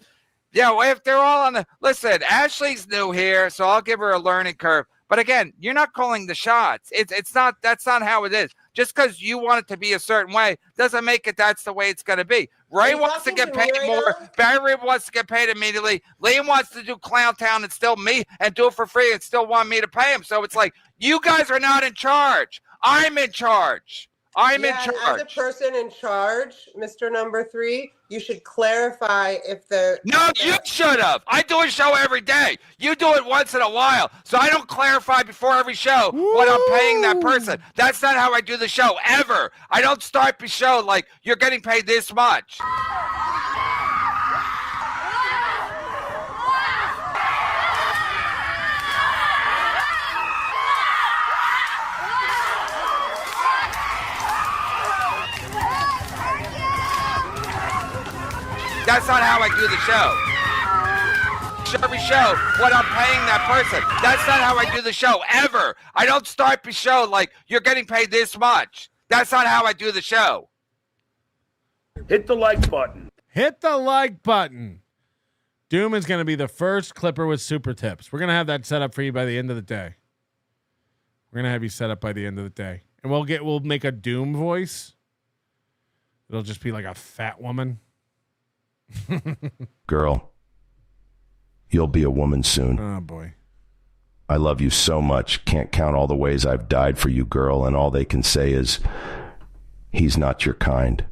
Yeah, well, if they're all on the listen, Ashley's new here, so I'll give her a learning curve. But again, you're not calling the shots. It's not. That's not how it is. Just because you want it to be a certain way doesn't make it that's the way it's going to be. Ray wants to get paid more. Barry wants to get paid immediately. Liam wants to do Clown Town and still me and do it for free and still want me to pay him. So it's like, you guys are not in charge. I'm in charge. I'm in charge. As a person in charge, Mr. Number 3, you should clarify if the... No, you should have. I do a show every day. You do it once in a while. So I don't clarify before every show what I'm paying that person. That's not how I do the show, ever. I don't start the show like, you're getting paid this much. That's not how I do the show. Every show, what I'm paying that person. That's not how I do the show, ever. I don't start the show like, you're getting paid this much. That's not how I do the show. Hit the like button. Hit the like button. Doom is going to be the first clipper with super tips. We're going to have that set up for you by the end of the day. We're going to have you set up by the end of the day. And we'll make a Doom voice. It'll just be like a fat woman. Girl, you'll be a woman soon. Oh, boy. I love you so much. Can't count all the ways I've died for you, girl, and all they can say is, he's not your kind.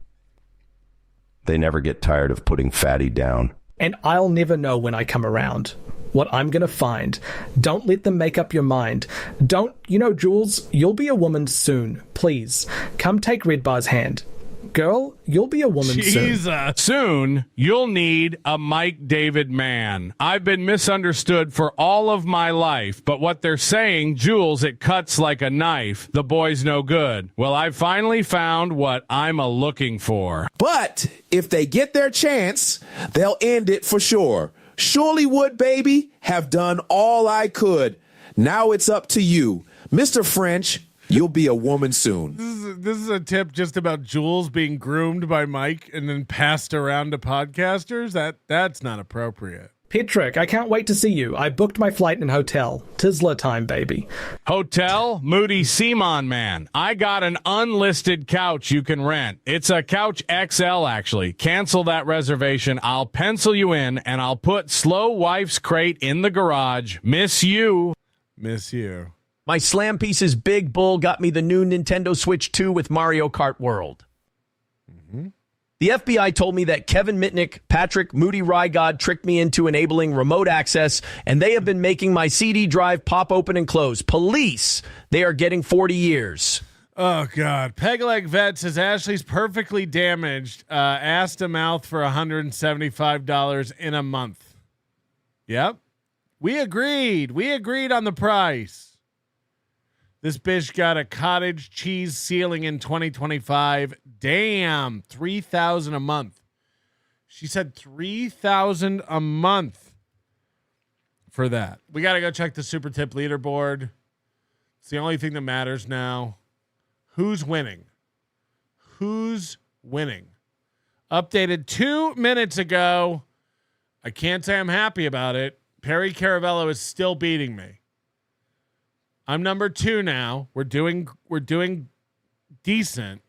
They never get tired of putting Fatty down. And I'll never know when I come around what I'm going to find. Don't let them make up your mind. Jules, you'll be a woman soon. Please, come take Red Bar's hand. Girl, you'll be a woman soon. Soon, you'll need a Mike David man. I've been misunderstood for all of my life, but what they're saying, Jules, it cuts like a knife. The boy's no good. Well, I finally found what I'm looking for. But if they get their chance, they'll end it for sure. Surely would, baby, have done all I could. Now it's up to you. Mr. French, you'll be a woman soon. This is a tip just about Jules being groomed by Mike and then passed around to podcasters. That's not appropriate. Patrick, I can't wait to see you. I booked my flight and hotel. Tisla time, baby. Hotel? Moody Seaman, man. I got an unlisted couch you can rent. It's a couch XL, actually. Cancel that reservation. I'll pencil you in, and I'll put Slow Wife's crate in the garage. Miss you. Miss you. My Slam Pieces Big Bull got me the new Nintendo Switch 2 with Mario Kart World. Mm-hmm. The FBI told me that Kevin Mitnick, Patrick Moody Rygod tricked me into enabling remote access, and they have been making my CD drive pop open and close. Police, they are getting 40 years. Oh, God. Pegleg Vet says Ashley's perfectly damaged. Ass to mouth for $175 in a month. Yep. We agreed. We agreed on the price. This bitch got a cottage cheese ceiling in 2025. Damn, $3,000 a month. She said $3,000 a month for that. We got to go check the super tip leaderboard. It's the only thing that matters now. Who's winning? Who's winning? Updated 2 minutes ago. I can't say I'm happy about it. Perry Caravello is still beating me. I'm number 2 now. We're doing decent.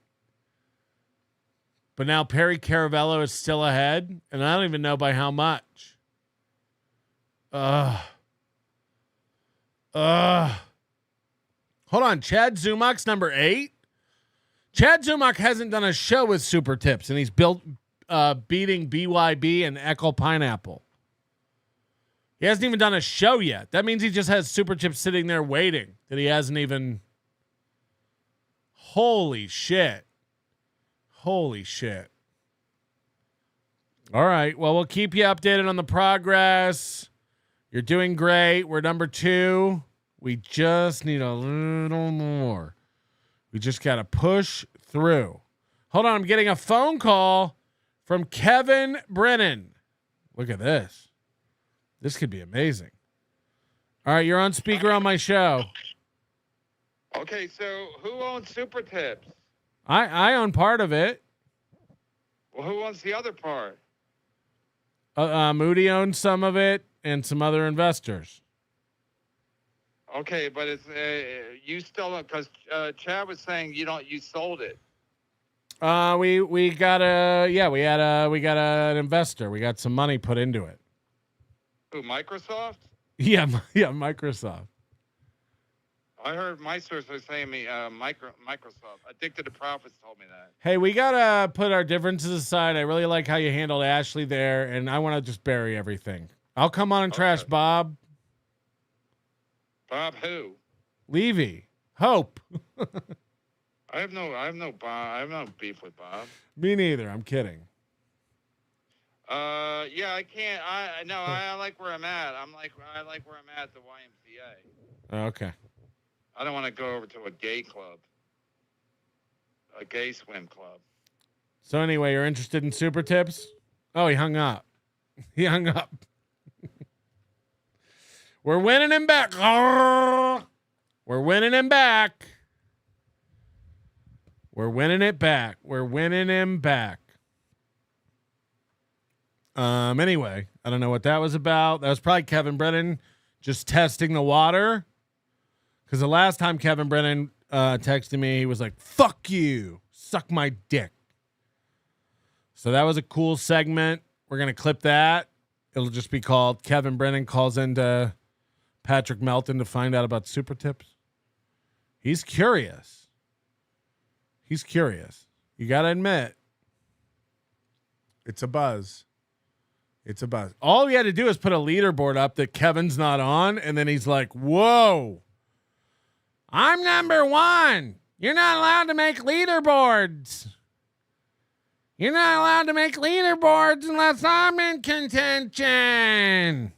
But now Perry Caravello is still ahead, and I don't even know by how much. Hold on. Chad Zumock's number 8? Chad Zumock hasn't done a show with Super Tips, and he's beating BYB and Eckel Pineapple. He hasn't even done a show yet. That means he just has Super Chips sitting there waiting that he hasn't even. Holy shit. Holy shit. All right. Well, we'll keep you updated on the progress. You're doing great. We're number 2. We just need a little more. We just got to push through. Hold on. I'm getting a phone call from Kevin Brennan. Look at this. This could be amazing. All right. You're on speaker on my show. Okay, so who owns Supertips? I own part of it. Well, who owns the other part? Moody owns some of it and some other investors. Okay, but it's you still because Chad was saying you sold it. We got an investor. We got some money put into it. Who, Microsoft? Yeah, Microsoft. I heard my source was saying Microsoft. Addicted to Profits told me that. Hey, we gotta put our differences aside. I really like how you handled Ashley there, and I want to just bury everything. I'll come on and trash Bob. Bob who? Levy. Hope. I have no Bob. I have no beef with Bob. Me neither. I'm kidding. Yeah, I can't. I like where I'm at. I like where I'm at the YMCA. Okay. I don't want to go over to a gay club. A gay swim club. So anyway, you're interested in super tips? Oh, he hung up. He hung up. We're winning him back. We're winning him back. We're winning it back. We're winning him back. Anyway, I don't know what that was about. That was probably Kevin Brennan just testing the water. Because the last time Kevin Brennan texted me, he was like, fuck you. Suck my dick. So that was a cool segment. We're going to clip that. It'll just be called Kevin Brennan calls into Patrick Melton to find out about super tips. He's curious. He's curious. You got to admit, it's a buzz. It's a buzz. All we had to do is put a leaderboard up that Kevin's not on, and then he's like, whoa. I'm number 1. You're not allowed to make leaderboards. You're not allowed to make leaderboards unless I'm in contention.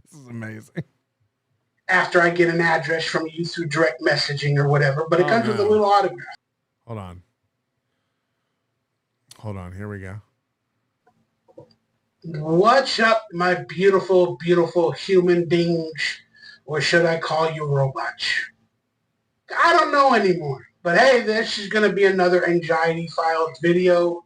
This is amazing. After I get an address from you through direct messaging or whatever, but it comes with a little autograph. Hold on. Here we go. What's up, my beautiful, beautiful human beings? Or should I call you robots? I don't know anymore. But hey, this is going to be another anxiety-filed video.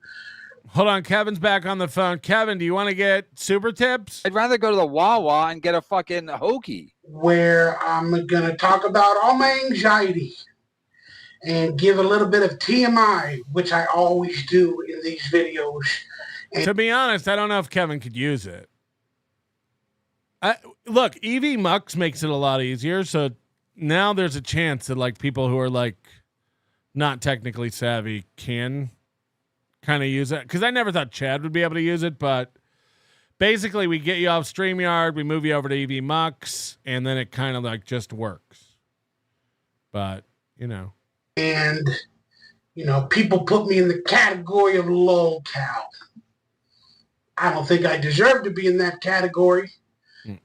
Hold on, Kevin's back on the phone. Kevin, do you want to get super tips? I'd rather go to the Wawa and get a fucking hoagie. Where I'm going to talk about all my anxiety and give a little bit of TMI, which I always do in these videos. And to be honest, I don't know if Kevin could use it. Look, EV Mux makes it a lot easier, so now there's a chance that like people who are like not technically savvy can kind of use it. Because I never thought Chad would be able to use it, but basically we get you off StreamYard, we move you over to EV Mux, and then it kind of like just works. But, you know. And, you know, people put me in the category of lolcow. I don't think I deserve to be in that category.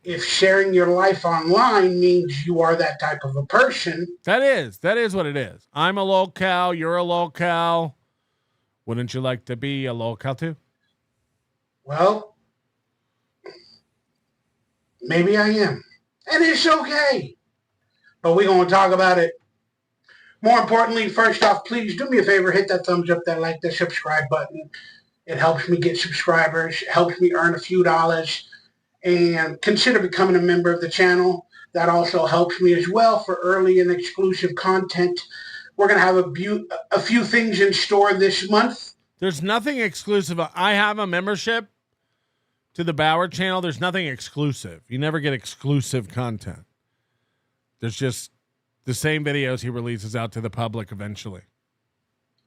If sharing your life online means you are that type of a person. That is what it is. I'm a lolcow. You're a lolcow. Wouldn't you like to be a lolcow too? Well, maybe I am. And it's okay. But we're going to talk about it. More importantly, first off, please do me a favor. Hit that thumbs up, that like, that subscribe button. It helps me get subscribers. It helps me earn a few dollars. And consider becoming a member of the channel. That also helps me as well for early and exclusive content. We're going to have a few things in store this month. There's nothing exclusive. I have a membership to the Bauer channel. There's nothing exclusive. You never get exclusive content. There's just the same videos he releases out to the public eventually.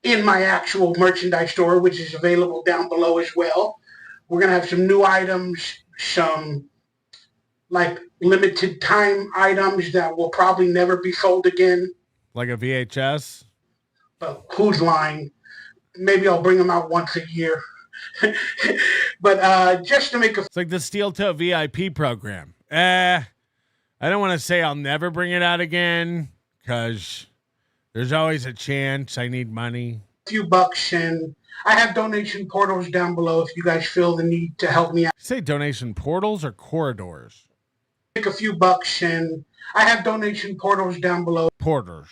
In my actual merchandise store, which is available down below as well. We're going to have some new items, some like limited time items that will probably never be sold again. Like a VHS? But who's lying? Maybe I'll bring them out once a year. But just to make a... It's like the Steel Toe VIP program. I don't want to say I'll never bring it out again because there's always a chance I need money. Few bucks, and I have donation portals down below if you guys feel the need to help me out. Say donation portals or corridors? Take a few bucks, and I have donation portals down below. Porters.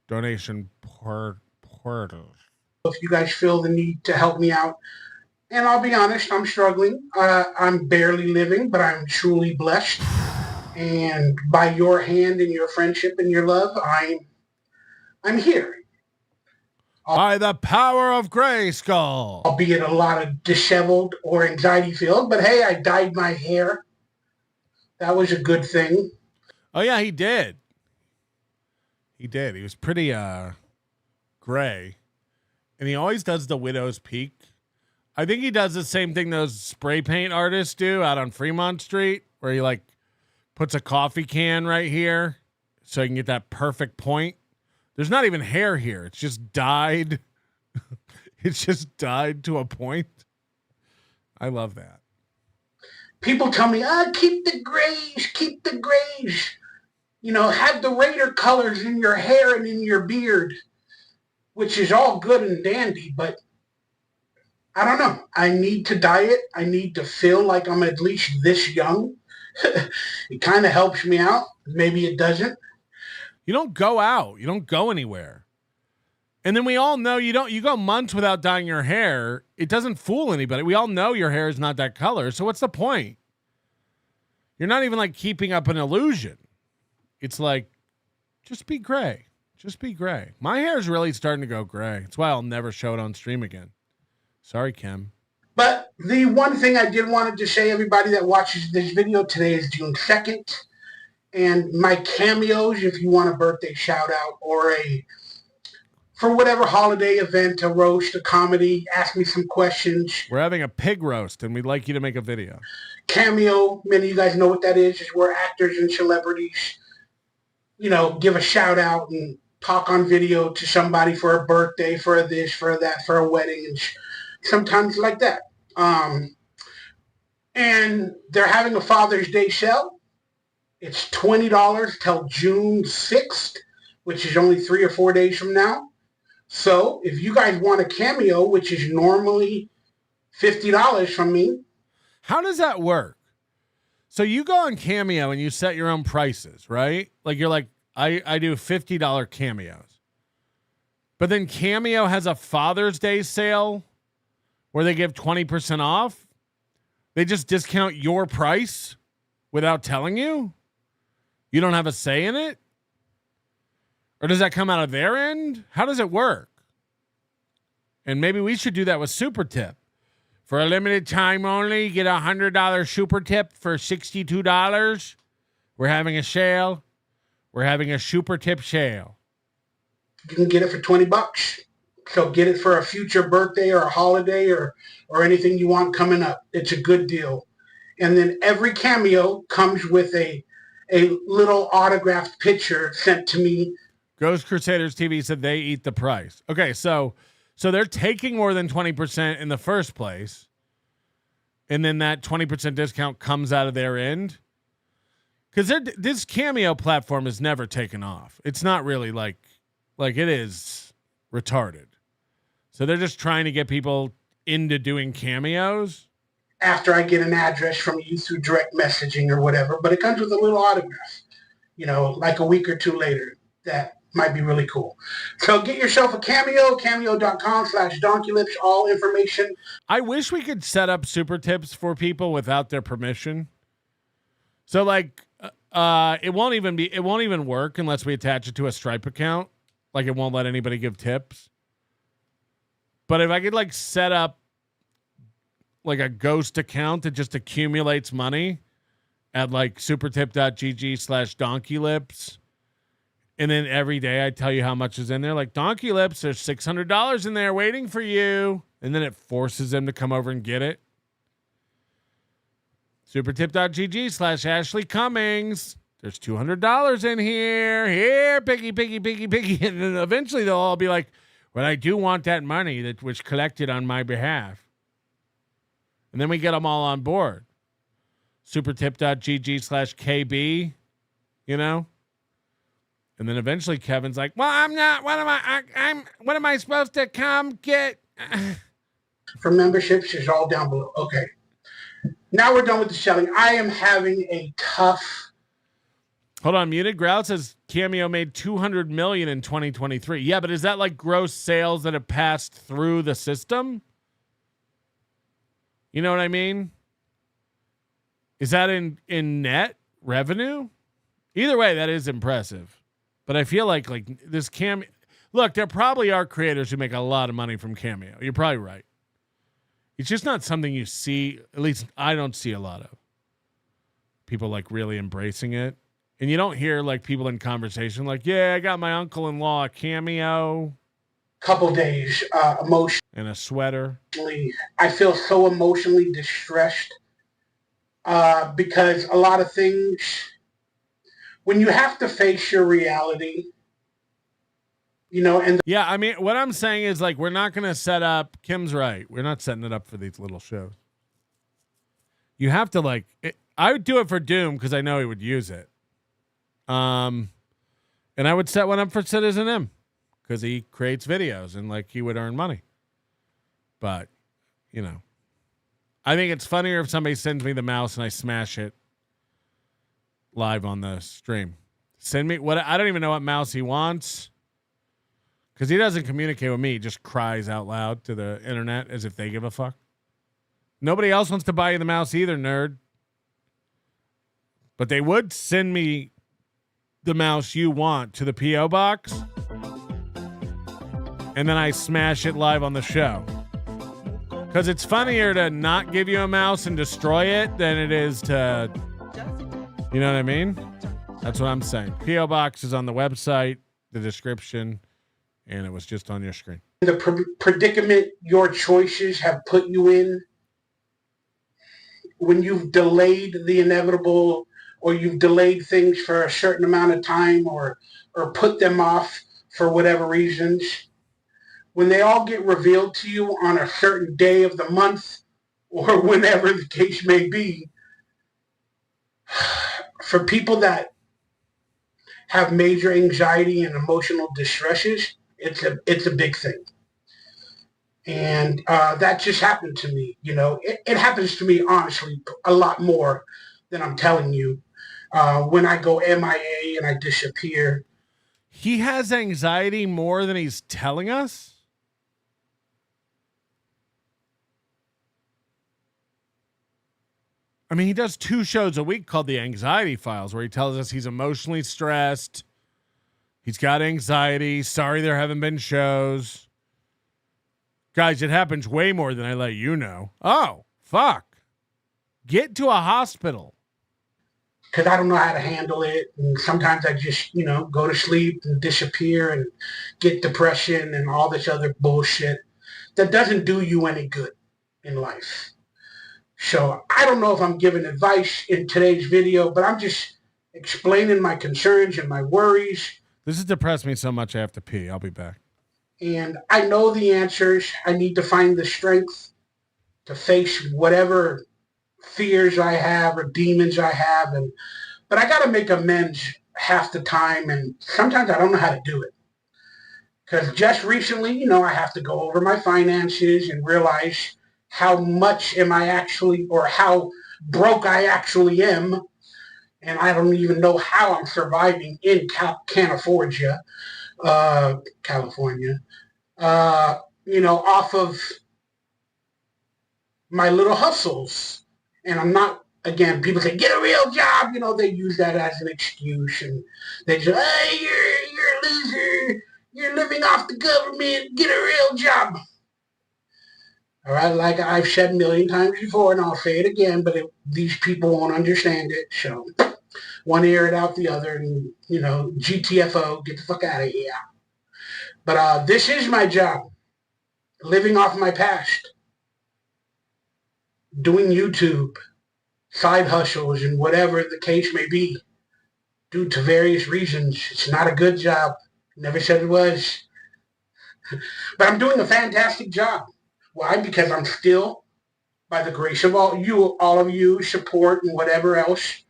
Donation portals. If you guys feel the need to help me out. And I'll be honest, I'm struggling. I'm barely living, but I'm truly blessed. And by your hand and your friendship and your love, I'm here. By the power of Grayskull. Albeit a lot of disheveled or anxiety-filled, but hey, I dyed my hair. That was a good thing. Oh, yeah, he did. He was pretty gray. And he always does the widow's peak. I think he does the same thing those spray paint artists do out on Fremont Street, where he like puts a coffee can right here so you can get that perfect point. There's not even hair here. It's just dyed. It's just dyed to a point. I love that. People tell me, keep the grays. You know, have the Raider colors in your hair and in your beard, which is all good and dandy, but I don't know. I need to dye it. I need to feel like I'm at least this young. It kind of helps me out. Maybe it doesn't. You don't go out. You don't go anywhere. And then we all know you go months without dyeing your hair. It doesn't fool anybody. We all know your hair is not that color. So what's the point? You're not even like keeping up an illusion. It's like, just be gray. Just be gray. My hair is really starting to go gray. That's why I'll never show it on stream again. Sorry, Kim. But the one thing I did wanted to say, everybody that watches this video today is June 2nd. And my cameos, if you want a birthday shout out or for whatever holiday event, a roast, a comedy, ask me some questions. We're having a pig roast and we'd like you to make a video. Cameo, many of you guys know what that is where actors and celebrities, you know, give a shout out and talk on video to somebody for a birthday, for a this, for a that, for a wedding, and sometimes like that. And they're having a Father's Day sale. It's $20 till June 6th, which is only 3 or 4 days from now. So if you guys want a cameo, which is normally $50 from me. How does that work? So you go on Cameo and you set your own prices, right? Like you're like, I do $50 cameos. But then Cameo has a Father's Day sale where they give 20% off. They just discount your price without telling you. You don't have a say in it? Or does that come out of their end? How does it work? And maybe we should do that with Supertip. For a limited time only, get a $100 Supertip for $62. We're having a sale. We're having a Supertip sale. You can get it for $20. So get it for a future birthday or a holiday or anything you want coming up. It's a good deal. And then every cameo comes with a little autographed picture sent to me. Ghost Crusaders TV said they eat the price. Okay, so they're taking more than 20% in the first place, and then that 20% discount comes out of their end. Because this Cameo platform is never taken off. It's not really like it is retarded. So they're just trying to get people into doing cameos. After I get an address from you through direct messaging or whatever, but it comes with a little autograph, you know, like a week or two later. That might be really cool. So get yourself a Cameo, cameo.com/donkeylips, all information. I wish we could set up super tips for people without their permission. So like, it won't even work unless we attach it to a Stripe account. Like it won't let anybody give tips. But if I could like set up like a ghost account that just accumulates money at like supertip.gg/donkeylips. And then every day I tell you how much is in there. Like Donkey Lips, there's $600 in there waiting for you. And then it forces them to come over and get it. Supertip.gg/Ashley Cummings. There's $200 in here. Here, piggy. And then eventually they'll all be like, But I do want that money that was collected on my behalf. And then we get them all on board. Supertip.gg/KB, you know? And then eventually Kevin's like, well, I'm not, what am I supposed to come get? For memberships is all down below. Okay. Now we're done with the selling. I am having a tough. Hold on, Muted Grout says Cameo made $200 million in 2023. Yeah, but is that like gross sales that have passed through the system? You know what I mean? Is that in net revenue? Either way, that is impressive. But I feel like this Cameo. Look, there probably are creators who make a lot of money from Cameo. You're probably right. It's just not something you see. At least I don't see a lot of people like really embracing it. And you don't hear like people in conversation like, yeah, I got my uncle-in-law a Cameo. Couple days emotionally. And a sweater. I feel so emotionally distressed because a lot of things, when you have to face your reality, you know, and yeah, I mean, what I'm saying is like, we're not going to set up, Kim's right. We're not setting it up for these little shows. You have to I would do it for Doom because I know he would use it. And I would set one up for Citizen M because he creates videos and like he would earn money. But, you know, I think it's funnier if somebody sends me the mouse and I smash it live on the stream. Send me I don't even know what mouse he wants because he doesn't communicate with me. He just cries out loud to the internet as if they give a fuck. Nobody else wants to buy you the mouse either, nerd. But they would send me the mouse you want to the P.O. box, and then I smash it live on the show. Because it's funnier to not give you a mouse and destroy it than it is to, you know what I mean? That's what I'm saying. P.O. box is on the website, the description, and it was just on your screen. The predicament your choices have put you in when you've delayed the inevitable, or you've delayed things for a certain amount of time, or put them off for whatever reasons, when they all get revealed to you on a certain day of the month or whenever the case may be, for people that have major anxiety and emotional distresses, it's a big thing. And that just happened to me. You know, it happens to me, honestly, a lot more than I'm telling you. When I go MIA and I disappear. He has anxiety more than he's telling us? I mean, he does 2 shows a week called The Anxiety Files, where he tells us he's emotionally stressed. He's got anxiety. Sorry there haven't been shows. Guys, it happens way more than I let you know. Oh, fuck. Get to a hospital. Because I don't know how to handle it. And sometimes I just, you know, go to sleep and disappear and get depression and all this other bullshit that doesn't do you any good in life. So I don't know if I'm giving advice in today's video, but I'm just explaining my concerns and my worries. This has depressed me so much I have to pee. I'll be back. And I know the answers. I need to find the strength to face whatever fears I have or demons I have, but I got to make amends half the time, and sometimes I don't know how to do it. Because just recently, you know, I have to go over my finances and realize how much am I actually, or how broke I actually am, and I don't even know how I'm surviving in California, you know, off of my little hustles. And I'm not, again, people say, get a real job. You know, they use that as an excuse. And they say, hey, you're a loser. You're living off the government. Get a real job. All right, like I've said a million times before, and I'll say it again, but these people won't understand it. So one ear it out the other, and, you know, GTFO, get the fuck out of here. But this is my job, living off my past. Doing YouTube, side hustles, and whatever the case may be, due to various reasons. It's not a good job. Never said it was. But I'm doing a fantastic job. Why? Because I'm still, by the grace of all of you, support and whatever else,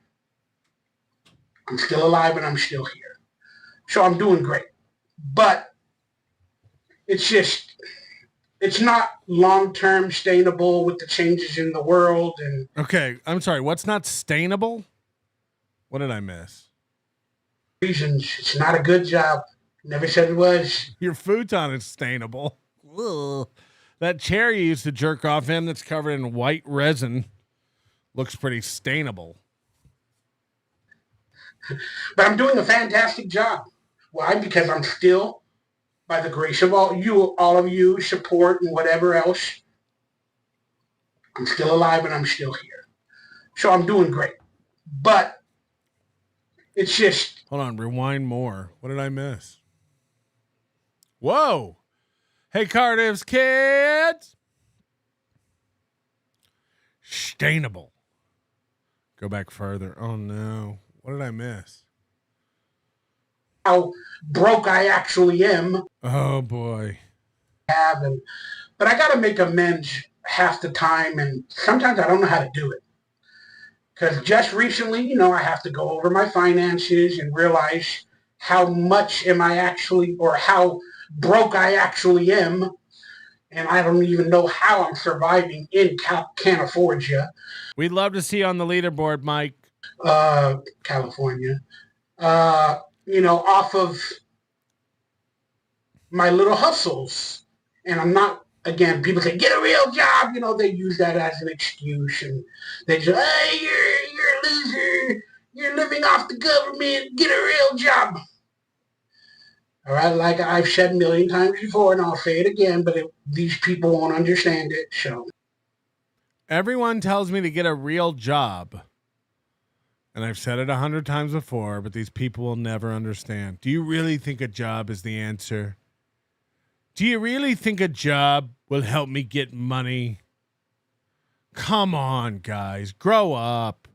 I'm still alive and I'm still here. So I'm doing great. But it's just, it's not long-term sustainable with the changes in the world. And Okay, I'm sorry. What's not sustainable? What did I miss? Reasons. It's not a good job. Never said it was. Your futon is sustainable. Ugh. That chair you used to jerk off in that's covered in white resin looks pretty sustainable. But I'm doing a fantastic job. Why? Because I'm still, by the grace of all of you, support and whatever else, I'm still alive and I'm still here. So I'm doing great. But it's just... Hold on, rewind more. What did I miss? Whoa. Hey, Cardiff's kids. Sustainable. Go back further. Oh, no. What did I miss? How broke I actually am. Oh, boy. But I got to make amends half the time, and sometimes I don't know how to do it. Because just recently, I have to go over my finances and realize how much am I actually, or how broke I actually am, and I don't even know how I'm surviving in California. We'd love to see you on the leaderboard, Mike. California. Off of my little hustles. And I'm not, again, people say, get a real job. They use that as an excuse. And they just, hey, you're a loser. You're living off the government. Get a real job. All right, like I've said a million times before, and I'll say it again, but these people won't understand it, so. Everyone tells me to get a real job. And I've said it 100 times before, but these people will never understand. Do you really think a job is the answer? Do you really think a job will help me get money? Come on, guys. Grow up.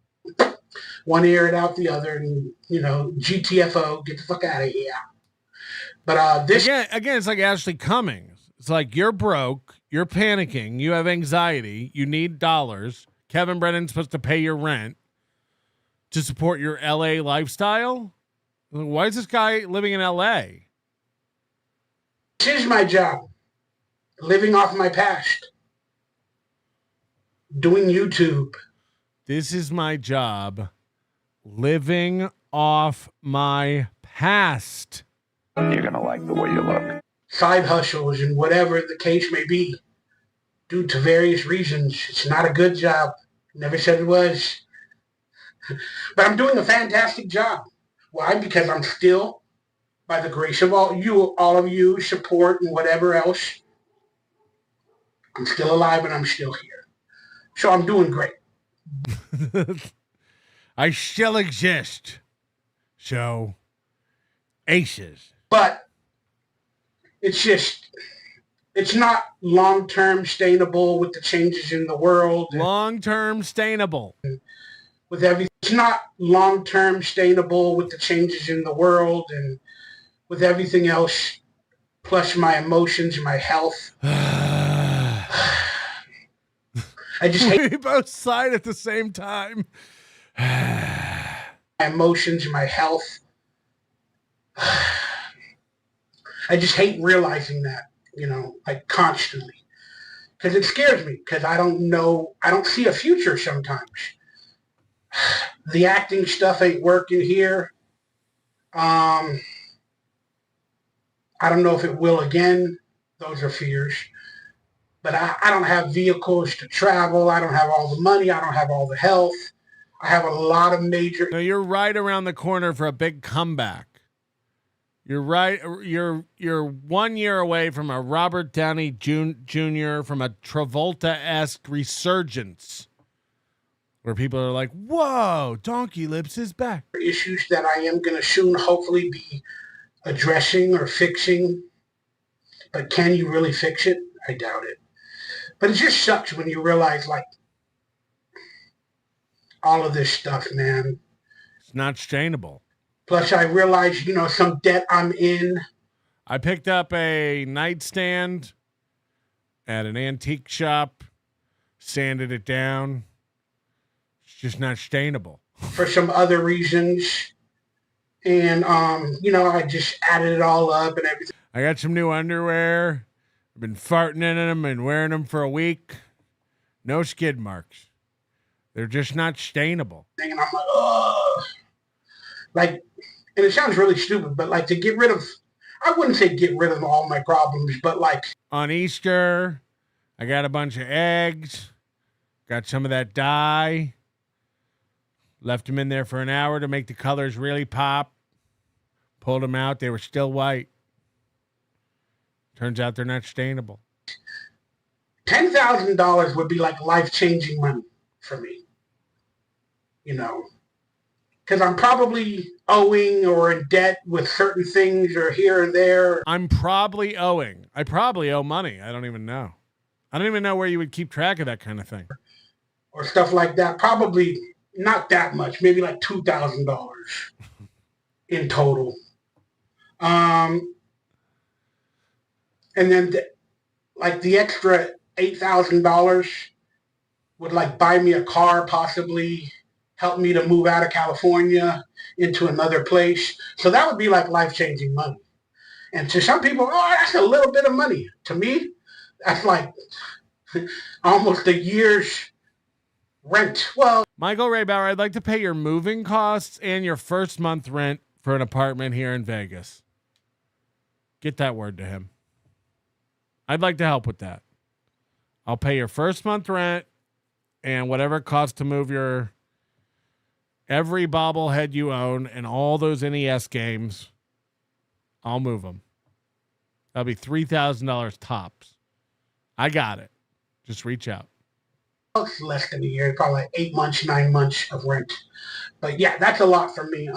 One ear and out the other, and, GTFO, get the fuck out of here. But this... Again, it's like Ashley Cummings. It's like you're broke, you're panicking, you have anxiety, you need dollars. Kevin Brennan's supposed to pay your rent to support your LA lifestyle? Why is this guy living in LA? This is my job. Living off my past. Doing YouTube. This is my job. Living off my past. You're going to like the way you look. Side hustles and whatever the case may be. Due to various reasons. It's not a good job. Never said it was. But I'm doing a fantastic job. Why? Because I'm still, by the grace of all of you, support and whatever else, I'm still alive and I'm still here. So I'm doing great. I still exist. So, aces. But it's just, it's not long-term sustainable with the changes in the world. Long-term sustainable. With everything. It's not long-term sustainable with the changes in the world and with everything else, plus my emotions, my health. I just hate... We both sighed at the same time. My emotions, my health. I just hate realizing that, like constantly. Because it scares me, because I don't see a future sometimes. The acting stuff ain't working here. I don't know if it will again. Those are fears. But I don't have vehicles to travel. I don't have all the money. I don't have all the health. I have a lot of major... No, you're right around the corner for a big comeback. You're right. You're 1 year away from a Robert Downey Jr., from a Travolta-esque resurgence. Where people are like, whoa, Donkey Lips is back. Issues that I am going to soon hopefully be addressing or fixing. But can you really fix it? I doubt it. But it just sucks when you realize, like, all of this stuff, man. It's not sustainable. Plus, I realize, some debt I'm in. I picked up a nightstand at an antique shop, sanded it down. It's just not stainable. For some other reasons. And, I just added it all up and everything. I got some new underwear. I've been farting in them and wearing them for a week. No skid marks. They're just not stainable. And I'm like, oh. Like, and it sounds really stupid, but like to get rid of, I wouldn't say get rid of all my problems, but like. On Easter, I got a bunch of eggs. Got some of that dye. Left them in there for an hour to make the colors really pop. Pulled them out. They were still white. Turns out they're not stainable. $10,000 would be like life-changing money for me. Because I'm probably owing or in debt with certain things or here and there. I'm probably owing. I probably owe money. I don't even know. I don't even know where you would keep track of that kind of thing. Or stuff like that. Probably not that much. Maybe like $2,000 in total. And then the extra $8,000 would like buy me a car, possibly help me to move out of California into another place. So that would be like life-changing money. And to some people, oh, that's a little bit of money. To me, that's like almost a year's rent. Well, Michael Raybauer, I'd like to pay your moving costs and your first month rent for an apartment here in Vegas. Get that word to him. I'd like to help with that. I'll pay your first month rent and whatever it costs to move your every bobblehead you own and all those NES games. I'll move them. That'll be $3,000 tops. I got it. Just reach out. It's less than a year, probably like 8 months, 9 months of rent. But yeah, that's a lot for me.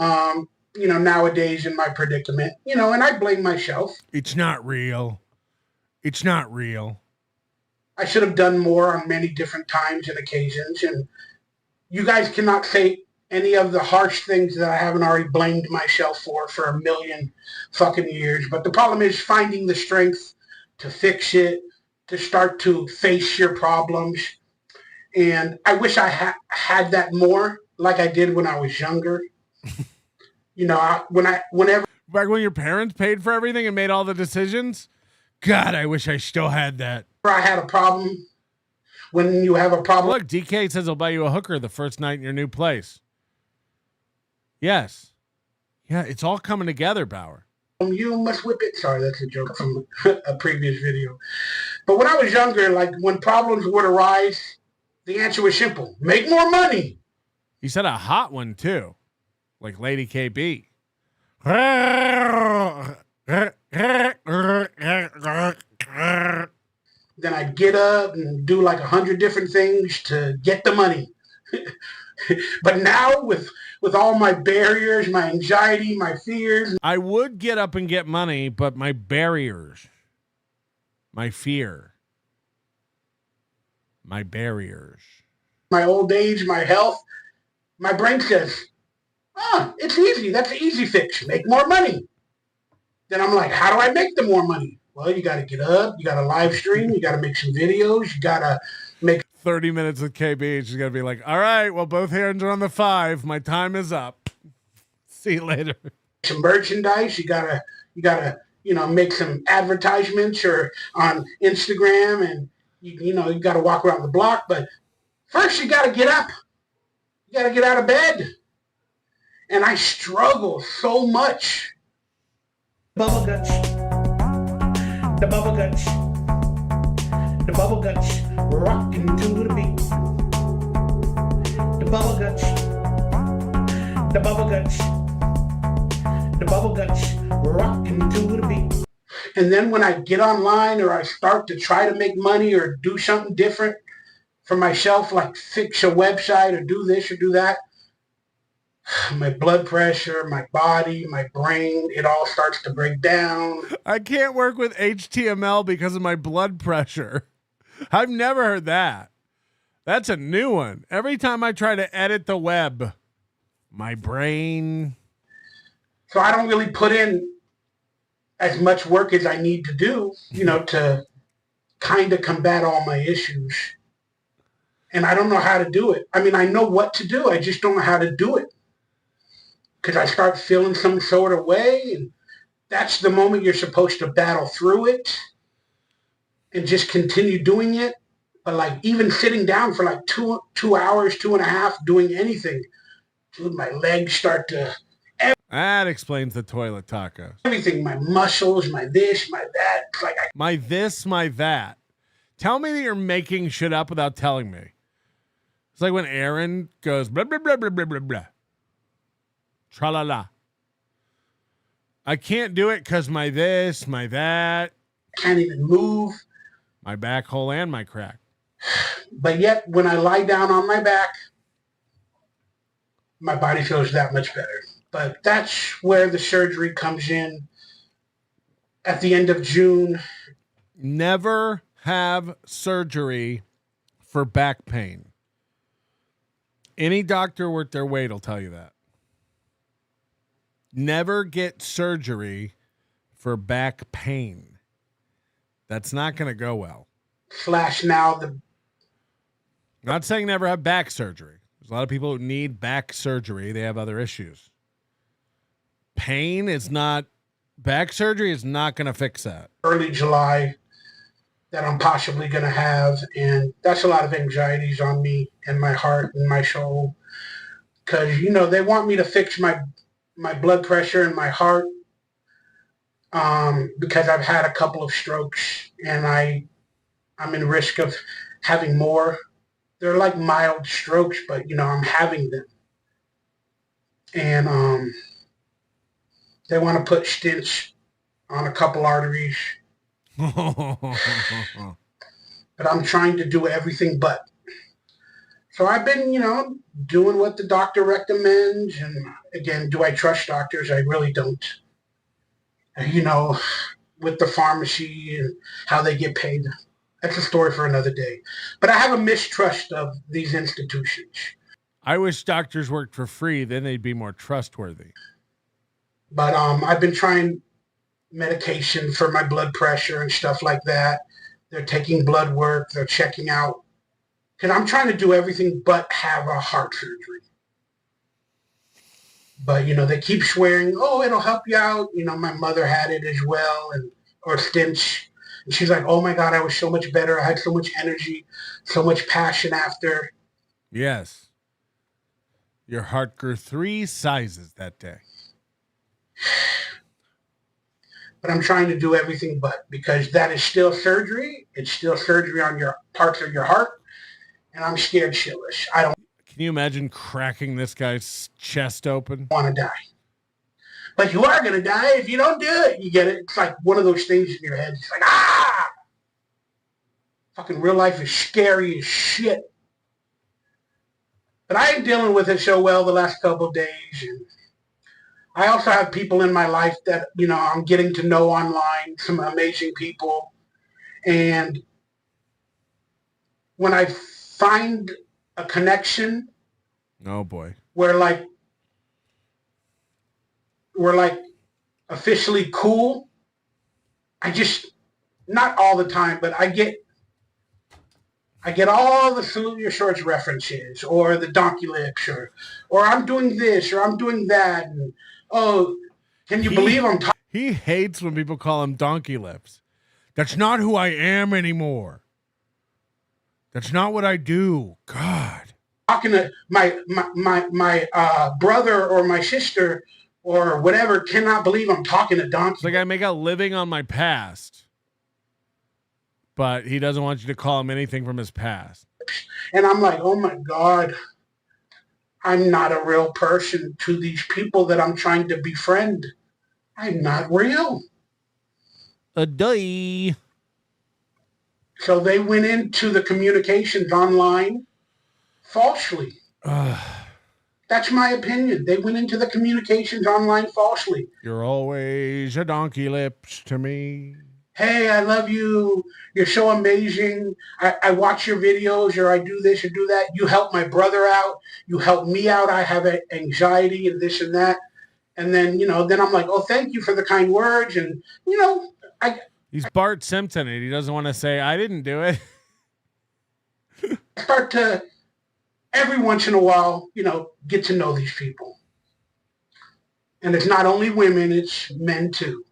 Nowadays in my predicament, and I blame myself. It's not real. It's not real. I should have done more on many different times and occasions. And you guys cannot say any of the harsh things that I haven't already blamed myself for a million fucking years. But the problem is finding the strength to fix it, to start to face your problems. And I wish I had that more like I did when I was younger. Whenever. Back when your parents paid for everything and made all the decisions? God, I wish I still had that. I had a problem. When you have a problem. Look, DK says he'll buy you a hooker the first night in your new place. Yes. Yeah, it's all coming together, Bauer. You must whip it. Sorry, that's a joke from a previous video. But when I was younger, like when problems would arise, the answer was simple. Make more money. He said a hot one, too. Like Lady KB. Then I'd get up and do like 100 different things to get the money. But now with all my barriers, my anxiety, my fears. I would get up and get money, but my barriers, my fear, my barriers. My old age, my health, my brain says, it's easy. That's an easy fix. Make more money. Then I'm like, how do I make the more money? Well, you got to get up. You got to live stream. You got to make some videos. You got to make 30 minutes with KB. She's got to be like, all right, well, both hands are on the 5. My time is up. See you later. Some merchandise. You got to, make some advertisements or on Instagram, and you got to walk around the block. But first you got to get up. You got to get out of bed. And I struggle so much. Bubble guts. The bubble guts. The bubble guts. Rocking to the beat. The bubble guts. The bubble guts. The bubble guts. Rocking to the beat. And then when I get online or I start to try to make money or do something different for myself, like fix a website or do this or do that, my blood pressure, my body, my brain, it all starts to break down. I can't work with HTML because of my blood pressure. I've never heard that. That's a new one. Every time I try to edit the web, my brain. So I don't really put in as much work as I need to do, to kind of combat all my issues. And I don't know how to do it. I mean, I know what to do. I just don't know how to do it. Because I start feeling some sort of way, and that's the moment you're supposed to battle through it and just continue doing it. But like even sitting down for like 2 hours, 2.5, doing anything, dude, my legs start to... That explains the toilet tacos. Everything, my muscles, my this, my that. It's like my this, my that. Tell me that you're making shit up without telling me. It's like when Aaron goes blah, blah, blah, blah, blah, blah, blah. Tra-la-la. I can't do it because my this, my that. Can't even move. My back hole and my crack. But yet, when I lie down on my back, my body feels that much better. But that's where the surgery comes in at the end of June. Never have surgery for back pain. Any doctor worth their weight will tell you that. Never get surgery for back pain. That's not going to go well. Flash now. Not saying never have back surgery. There's a lot of people who need back surgery. They have other issues. Pain is not, back surgery is not going to fix that. Early July that I'm possibly going to have. And that's a lot of anxieties on me and my heart and my soul. Because, they want me to fix my blood pressure and my heart because I've had a couple of strokes and I'm in risk of having more. They're like mild strokes, but, I'm having them. And they want to put stents on a couple arteries. But I'm trying to do everything but. So I've been, doing what the doctor recommends. And again, do I trust doctors? I really don't. With the pharmacy and how they get paid. That's a story for another day. But I have a mistrust of these institutions. I wish doctors worked for free. Then they'd be more trustworthy. But I've been trying medication for my blood pressure and stuff like that. They're taking blood work. They're checking out. Because I'm trying to do everything but have a heart surgery. But, they keep swearing, oh, it'll help you out. My mother had it as well, or stents. And she's like, oh, my God, I was so much better. I had so much energy, so much passion after. Yes. Your heart grew 3 sizes that day. But I'm trying to do everything but, because that is still surgery. It's still surgery on your parts of your heart. And I'm scared shitless. I don't. Can you imagine cracking this guy's chest open? Want to die. But you are going to die if you don't do it. You get it? It's like one of those things in your head. It's like, ah! Fucking real life is scary as shit. But I ain't dealing with it so well the last couple of days. And I also have people in my life that, I'm getting to know online, some amazing people. And when I find a connection. Oh boy. We're like officially cool. Not all the time, but I get all the Salute Your Shorts references, or the donkey lips, or I'm doing this, or I'm doing that. And, oh, can you believe I'm talking? He hates when people call him donkey lips. That's not who I am anymore. That's not what I do. God. Talking to my brother or my sister or whatever cannot believe I'm talking to donkey. It's like I make a living on my past, but he doesn't want you to call him anything from his past. And I'm like, oh my God, I'm not a real person to these people that I'm trying to befriend. I'm not real. A day. So they went into the communications online falsely. That's my opinion. They went into the communications online falsely. You're always a donkey lips to me. Hey, I love you. You're so amazing. I watch your videos, or I do this or do that. You help my brother out. You help me out. I have anxiety and this and that. And then, then I'm like, oh, thank you for the kind words. And, He's Bart Simpson, and he doesn't want to say, I didn't do it. I start to, every once in a while, get to know these people. And it's not only women, it's men too.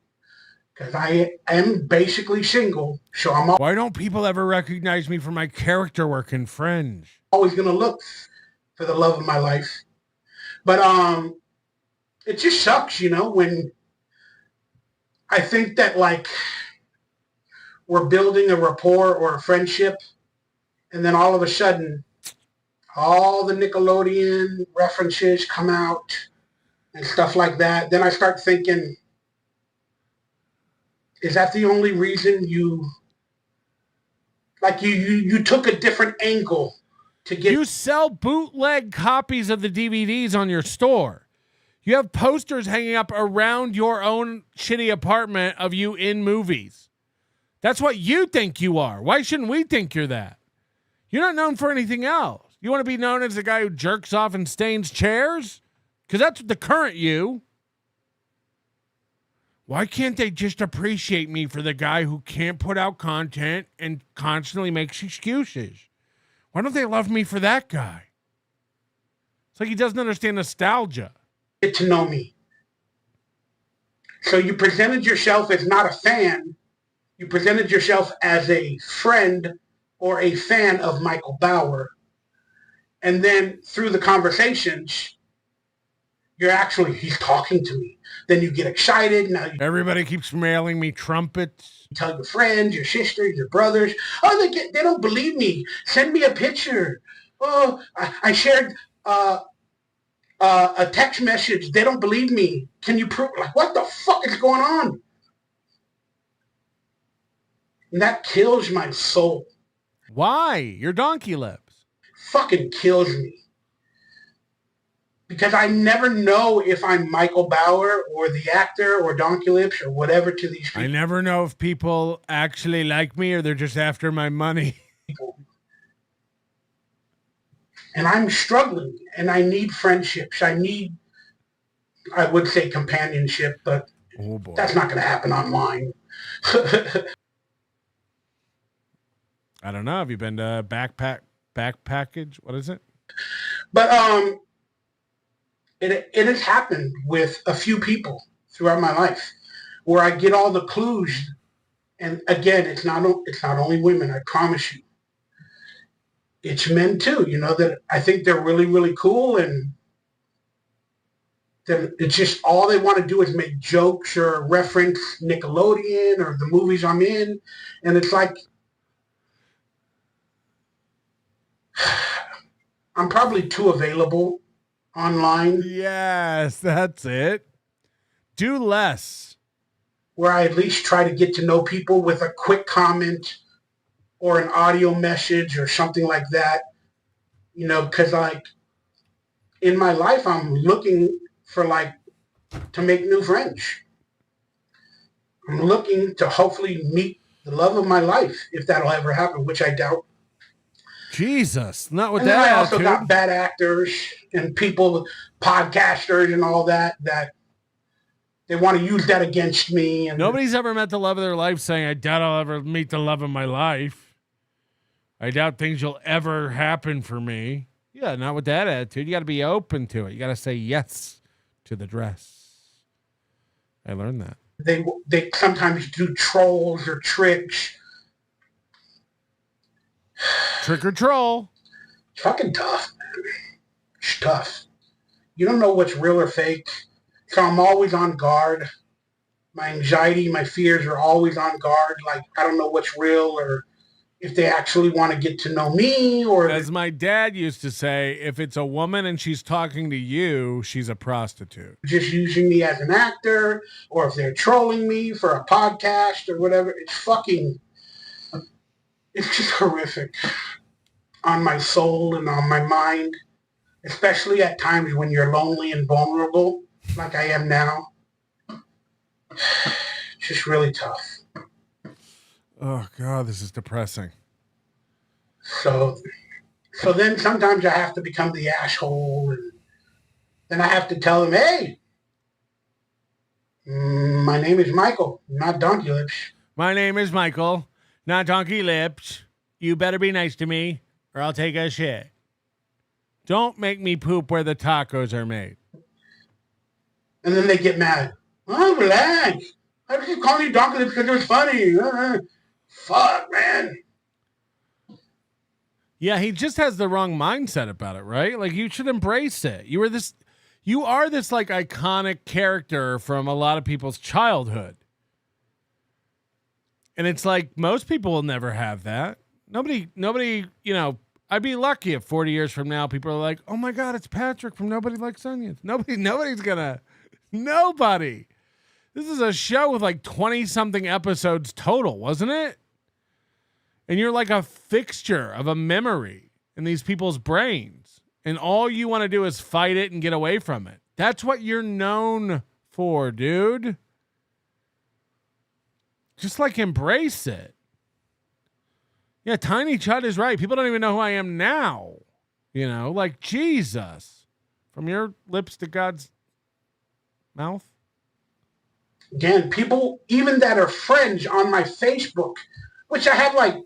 Because I am basically single, so I'm Why don't people ever recognize me for my character work in Fringe? always going to look for the love of my life. But it just sucks, when I think that, like, we're building a rapport or a friendship, and then all of a sudden, all the Nickelodeon references come out and stuff like that. Then I start thinking, is that the only reason you took a different angle to get... You sell bootleg copies of the DVDs on your store. You have posters hanging up around your own shitty apartment of you in movies. That's what you think you are. Why shouldn't we think you're that? You're not known for anything else. You want to be known as the guy who jerks off and stains chairs? Because that's the current you. Why can't they just appreciate me for the guy who can't put out content and constantly makes excuses? Why don't they love me for that guy? It's like he doesn't understand nostalgia. Get to know me. So you presented yourself as not a fan. You presented yourself as a friend or a fan of Michael Bauer. And then through the conversations, he's talking to me. Then you get excited. Now Everybody keeps mailing me trumpets. You tell your friends, your sisters, your brothers. Oh, they don't believe me. Send me a picture. Oh, I shared a text message. They don't believe me. Can you prove? Like, what the fuck is going on? And that kills my soul. Why? Your donkey lips. Fucking kills me. Because I never know if I'm Michael Bauer or the actor or Donkey Lips or whatever to these people. I never know if people actually like me or they're just after my money. And I'm struggling, and I need friendships. I would say companionship, but that's not going to happen online. I don't know. Have you been to Backpackage? What is it? But it has happened with a few people throughout my life where I get all the clues. And again, it's not only women, I promise you. It's men too, that I think they're really, really cool, and then it's just all they want to do is make jokes or reference Nickelodeon or the movies I'm in. And it's like, I'm probably too available online. Yes, that's it. Do less. Where I at least try to get to know people with a quick comment or an audio message or something like that, because like in my life, I'm looking for to make new friends. I'm looking to hopefully meet the love of my life, if that'll ever happen, which I doubt. Jesus, not with and that then I also attitude. got bad actors and people, podcasters and all that they want to use that against me. And nobody's ever met the love of their life saying, I doubt I'll ever meet the love of my life. I doubt things will ever happen for me. Yeah, not with that attitude. You got to be open to it. You got to say yes to the dress. I learned that. They sometimes do trolls or tricks. Trick or troll. It's fucking tough, man. It's tough. You don't know what's real or fake. So I'm always on guard. My anxiety, my fears are always on guard. Like, I don't know what's real or if they actually want to get to know me, or as my dad used to say, if it's a woman and she's talking to you, she's a prostitute. Just using me as an actor, or if they're trolling me for a podcast or whatever. It's just horrific on my soul and on my mind, especially at times when you're lonely and vulnerable like I am now. It's just really tough. Oh, God, this is depressing. So then sometimes I have to become the asshole, and then I have to tell them, hey, My name is Michael, not Donkey Lips. My name is Michael, not Donkey Lips. You better be nice to me, or I'll take a shit. Don't make me poop where the tacos are made. And then they get mad. Oh, relax. I was just calling you Donkey Lips because it was funny. Fuck, man. Yeah, he just has the wrong mindset about it, right? Like, you should embrace it. You are this like iconic character from a lot of people's childhood. And it's like most people will never have that. Nobody, you know, I'd be lucky if 40 years from now people are like, "Oh my God, it's Patrick from Nobody Likes Onions." Nobody's gonna. Nobody. This is a show with like 20-something episodes total, wasn't it? And you're like a fixture of a memory in these people's brains. And all you want to do is fight it and get away from it. That's what you're known for, dude. Just like embrace it. Yeah, Tiny Chud is right. People don't even know who I am now. You know, like Jesus. From your lips to God's mouth. Again, people even that are friends on my Facebook, which I have like,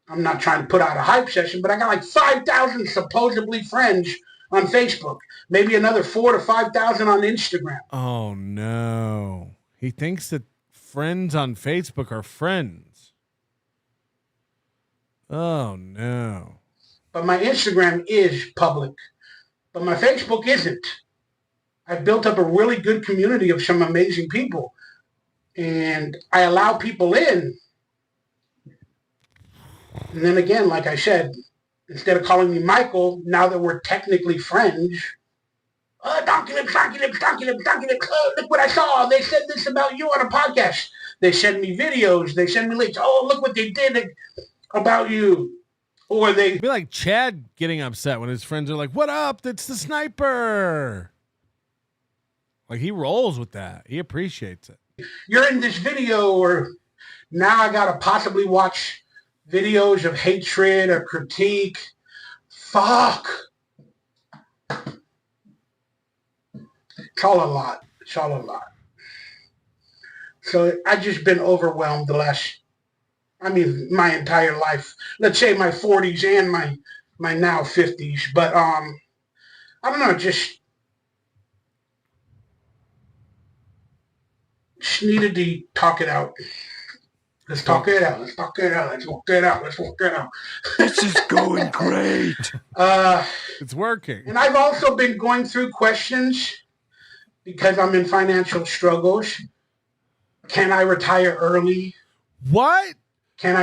I'm not trying to put out a hype session, but I got like 5,000 supposedly friends on Facebook. Maybe another 4,000 to 5,000 on Instagram. Oh, no. He thinks that friends on Facebook are friends. Oh, no. But my Instagram is public. But my Facebook isn't. I've built up a really good community of some amazing people. And I allow people in. And then again, like I said, instead of calling me Michael, now that we're technically friends, Donkey Lips, Donkey Lips, Donkey Lips, Donkey Lips, look what I saw. They said this about you on a podcast. They send me videos. They send me links. Oh, look what they did about you. Or they... It'd be like Chad getting upset when his friends are like, "What up? It's the sniper." Like, he rolls with that. He appreciates it. You're in this video, or now I got to possibly watch videos of hatred or critique. Fuck. It's all a lot. It's all a lot. So I've just been overwhelmed my entire life. Let's say my 40s and my now 50s. But I don't know, just needed to talk it out. Let's talk it out. Let's talk it out. Let's walk it out. Let's walk it out. This is going great. It's working. And I've also been going through questions because I'm in financial struggles. Can I retire early? What?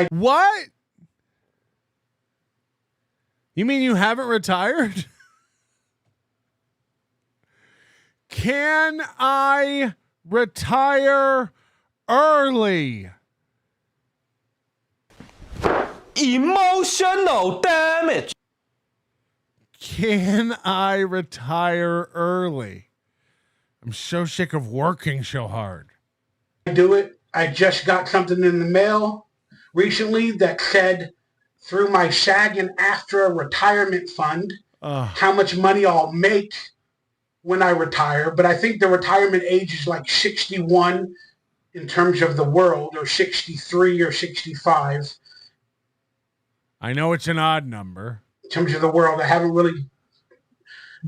What? You mean you haven't retired? Can I retire early? Emotional damage. Can I retire early? I'm so sick of working so hard. I do it. I just got something in the mail recently that said through my SAG and AFTRA retirement fund, how much money I'll make when I retire. But I think the retirement age is like 61 in terms of the world, or 63 or 65. I know it's an odd number. In terms of the world, I haven't really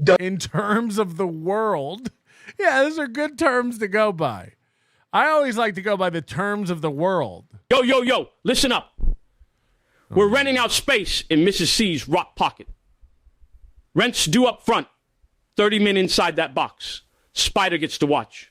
done. In terms of the world? Yeah, those are good terms to go by. I always like to go by the terms of the world. Yo, listen up. We're renting out space in Mrs. C's Rock Pocket. Rent's due up front. 30 men inside that box. Spider gets to watch.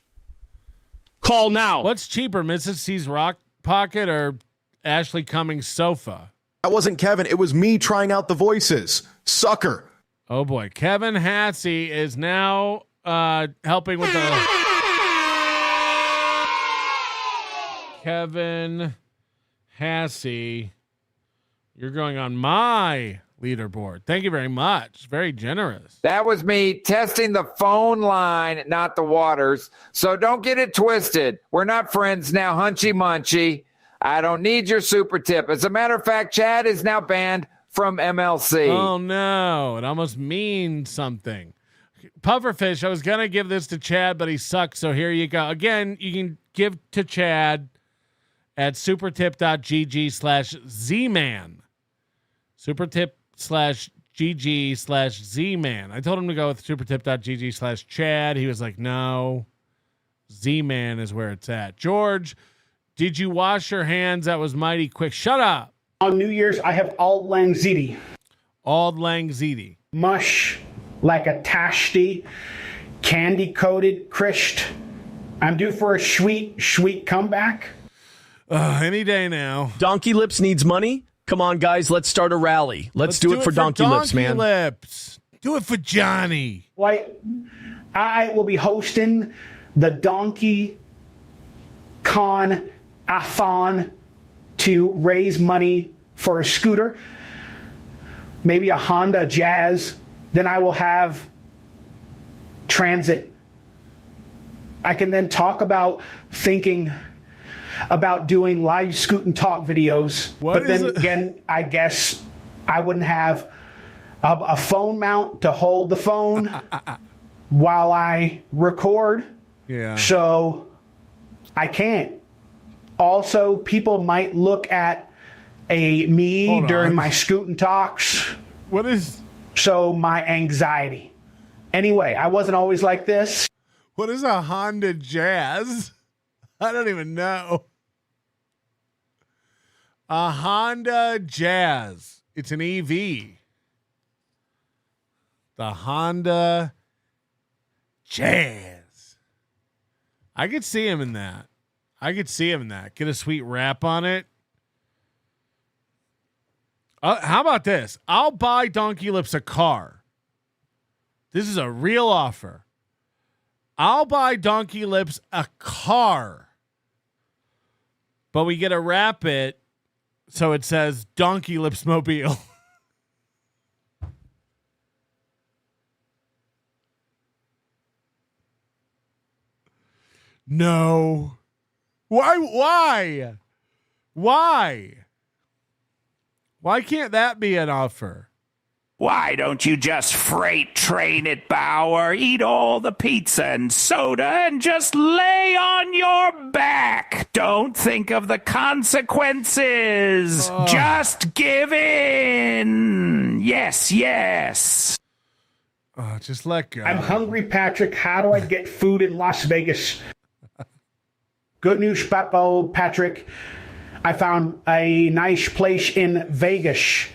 Call now. What's cheaper, Mrs. C's Rock Pocket or Ashley Cummings' sofa? That wasn't Kevin. It was me trying out the voices. Sucker. Oh, boy. Kevin Hassey is now helping with the... Kevin Hassey, you're going on my leaderboard. Thank you very much. Very generous. That was me testing the phone line, not the waters. So don't get it twisted. We're not friends now, hunchy munchy. I don't need your super tip. As a matter of fact, Chad is now banned from MLC. Oh, no. It almost means something. Pufferfish, I was going to give this to Chad, but he sucks. So here you go. Again, you can give to Chad at supertip.gg/zman. Supertip/gg/zman. I told him to go with supertip.gg/Chad. He was like, no, Z-Man is where it's at. George, did you wash your hands? That was mighty quick. Shut up. On New Year's, I have Auld Lang Syne. Auld Lang Syne. Mush like a tashti, candy-coated crished. I'm due for a sweet comeback. Any day now. Donkey Lips needs money? Come on, guys, let's start a rally. Let's do it for Donkey Lips, man. Lips. Do it for Johnny. I will be hosting the Donkey Con-a-thon to raise money for a scooter, maybe a Honda Jazz. Then I will have transit. I can then talk about thinking about doing live scoot and talk videos. But then again, I guess I wouldn't have a phone mount to hold the phone while I record. Yeah. So I can't. Also, people might look at me during my scoot and talks. What is? So my anxiety. Anyway, I wasn't always like this. What is a Honda Jazz? I don't even know. A Honda Jazz. It's an EV. The Honda Jazz. I could see him in that. Get a sweet wrap on it. How about this? I'll buy Donkey Lips a car. This is a real offer. I'll buy Donkey Lips a car. But we get to wrap it so it says Donkey Lips Mobile. No. Why? Why can't that be an offer? Why don't you just freight train it, Bauer? Eat all the pizza and soda and just lay on your back. Don't think of the consequences. Just give in. Yes. Just let go. I'm hungry, Patrick. How do I get food in Las Vegas? Good news, Patrick. I found a nice place in Vegas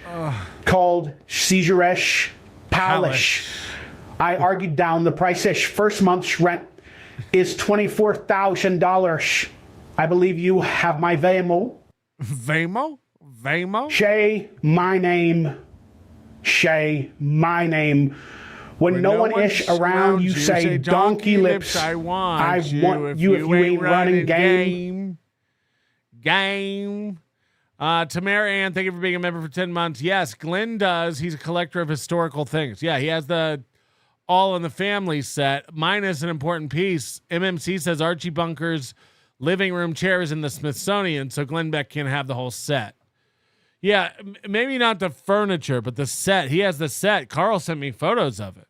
called Caesaresh Palace. I argued down the price. First month's rent is $24,000. I believe you have my Vamo. Vamo? Shay, my name. When no one is around, you say, Donkey Lips, I want you if you ain't running game. Tamara Ann, thank you for being a member for 10 months. Yes, Glenn does. He's a collector of historical things. Yeah, he has the All in the Family set, minus an important piece. MMC says Archie Bunker's living room chair is in the Smithsonian, so Glenn Beck can have the whole set. Yeah, maybe not the furniture, but the set. He has the set. Carl sent me photos of it.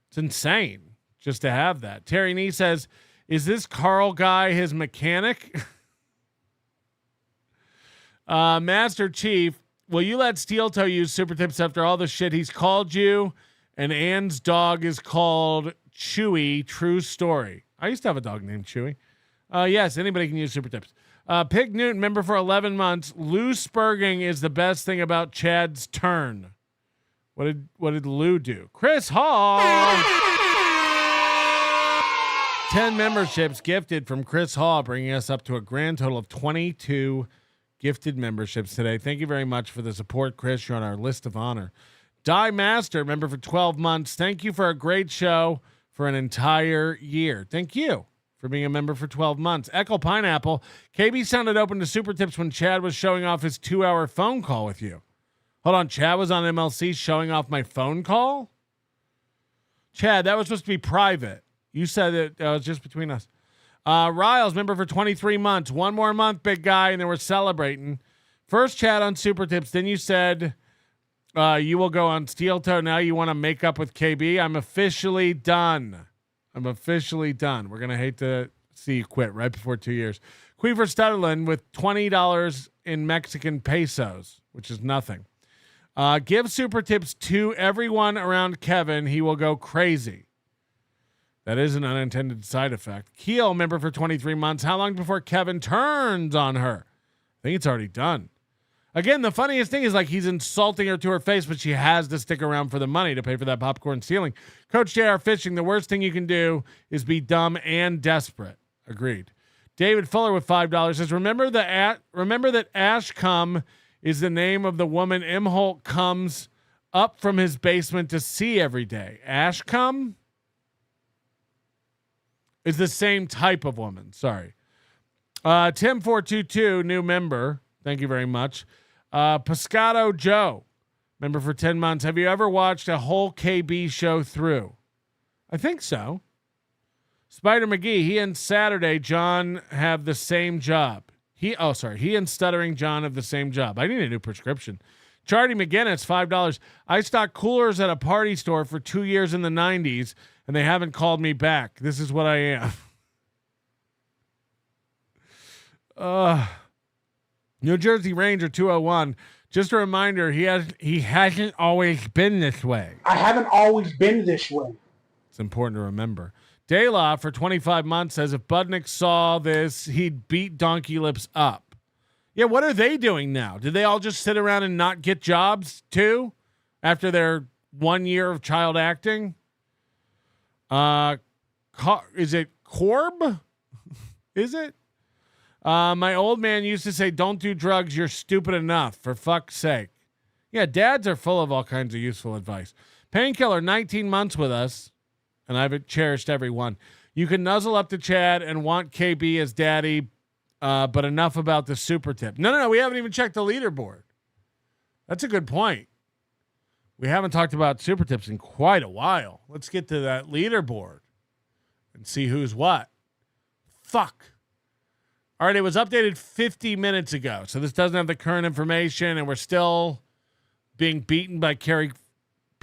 It's insane just to have that. Terry Nee says, is this Carl guy his mechanic? Master Chief, will you let Steel Toe use Super Tips after all the shit he's called you? And Ann's dog is called Chewy. True story. I used to have a dog named Chewy. Yes, anybody can use Super Tips. Pig Newton, member for 11 months. Lou Spurging is the best thing about Chad's turn. What did Lou do? Chris Hall. 10 memberships gifted from Chris Hall, bringing us up to a grand total of 22 gifted memberships today. Thank you very much for the support, Chris. You're on our list of honor. Die Master, member for 12 months. Thank you for a great show for an entire year. Thank you for being a member for 12 months. Echo Pineapple, KB sounded open to Super Tips when Chad was showing off his 2-hour phone call with you. Hold on, Chad was on MLC showing off my phone call? Chad, that was supposed to be private. You said it was just between us. Riles, member for 23 months. One more month, big guy, and then we're celebrating. First chat on Super Tips. Then you said You will go on steel toe now. You want to make up with KB? I'm officially done. We're going to hate to see you quit right before 2 years. Queever Stutterland with $20 in Mexican pesos, which is nothing. Give super tips to everyone around Kevin. He will go crazy. That is an unintended side effect. Keel, member for 23 months. How long before Kevin turns on her? I think it's already done. Again, the funniest thing is like he's insulting her to her face, but she has to stick around for the money to pay for that popcorn ceiling. Coach JR Fishing, the worst thing you can do is be dumb and desperate. Agreed. David Fuller with $5 says, remember that Ashcombe is the name of the woman Imholte comes up from his basement to see every day. Ashcombe is the same type of woman. Sorry. Tim422, new member. Thank you very much. Pescado Joe, member for 10 months. Have you ever watched a whole KB show through? I think so. Spider McGee, he and Saturday John have the same job. He and Stuttering John have the same job. I need a new prescription. Charlie McGinnis, $5. I stocked coolers at a party store for 2 years in the 90s, and they haven't called me back. This is what I am. New Jersey Ranger 201. Just a reminder, he hasn't always been this way. I haven't always been this way. It's important to remember. Daylaw for 25 months says if Budnick saw this, he'd beat Donkey Lips up. Yeah, what are they doing now? Did they all just sit around and not get jobs too after their 1 year of child acting? Is it Corb? Is it? My old man used to say, don't do drugs. You're stupid enough, for fuck's sake. Yeah, dads are full of all kinds of useful advice. Painkiller, 19 months with us, and I've cherished every one. You can nuzzle up to Chad and want KB as daddy, but enough about the super tip. No, we haven't even checked the leaderboard. That's a good point. We haven't talked about super tips in quite a while. Let's get to that leaderboard and see who's what. Fuck. All right, it was updated 50 minutes ago, so this doesn't have the current information, and we're still being beaten by Carrie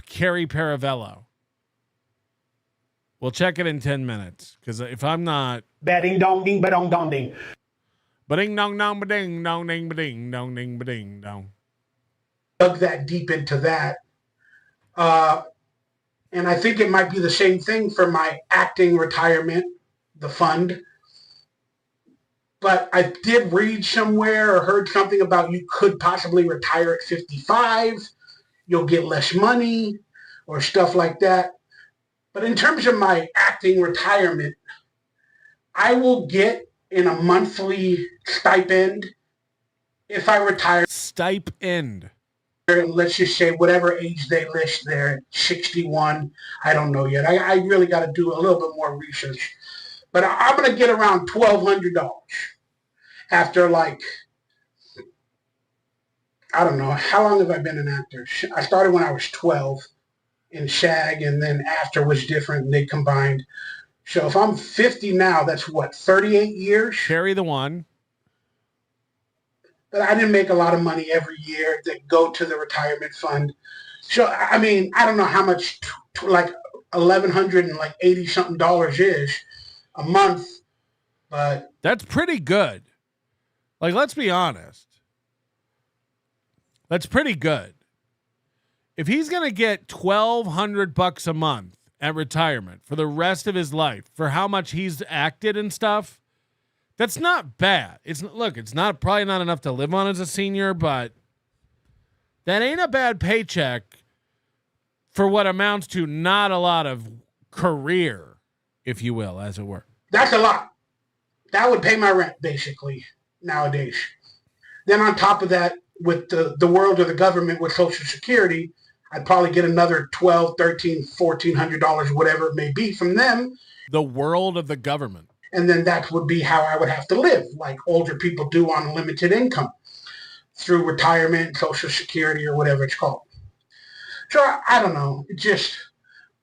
Paravello. We'll check it in 10 minutes, because if I'm not... Ba-ding dong ding ba-dong dong ding. Ba-ding dong dong ba-ding dong ding ba-ding dong ding ba-ding dong. Dug that deep into that. And I think it might be the same thing for my acting retirement, the fund. But I did read somewhere or heard something about you could possibly retire at 55. You'll get less money or stuff like that. But in terms of my acting retirement, I will get in a monthly stipend if I retire. Stipend. Let's just say whatever age they list there, 61. I don't know yet. I really got to do a little bit more research. But I'm going to get around $1,200 after, like, I don't know. How long have I been an actor? I started when I was 12 in SHAG, and then After was different, and they combined. So if I'm 50 now, that's what, 38 years? Carry the one. But I didn't make a lot of money every year that go to the retirement fund. So, I mean, I don't know how much, like $1,180 something is a month, but that's pretty good. Like, let's be honest. That's pretty good. If he's going to get $1,200 a month at retirement for the rest of his life for how much he's acted and stuff, that's not bad. It's not probably not enough to live on as a senior, but that ain't a bad paycheck for what amounts to not a lot of career, if you will, as it were. That's a lot. That would pay my rent, basically, nowadays. Then on top of that, with the world of the government with Social Security, I'd probably get another $1,200, $1,300, $1,400, whatever it may be from them. The world of the government. And then that would be how I would have to live, like older people do on limited income through retirement, Social Security, or whatever it's called. So I don't know.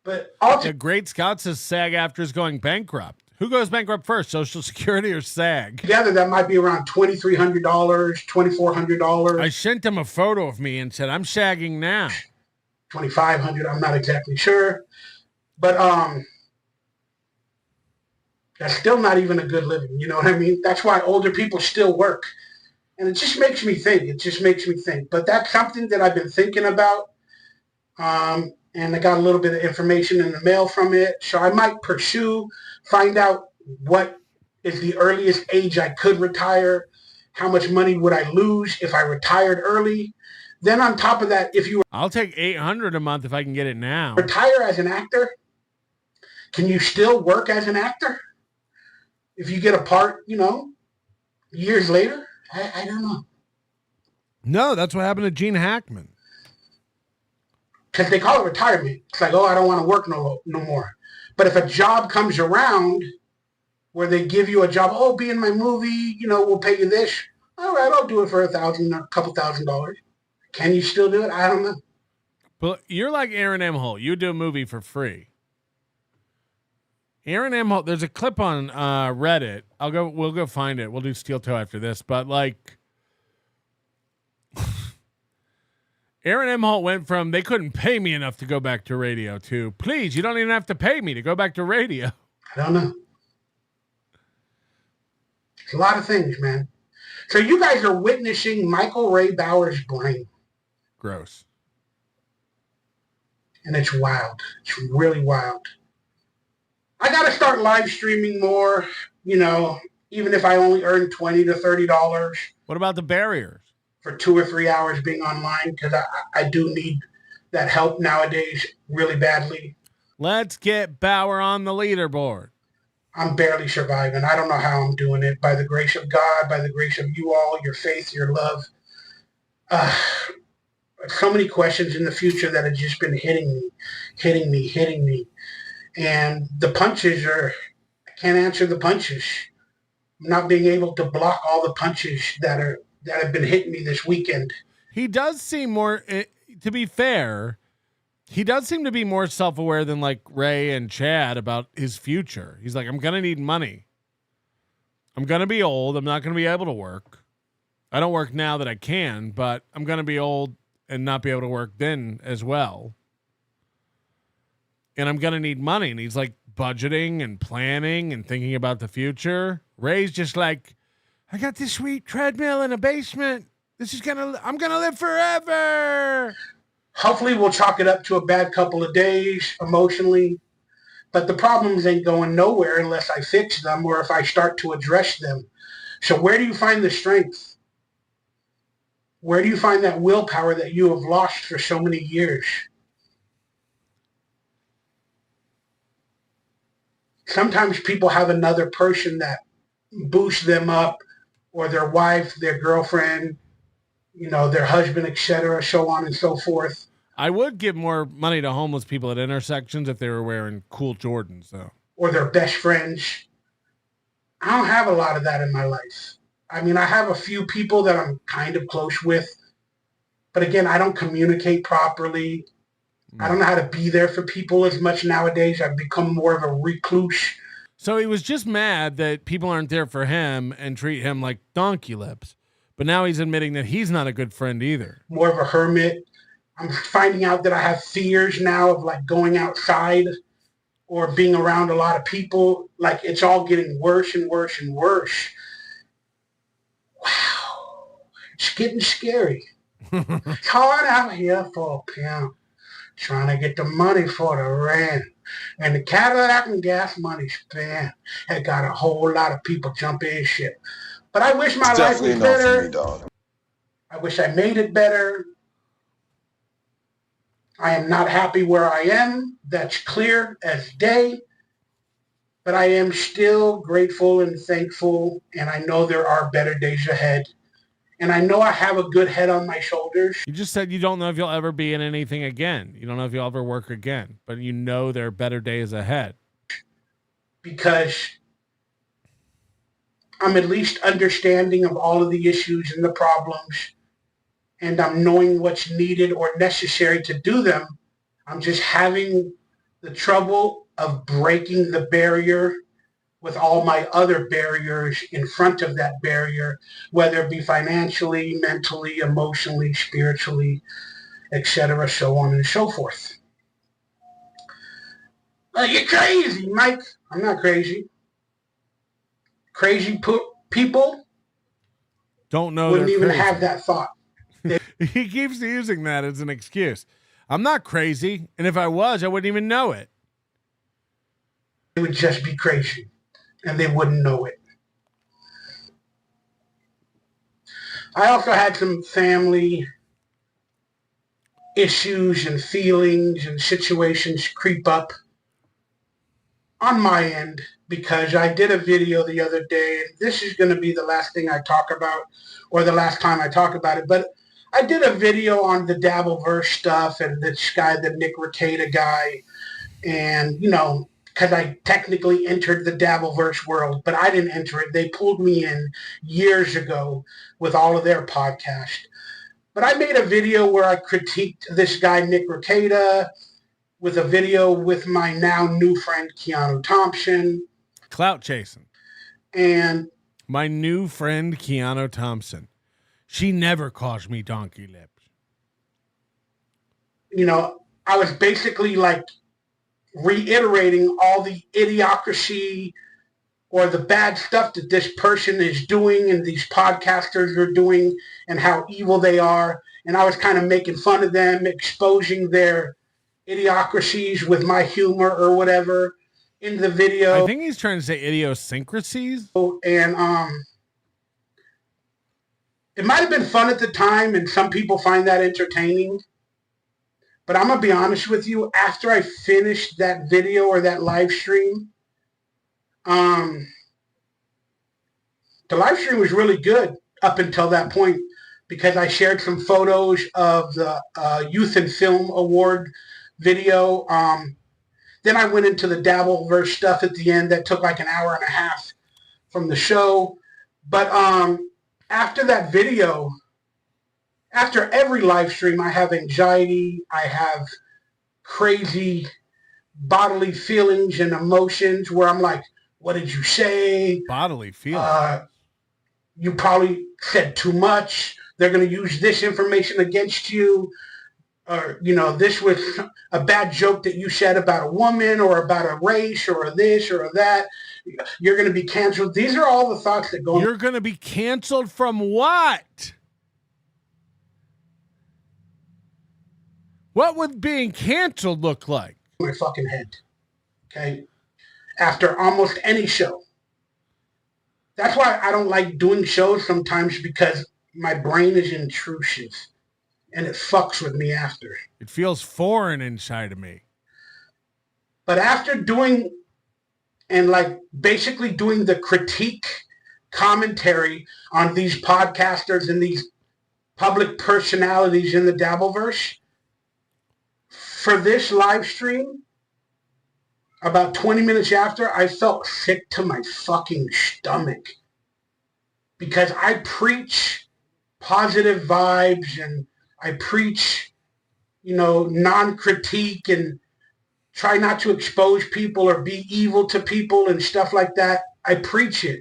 But the Great Scott says SAG-AFTRA is going bankrupt. Who goes bankrupt first, Social Security or SAG? Together, that might be around $2,300, $2,400. I sent him a photo of me and said, I'm sagging now. $2,500, I'm not exactly sure. But that's still not even a good living. You know what I mean? That's why older people still work. And it just makes me think. But that's something that I've been thinking about. And I got a little bit of information in the mail from it. So I might find out what is the earliest age I could retire, how much money would I lose if I retired early. Then on top of that, if you I'll take $800 a month if I can get it now. Retire as an actor, can you still work as an actor? If you get a part, years later? I don't know. No, that's what happened to Gene Hackman. Because they call it retirement. It's like, I don't want to work no more. But if a job comes around where they give you a job, be in my movie, we'll pay you this. All right, I'll do it for $1,000, a couple $1,000. Can you still do it? I don't know. But you're like Aaron Imholte. You do a movie for free. Aaron Imholte, there's a clip on Reddit. We'll go find it. We'll do Steel Toe after this. But Aaron Imholte went from they couldn't pay me enough to go back to radio to please, you don't even have to pay me to go back to radio. I don't know. It's a lot of things, man. So you guys are witnessing Michael Ray Bauer's brain. Gross. And it's wild. It's really wild. I got to start live streaming more, even if I only earn $20 to $30. What about the barriers? For 2 or 3 hours being online, because I do need that help nowadays really badly. Let's get Bauer on the leaderboard. I'm barely surviving. I don't know how I'm doing it. By the grace of God, by the grace of you all, your faith, your love. So many questions in the future that have just been hitting me. And the punches I can't answer the punches. I'm not being able to block all the punches that have been hitting me this weekend. He does seem more, to be fair, he does seem to be more self-aware than like Ray and Chad about his future. He's like, I'm going to need money. I'm going to be old. I'm not going to be able to work. I don't work now that I can, but I'm going to be old and not be able to work then as well. And I'm going to need money. And he's like budgeting and planning and thinking about the future. Ray's just like, I got this sweet treadmill in a basement. I'm going to live forever. Hopefully we'll chalk it up to a bad couple of days emotionally. But the problems ain't going nowhere unless I fix them or if I start to address them. So where do you find the strength? Where do you find that willpower that you have lost for so many years? Sometimes people have another person that boosts them up, or their wife, their girlfriend, their husband, etc., so on and so forth. I would give more money to homeless people at intersections if they were wearing cool Jordans, though. Or their best friends. I don't have a lot of that in my life. I mean, I have a few people that I'm kind of close with. But again, I don't communicate properly. I don't know how to be there for people as much nowadays. I've become more of a recluse. So he was just mad that people aren't there for him and treat him like donkey lips. But now he's admitting that he's not a good friend either. More of a hermit. I'm finding out that I have fears now of like going outside or being around a lot of people. Like it's all getting worse and worse and worse. Wow. It's getting scary. It's hard out here for a pimp. Trying to get the money for the rent. And the Cadillac and gas money spent had got a whole lot of people jumping shit. But I wish my life was better. I wish I made it better. I am not happy where I am. That's clear as day. But I am still grateful and thankful. And I know there are better days ahead. And I know I have a good head on my shoulders. You just said you don't know if you'll ever be in anything again. You don't know if you'll ever work again. But you know there are better days ahead. Because I'm at least understanding of all of the issues and the problems. And I'm knowing what's needed or necessary to do them. I'm just having the trouble of breaking the barrier with all my other barriers in front of that barrier, whether it be financially, mentally, emotionally, spiritually, etc., so on and so forth. You're crazy, Mike. I'm not crazy. Crazy people don't know wouldn't even crazy. have that thought. He keeps using that as an excuse. I'm not crazy, and if I was, I wouldn't even know it. They would just be crazy, and they wouldn't know it. I also had some family issues and feelings and situations creep up on my end because I did a video the other day, and this is going to be the last thing I talk about, or the last time I talk about it, but I did a video on the Dabbleverse stuff and this guy, the Nick Rekieta guy, and, you know, because I technically entered the Dabbleverse world, but I didn't enter it. They pulled me in years ago with all of their podcasts. But I made a video where I critiqued this guy, Nick Rekieta, with a video with my now new friend, Keanu Thompson. Clout chasing. And my new friend, Keanu Thompson. She never calls me donkey lips. You know, I was basically like reiterating all the idiocracy or the bad stuff that this person is doing and these podcasters are doing and how evil they are. And I was kind of making fun of them, exposing their idiocracies with my humor or whatever in the video. I think he's trying to say idiosyncrasies. And it might have been fun at the time, and some people find that entertaining. But I'm going to be honest with you, after I finished that video or that live stream, the live stream was really good up until that point because I shared some photos of the Youth in Film Award video. Then I went into the Dabbleverse stuff at the end that took like an hour and a half from the show. But after that video, after every live stream, I have anxiety. I have crazy bodily feelings and emotions where I'm like, what did you say? Bodily feelings. You probably said too much. They're going to use this information against you. Or, you know, this was a bad joke that you said about a woman or about a race or a this or a that. You're going to be canceled. These are all the thoughts that go. You're going to be canceled from what? What would being canceled look like? My fucking head. Okay. After almost any show. That's why I don't like doing shows sometimes, because my brain is intrusive and it fucks with me after. It feels foreign inside of me. But after doing and like basically doing the critique commentary on these podcasters and these public personalities in the Dabbleverse, for this live stream, about 20 minutes after, I felt sick to my fucking stomach. Because I preach positive vibes and I preach, you know, non-critique and try not to expose people or be evil to people and stuff like that. I preach it.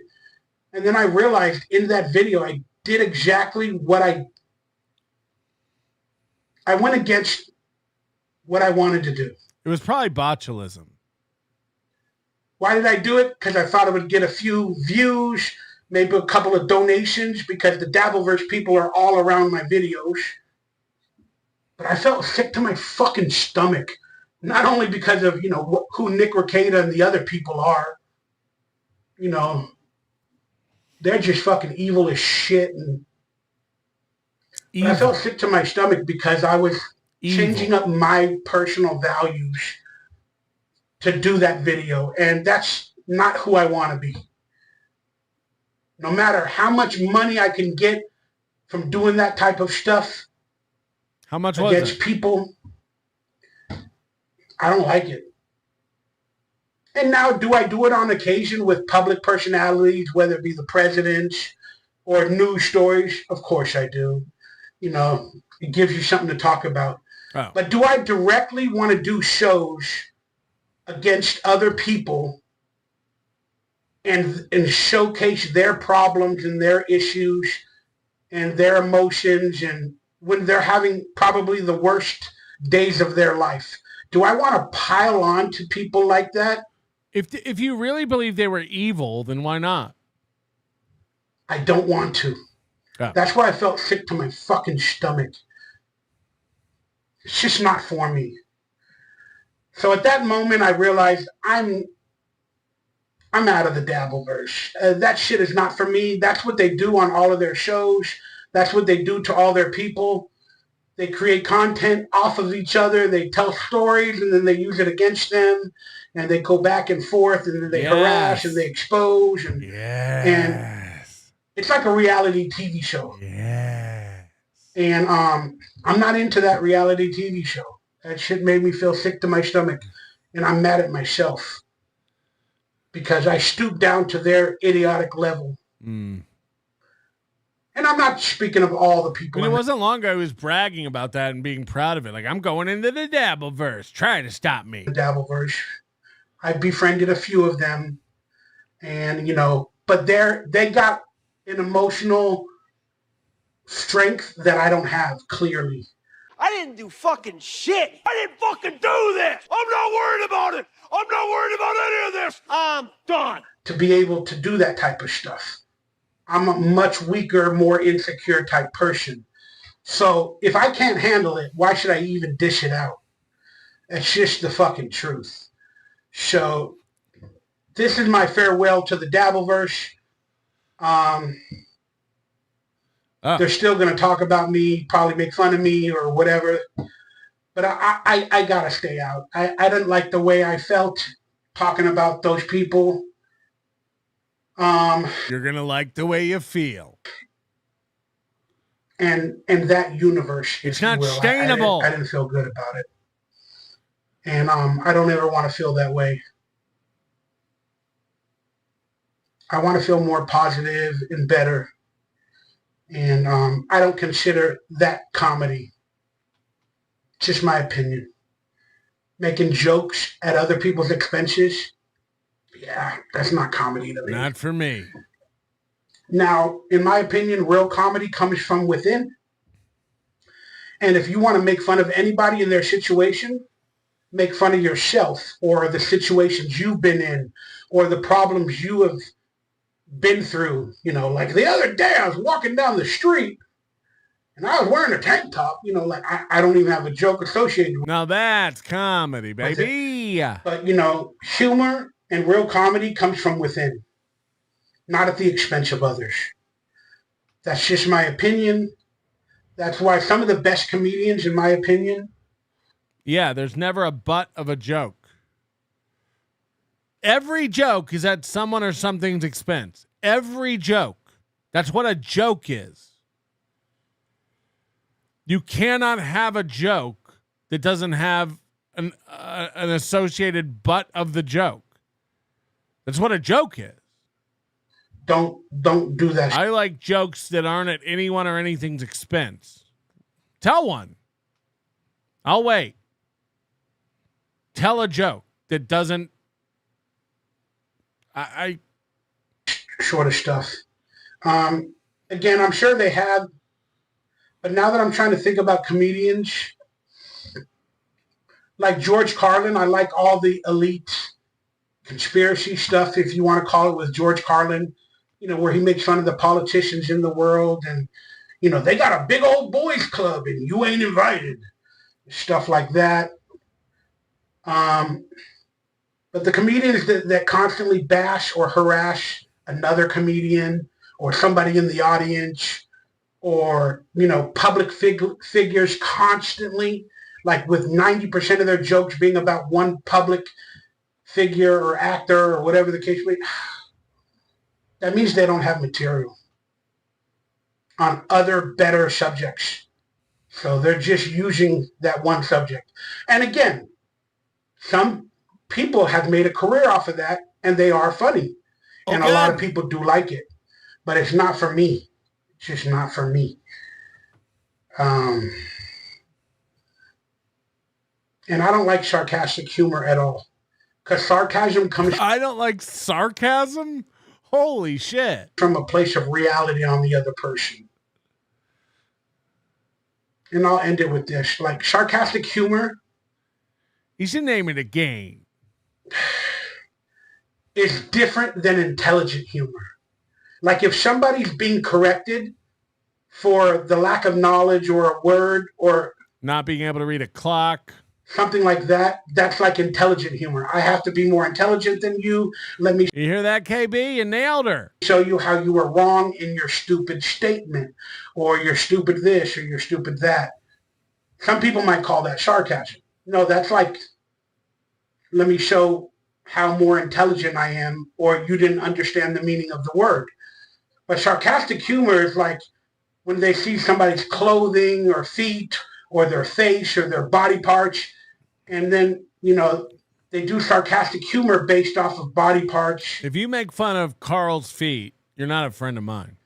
And then I realized in that video, I did exactly what I went against what I wanted to do. It was probably botulism. Why did I do it? Because I thought it would get a few views, maybe a couple of donations, because the Dabbleverse people are all around my videos. But I felt sick to my fucking stomach. Not only because of, you know, who Nick Rekieta and the other people are. You know, they're just fucking evil as shit. And I felt sick to my stomach because I was changing up my personal values to do that video. And that's not who I want to be. No matter how much money I can get from doing that type of stuff, how much was against it? People, I don't like it. And now, do I do it on occasion with public personalities, whether it be the president or news stories? Of course I do. You know, it gives you something to talk about. Oh. But do I directly want to do shows against other people and showcase their problems and their issues and their emotions, and when they're having probably the worst days of their life. Do I want to pile on to people like that? If you really believe they were evil, then why not? I don't want to. Oh. That's why I felt sick to my fucking stomach. It's just not for me. So at that moment, I realized I'm out of the Dabbleverse. That shit is not for me. That's what they do on all of their shows. That's what they do to all their people. They create content off of each other. They tell stories, and then they use it against them. And they go back and forth, and then they harass, and they expose. And it's like a reality TV show. And I'm not into that reality TV show. That shit made me feel sick to my stomach. And I'm mad at myself because I stooped down to their idiotic level. And I'm not speaking of all the people. And it wasn't long ago he was bragging about that and being proud of it. Like, I'm going into the Dabbleverse. Try to stop me. The Dabbleverse. I befriended a few of them. And, but they got an emotional strength that I don't have, clearly. I didn't do fucking shit. I didn't fucking do this. I'm not worried about it. I'm not worried about any of this. I'm done. To be able to do that type of stuff. I'm a much weaker, more insecure type person. So if I can't handle it, why should I even dish it out? It's just the fucking truth. So this is my farewell to the Dabbleverse. They're still going to talk about me, probably make fun of me or whatever. But I got to stay out. I didn't like the way I felt talking about those people. You're going to like the way you feel. And that universe. It's not sustainable. I didn't feel good about it. And I don't ever want to feel that way. I want to feel more positive and better. And I don't consider that comedy. Just my opinion. Making jokes at other people's expenses. Yeah, that's not comedy to me. Not for me. Now, in my opinion, real comedy comes from within. And if you want to make fun of anybody in their situation, make fun of yourself or the situations you've been in or the problems you have been through. Like the other day I was walking down the street and I was wearing a tank top. Like I don't even have a joke associated with it. Now that's comedy, baby. But, humor and real comedy comes from within, not at the expense of others. That's just my opinion. That's why some of the best comedians, in my opinion. Yeah, there's never a butt of a joke. Every joke is at someone or something's expense. Every joke. That's what a joke is. You cannot have a joke that doesn't have an associated butt of the joke. That's what a joke is. Don't do that. I like jokes that aren't at anyone or anything's expense. Tell one. I'll wait. Tell a joke that doesn't. I short of stuff. Again, I'm sure they have, but now that I'm trying to think about comedians, like George Carlin, I like all the elite conspiracy stuff, if you want to call it, with George Carlin, where he makes fun of the politicians in the world and, they got a big old boys club and you ain't invited. Stuff like that. But the comedians that constantly bash or harass another comedian or somebody in the audience or, public figures constantly, like with 90% of their jokes being about one public figure or actor or whatever the case may be, that means they don't have material on other better subjects. So they're just using that one subject. And again, some people have made a career off of that and they are funny. And a lot of people do like it. But it's not for me. It's just not for me. And I don't like sarcastic humor at all. Because sarcasm comes... I don't like sarcasm? Holy shit. From a place of reality on the other person. And I'll end it with this. Like, sarcastic humor. You should name it a game. Is different than intelligent humor. Like, if somebody's being corrected for the lack of knowledge or a word or not being able to read a clock, something like that, that's like intelligent humor. I have to be more intelligent than you. Let me. You hear that, KB? You nailed her. Show you how you were wrong in your stupid statement, or your stupid this, or your stupid that. Some people might call that sarcasm. No, that's like, let me show how more intelligent I am, or you didn't understand the meaning of the word. But sarcastic humor is like when they see somebody's clothing or feet or their face or their body parts, and then, you know, they do sarcastic humor based off of body parts. If you make fun of Carl's feet, you're not a friend of mine.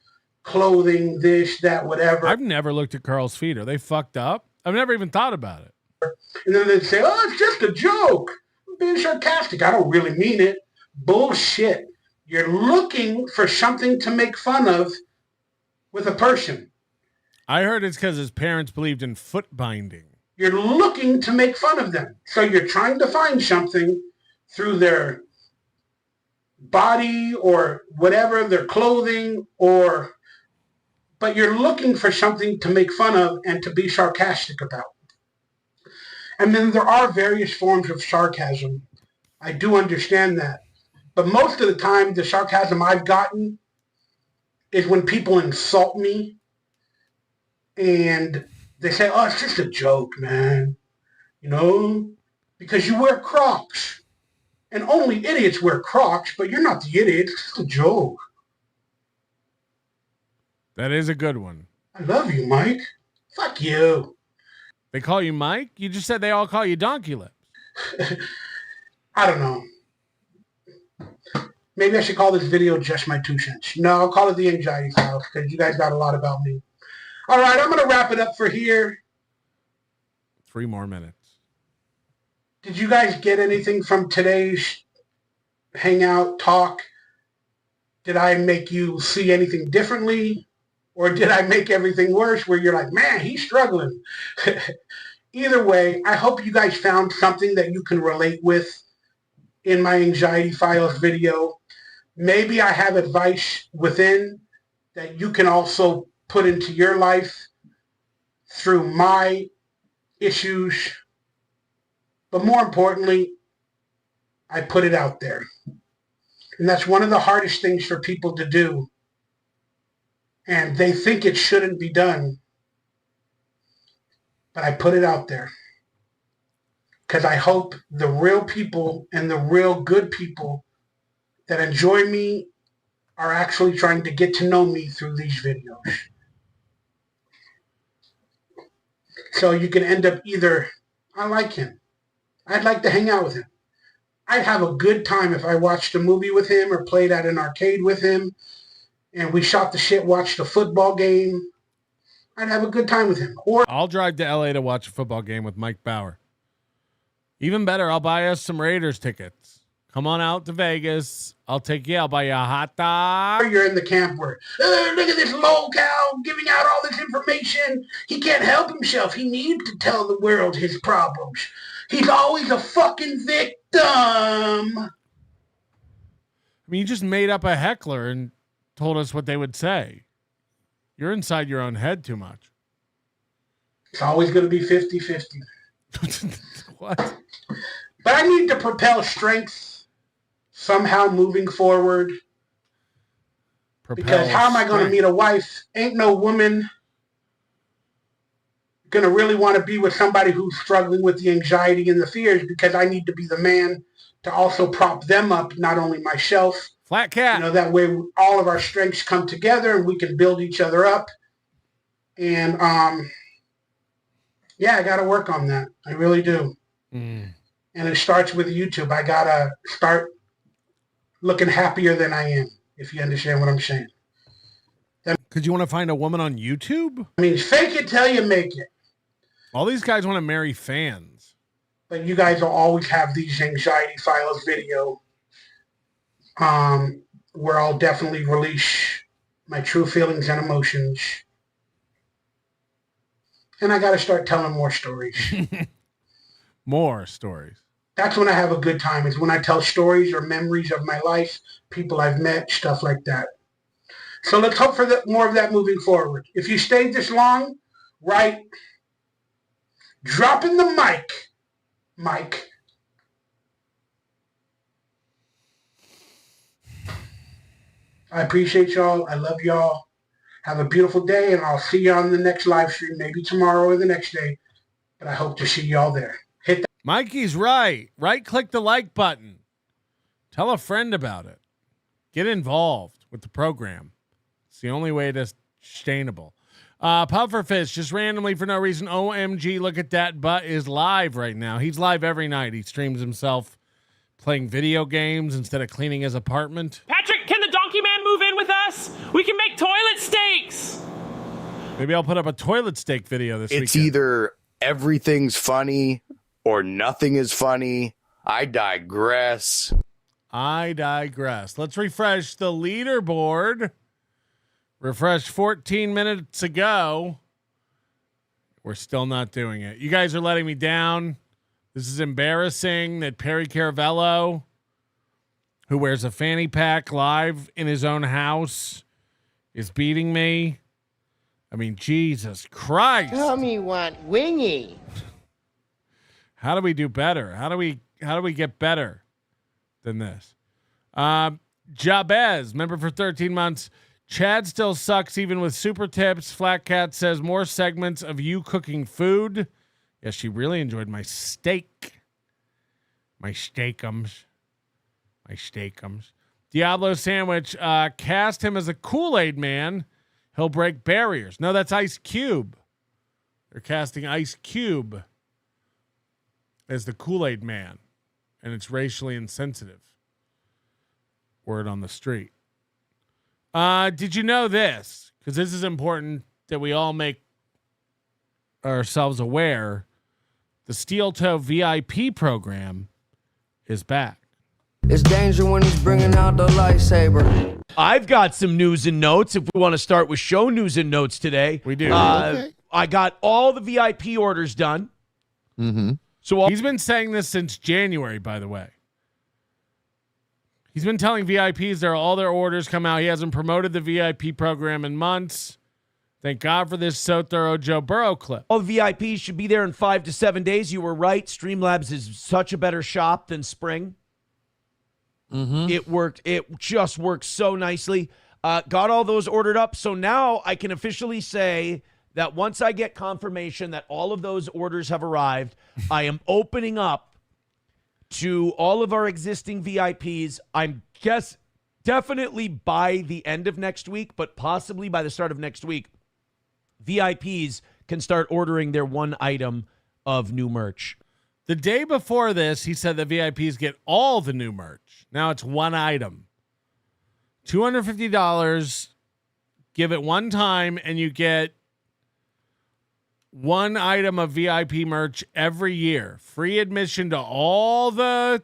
Clothing, this, that, whatever. I've never looked at Carl's feet. Are they fucked up? I've never even thought about it. And then they say, oh, it's just a joke. I'm being sarcastic. I don't really mean it. Bullshit. You're looking for something to make fun of with a person. I heard it's because his parents believed in foot binding. You're looking to make fun of them. So you're trying to find something through their body or whatever, their clothing, but you're looking for something to make fun of and to be sarcastic about. And then there are various forms of sarcasm. I do understand that. But most of the time, the sarcasm I've gotten is when people insult me and they say, oh, it's just a joke, man. You know, because you wear Crocs. And only idiots wear Crocs, but you're not the idiot. It's just a joke. That is a good one. I love you, Mike. Fuck you. They call you Mike? You just said they all call you Donkey Lips. I don't know. Maybe I should call this video just my 2 cents. No, I'll call it the anxiety file because you guys got a lot about me. All right, I'm going to wrap it up for here. 3 more minutes. Did you guys get anything from today's hangout talk? Did I make you see anything differently? Or did I make everything worse where you're like, man, he's struggling? Either way, I hope you guys found something that you can relate with in my anxiety files video. Maybe I have advice within that you can also put into your life through my issues. But more importantly, I put it out there. And that's one of the hardest things for people to do. And they think it shouldn't be done. But I put it out there. Because I hope the real people and the real good people that enjoy me are actually trying to get to know me through these videos. So you can end up either, I like him. I'd like to hang out with him. I'd have a good time if I watched a movie with him or played at an arcade with him and we shot the shit, watched a football game. I'd have a good time with him. Or I'll drive to LA to watch a football game with Mike Bauer. Even better, I'll buy us some Raiders tickets. Come on out to Vegas. I'll take you. I'll buy you a hot dog. You're in the camp where, look at this lolcow giving out all this information. He can't help himself. He needs to tell the world his problems. He's always a fucking victim. I mean, you just made up a heckler and told us what they would say. You're inside your own head too much. It's always going to be 50-50. What? But I need to propel strength somehow moving forward. Because how am I going to meet a wife? Ain't no woman going to really want to be with somebody who's struggling with the anxiety and the fears, because I need to be the man to also prop them up, not only myself. Flat cat. You know, that way all of our strengths come together and we can build each other up. And yeah, I got to work on that. I really do. And it starts with YouTube. I got to start looking happier than I am, if you understand what I'm saying. Because you want to find a woman on YouTube? I mean, fake it till you make it. All these guys want to marry fans. But you guys will always have these anxiety files video. where I'll definitely release my true feelings and emotions. And I got to start telling more stories. More stories. That's when I have a good time, is when I tell stories or memories of my life, people I've met, stuff like that. So let's hope for more of that moving forward. If you stayed this long, right, dropping the mic, Mike. I appreciate y'all. I love y'all. Have a beautiful day, and I'll see you on the next live stream, maybe tomorrow or the next day. But I hope to see y'all there. Hit that. Mikey's right. Right-click the like button. Tell a friend about it. Get involved with the program. It's the only way to sustainable. Pufferfish, just randomly for no reason. OMG, look at that butt is live right now. He's live every night. He streams himself playing video games instead of cleaning his apartment. Patrick, can the donkey man move in with us? We can make toilet steaks. Maybe I'll put up a toilet steak video this weekend. It's either everything's funny or nothing is funny. I digress. Let's refresh the leaderboard. Refreshed 14 minutes ago. We're still not doing it. You guys are letting me down. This is embarrassing that Perry Caravello, who wears a fanny pack live in his own house, is beating me. I mean, Jesus Christ. Tell me what wingy. How do we do better? How do we get better than this? Jabez, member for 13 months. Chad still sucks even with super tips. Flat Cat says more segments of you cooking food. Yeah, she really enjoyed my steak. My steakums. Diablo Sandwich, cast him as a Kool-Aid man. He'll break barriers. No, that's Ice Cube. They're casting Ice Cube as the Kool-Aid man. And it's racially insensitive. Word on the street. Did you know this? Because this is important that we all make ourselves aware. The Steel Toe VIP program is back. It's danger when he's bringing out the lightsaber. I've got some news and notes. If we want to start with show news and notes today, we do. Okay. I got all the VIP orders done. Mm-hmm. So he's been saying this since January, by the way. He's been telling VIPs all their orders come out. He hasn't promoted the VIP program in months. Thank God for this So Thorough Joe Burrow clip. All VIPs should be there in 5 to 7 days. You were right. Streamlabs is such a better shop than Spring. Mm-hmm. It worked. It just worked so nicely. Got all those ordered up. So now I can officially say that once I get confirmation that all of those orders have arrived, I am opening up to all of our existing VIPs. I'm definitely by the end of next week, but possibly by the start of next week, VIPs can start ordering their one item of new merch. The day before this, he said the VIPs get all the new merch. Now it's one item. $250. Give it one time, and you get one item of VIP merch every year. Free admission to all the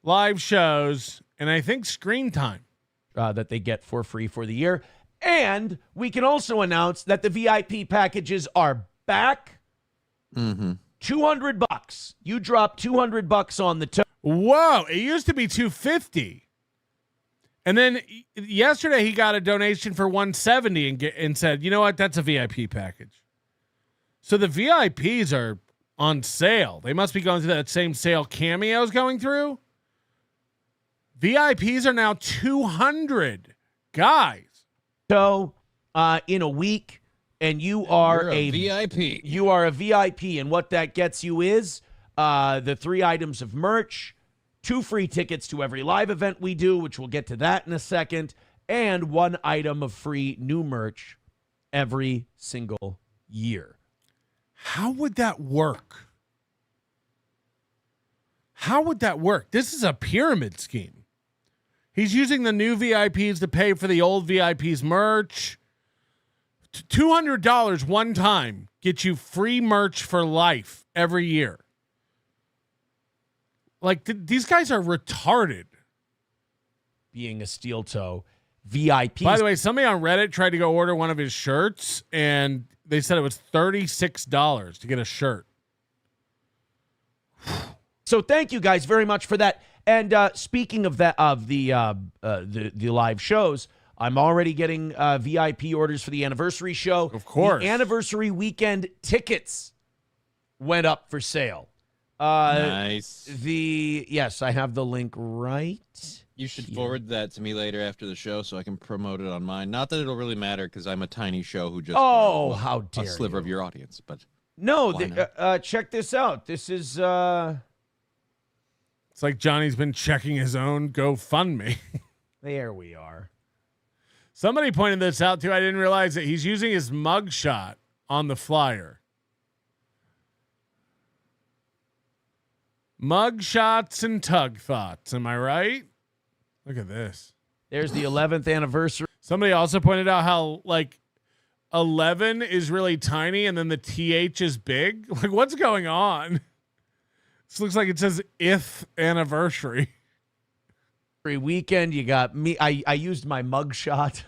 live shows, and I think screen time. That they get for free for the year. And we can also announce that the VIP packages are back. Mm-hmm. $200. You drop $200 on the toe. Whoa, it used to be $250. And then yesterday he got a donation for $170 and said, you know what, that's a VIP package. So the VIPs are on sale. They must be going through that same sale Cameo's going through. VIPs are now $200. Guys. So in a week, and you are a VIP. You are a VIP, and what that gets you is the 3 items of merch, 2 free tickets to every live event we do, which we'll get to that in a second, and 1 item of free new merch every single year. How would that work? How would that work? This is a pyramid scheme. He's using the new VIPs to pay for the old VIPs merch. $200 one time gets you free merch for life every year. Like, these guys are retarded. being a steel toe VIP. By the way, somebody on Reddit tried to go order one of his shirts, and they said it was $36 to get a shirt. So thank you guys very much for that. And speaking of that, of the live shows, I'm already getting VIP orders for the anniversary show. Of course. The anniversary weekend tickets went up for sale. Nice. Yes, I have the link right. You should forward that to me later after the show so I can promote it on mine. Not that it'll really matter because I'm a tiny show who just how dare a sliver of your audience, but no, check this out. This is It's like Johnny's been checking his own GoFundMe. There we are. Somebody pointed this out too. I didn't realize that he's using his mugshot on the flyer. Mug shots and tug thoughts. Am I right? Look at this. There's the 11th anniversary. Somebody also pointed out how like 11 is really tiny and then the TH is big. Like, what's going on? This looks like it says if anniversary. Every weekend, you got me. I used my mugshot.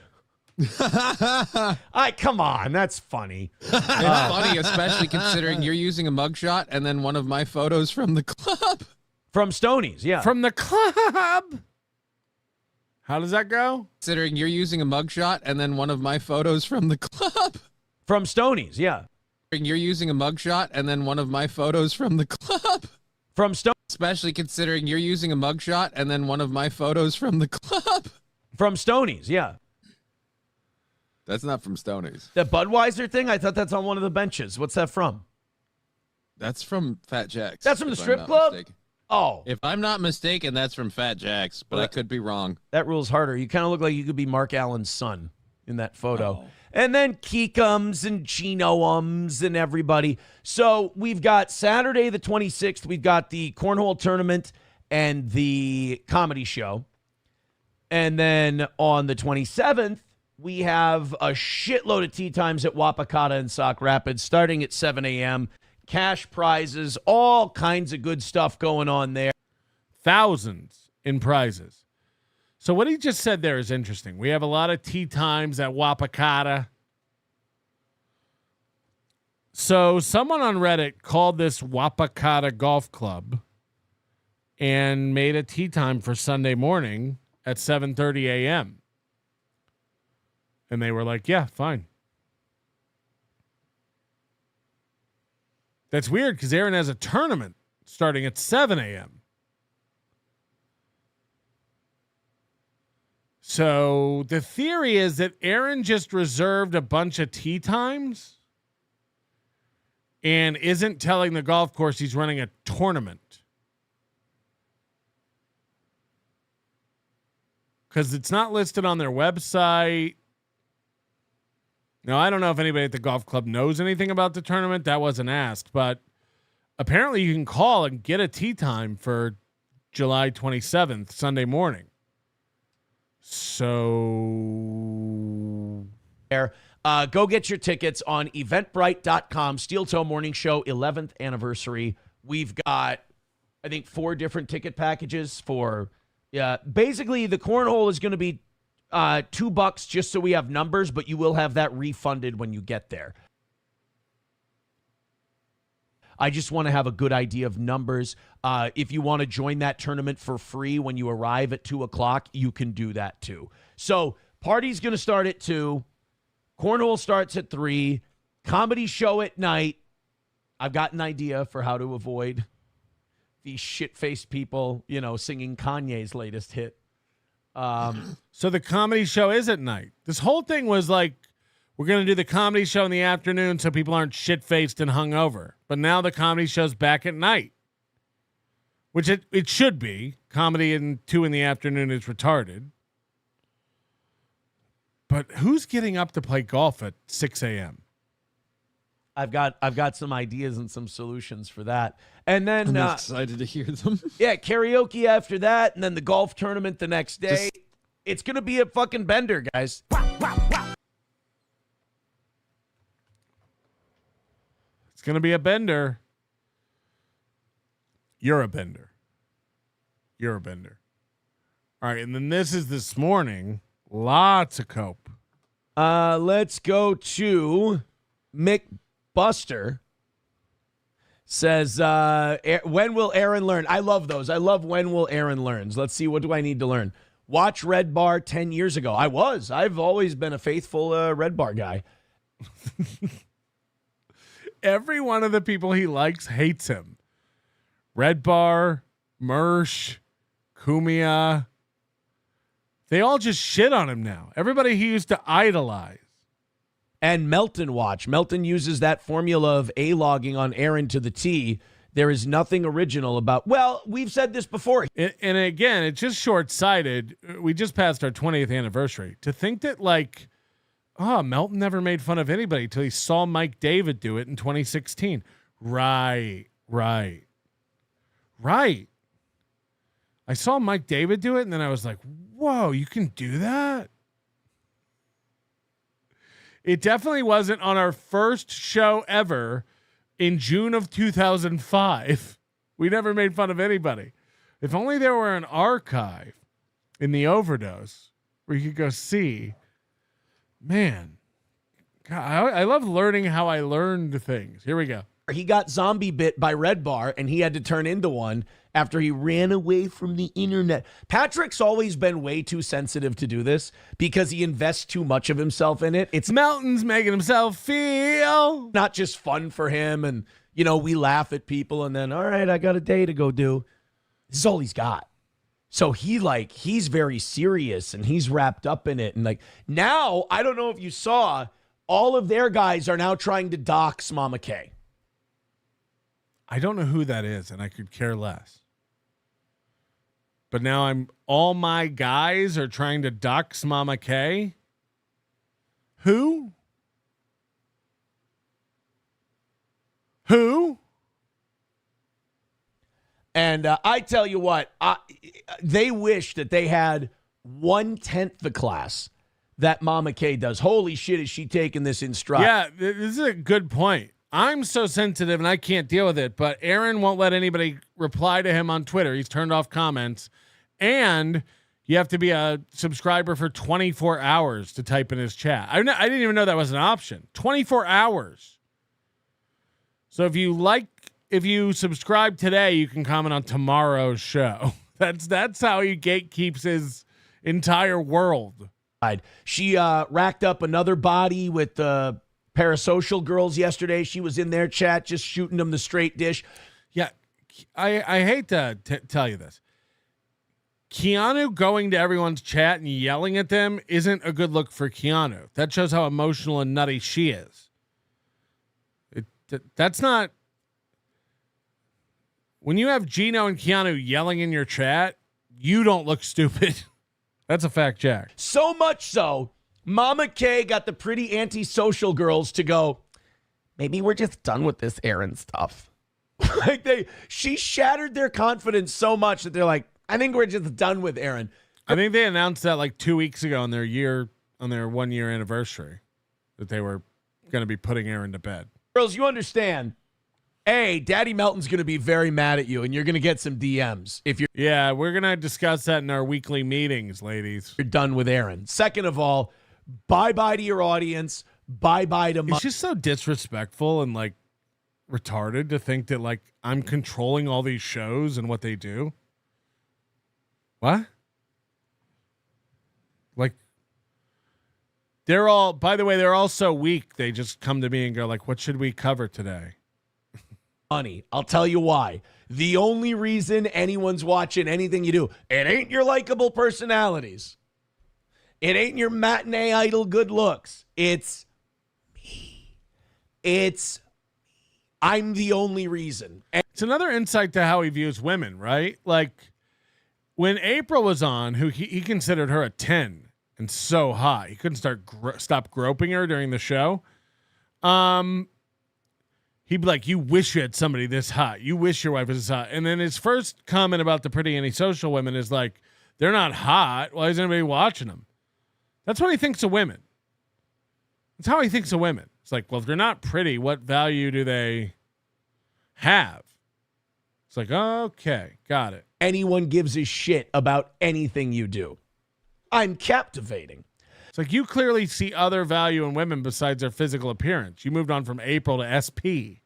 Come on, that's funny. It's funny, especially considering you're using a mugshot and then one of my photos from the club. From Stoney's, yeah. From the club. How does that go? Considering you're using a mugshot and then one of my photos from the club. From Stoney's, yeah. You're using a mugshot and then one of my photos from the club. From Stone. Especially considering you're using a mugshot and then one of my photos from the club. From Stoney's, yeah. That's not from Stoney's. The Budweiser thing? I thought that's on one of the benches. What's that from? That's from Fat Jack's. That's from the if I'm strip not club? mistaken. Oh. If I'm not mistaken, that's from Fat Jack's, but I could be wrong. That rule's harder. You kind of look like you could be Mark Allen's son in that photo. Oh. And then Keekums and Chinoums and everybody. So we've got Saturday the 26th. We've got the Cornhole Tournament and the comedy show. And then on the 27th, we have a shitload of tea times at Wapakata and Sauk Rapids starting at 7 a.m. Cash prizes, all kinds of good stuff going on there. Thousands in prizes. So what he just said there is interesting. We have a lot of tea times at Wapakata. So someone on Reddit called this Wapakata Golf Club and made a tea time for Sunday morning at 7:30 a.m. And they were like, yeah, fine. That's weird because Aaron has a tournament starting at 7 a.m. So the theory is that Aaron just reserved a bunch of tee times and isn't telling the golf course he's running a tournament. Because it's not listed on their website. Now, I don't know if anybody at the golf club knows anything about the tournament. That wasn't asked. But apparently you can call and get a tee time for July 27th, Sunday morning. So go get your tickets on eventbrite.com. Steel Toe Morning Show 11th anniversary. We've got, I think, 4 different ticket packages for, basically the cornhole is going to be $2 just so we have numbers, but you will have that refunded when you get there. I just want to have a good idea of numbers. If you want to join that tournament for free when you arrive at 2 o'clock, you can do that too. So party's going to start at 2. Cornhole starts at 3. Comedy show at night. I've got an idea for how to avoid these shit-faced people, singing Kanye's latest hit. So the comedy show is at night. This whole thing was like, we're going to do the comedy show in the afternoon so people aren't shit-faced and hungover. But now the comedy show's back at night, which it should be. Comedy in 2 in the afternoon is retarded. But who's getting up to play golf at 6 a.m.? I've got some ideas and some solutions for that. And then I'm excited to hear them. Yeah, karaoke after that, and then the golf tournament the next day. It's going to be a fucking bender, guys. It's going to be a bender. You're a bender. You're a bender. All right, and then this morning. Lots of cope. Let's go to Mick Buster. Says, when will Aaron learn? I love those. I love when will Aaron learns. Let's see, what do I need to learn? Watch Red Bar 10 years ago. I've always been a faithful Red Bar guy. Every one of the people he likes hates him. Red Bar, Mersh, Kumia. They all just shit on him now. Everybody he used to idolize. And Melton watch. Melton uses that formula of A-logging on Aaron to the T. There is nothing original about, well, we've said this before. And again, it's just short-sighted. We just passed our 20th anniversary. To think that, Melton never made fun of anybody until he saw Mike David do it in 2016. Right. I saw Mike David do it, and then I was like, whoa, you can do that? It definitely wasn't on our first show ever in June of 2005. We never made fun of anybody. If only there were an archive in the Overdose where you could go see. Man, God, I love learning how I learned things. Here we go. He got zombie bit by Red Bar, and he had to turn into one after he ran away from the internet. Patrick's always been way too sensitive to do this because he invests too much of himself in it. It's Melton's making himself feel not just fun for him, and we laugh at people, and then all right, I got a day to go do. This is all he's got. So he's very serious, and he's wrapped up in it, and now I don't know if you saw, all of their guys are now trying to dox Mama K. I don't know who that is, and I could care less. But now all my guys are trying to dox Mama K. Who? And I tell you what, they wish that they had 1/10 the class that Mama K does. Holy shit, is she taking this in stride? Yeah, this is a good point. I'm so sensitive and I can't deal with it, but Aaron won't let anybody reply to him on Twitter. He's turned off comments, and you have to be a subscriber for 24 hours to type in his chat. I didn't even know that was an option. 24 hours. So if you subscribe today, you can comment on tomorrow's show. That's how he gatekeeps his entire world. She racked up another body with the Parasocial girls yesterday. She was in their chat just shooting them the straight dish. Yeah, I hate to tell you this. Keanu going to everyone's chat and yelling at them isn't a good look for Keanu. That shows how emotional and nutty she is. That's not... When you have Gino and Keanu yelling in your chat, you don't look stupid. That's a fact, Jack. So much so, Mama K got the pretty antisocial girls to go, maybe we're just done with this Aaron stuff. She shattered their confidence so much that they're like, I think we're just done with Aaron. I think they announced that 2 weeks ago on their 1 year anniversary that they were going to be putting Aaron to bed. Girls, you understand. Daddy Melton's going to be very mad at you, and you're going to get some DMs if you're. Yeah, we're going to discuss that in our weekly meetings, ladies. You're done with Aaron. Second of all, bye-bye to your audience. Bye-bye to... It's just so disrespectful and, retarded to think that, I'm controlling all these shows and what they do. What? They're all... By the way, they're all so weak, they just come to me and go, what should we cover today? Money. I'll tell you why. The only reason anyone's watching anything you do, it ain't your likable personalities. It ain't your matinee idol good looks. It's me. I'm the only reason. It's another insight to how he views women, right? When April was on, who he considered her a 10 and so hot. He couldn't stop groping her during the show. He'd be like, you wish you had somebody this hot. You wish your wife was this hot. And then his first comment about the pretty antisocial women is they're not hot. Why is anybody watching them? That's what he thinks of women. That's how he thinks of women. It's well, if they're not pretty, what value do they have? It's like, okay, got it. Anyone gives a shit about anything you do. I'm captivating. It's like you clearly see other value in women besides their physical appearance. You moved on from April to SP.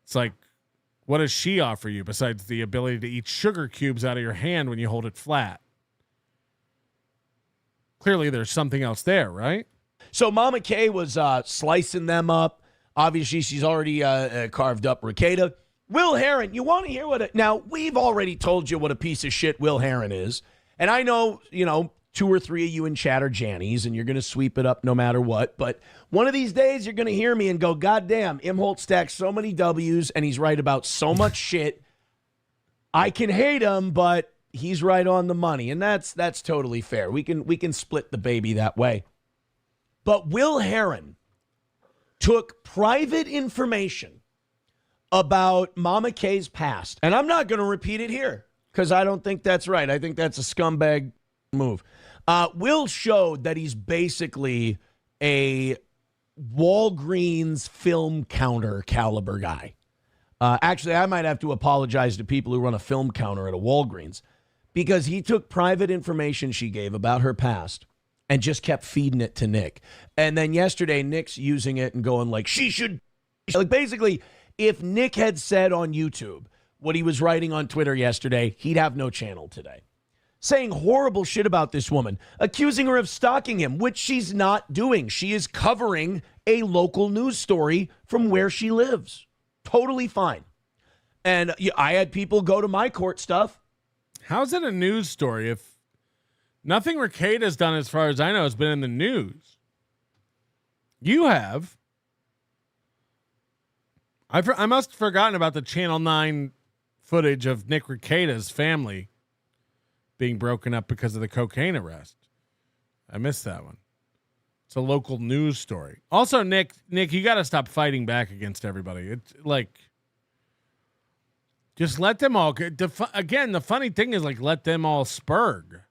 It's like, what does she offer you besides the ability to eat sugar cubes out of your hand when you hold it flat? Clearly there's something else there, right? So Mama K was slicing them up. Obviously, she's already carved up Ricada. Will Heron, you want to hear what now, we've already told you what a piece of shit Will Heron is. And I know, 2 or 3 of you in chat are Jannies, and you're going to sweep it up no matter what. But one of these days, you're going to hear me and go, God damn, Imholte stacks so many W's, and he's right about so much shit. I can hate him, but he's right on the money, and that's totally fair. We can split the baby that way. But Will Heron took private information about Mama K's past, and I'm not going to repeat it here because I don't think that's right. I think that's a scumbag move. Will showed that he's basically a Walgreens film counter caliber guy. Actually, I might have to apologize to people who run a film counter at a Walgreens because he took private information she gave about her past and just kept feeding it to Nick. And then yesterday, Nick's using it and going like, she should. Like basically, if Nick had said on YouTube what he was writing on Twitter yesterday, he'd have no channel today. Saying horrible shit about this woman, accusing her of stalking him, which she's not doing. She is covering a local news story from where she lives. Totally fine. And I had people go to my court stuff. How's it a news story if nothing Ricada's done, as far as I know, has been in the news? You have. I must have forgotten about the Channel 9 footage of Nick Ricada's family being broken up because of the cocaine arrest. I missed that one. It's a local news story. Also, Nick, you got to stop fighting back against everybody. It's like, just let them all get. Again, the funny thing is, like, let them all spurg.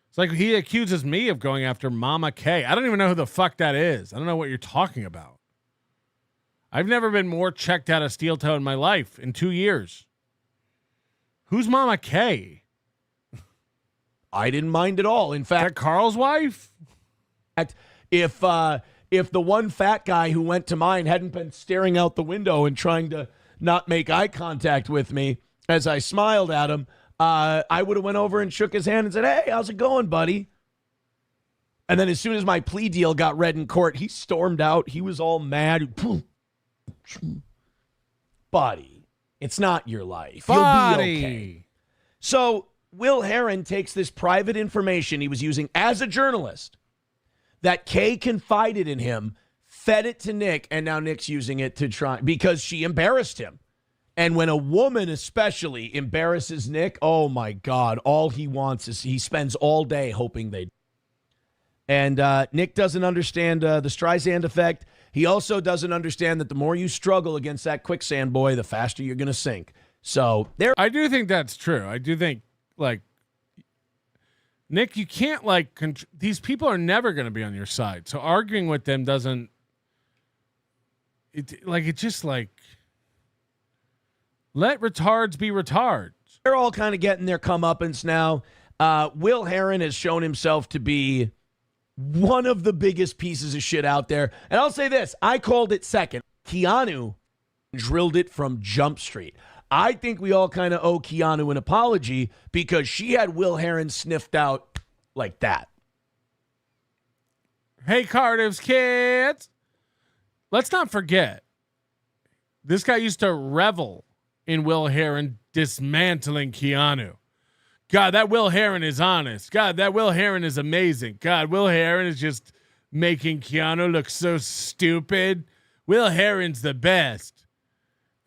It's like he accuses me of going after Mama K. I don't even know who the fuck that is. I don't know what you're talking about. I've never been more checked out of steel toe in my life in 2 years. Who's Mama K? I didn't mind at all. In fact, Carl's wife? If the one fat guy who went to mine hadn't been staring out the window and trying to not make eye contact with me as I smiled at him, I would have went over and shook his hand and said, hey, how's it going, buddy? And then as soon as my plea deal got read in court, he stormed out. He was all mad. Buddy, it's not your life. You'll be okay. So Will Heron takes this private information he was using as a journalist that Kay confided in him, fed it to Nick, and now Nick's using it to try because she embarrassed him. And when a woman especially embarrasses Nick, oh my God, all he wants is he spends all day hoping they. And Nick doesn't understand the Streisand effect. He also doesn't understand that the more you struggle against that quicksand boy, the faster you're going to sink. So there. I do think that's true. I do think, like, Nick, you can't, like, these people are never going to be on your side. So arguing with them doesn't, it's just like, let retards be retards. They're all kind of getting their comeuppance now. Will Heron has shown himself to be one of the biggest pieces of shit out there. And I'll say this, I called it second. Keanu drilled it from Jump Street. I think we all kind of owe Keanu an apology because she had Will Heron sniffed out like that. Hey, Cardiff's kids. Let's not forget, this guy used to revel in Will Heron dismantling Keanu. God, that Will Heron is honest. God, that Will Heron is amazing. God, Will Heron is just making Keanu look so stupid. Will Heron's the best.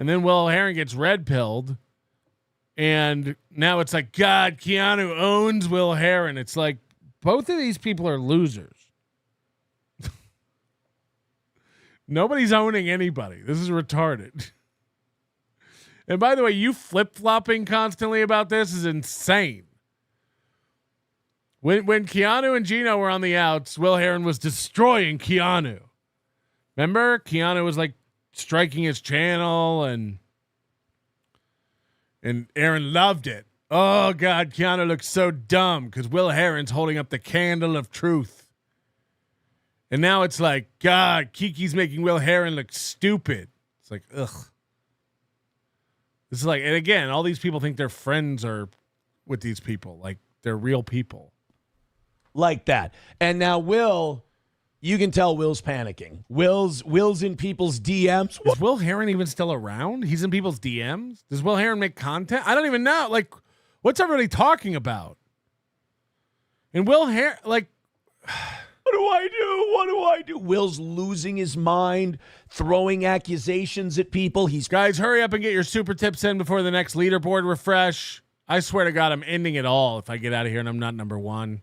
And then Will Heron gets red-pilled. And now it's like, God, Keanu owns Will Heron. It's like, both of these people are losers. Nobody's owning anybody. This is retarded. And by the way, you flip-flopping constantly about this is insane. When Keanu and Gino were on the outs, Will Heron was destroying Keanu. Remember? Keanu was like striking his channel, and And Aaron loved it. Oh, God, Keanu looks so dumb because Will Heron's holding up the candle of truth. And now it's like, God, Kiki's making Will Heron look stupid. It's like, ugh. This is like, and again, all these people think their friends are with these people. Like, they're real people. Like that. And now Will, you can tell Will's panicking. Will's in people's DMs. Is Will Heron even still around? He's in people's DMs? Does Will Heron make content? I don't even know. Like, what's everybody talking about? And Will Heron, like... What do I do? What do I do? Will's losing his mind, throwing accusations at people. Guys, hurry up and get your super tips in before the next leaderboard refresh. I swear to God, I'm ending it all if I get out of here and I'm not number one.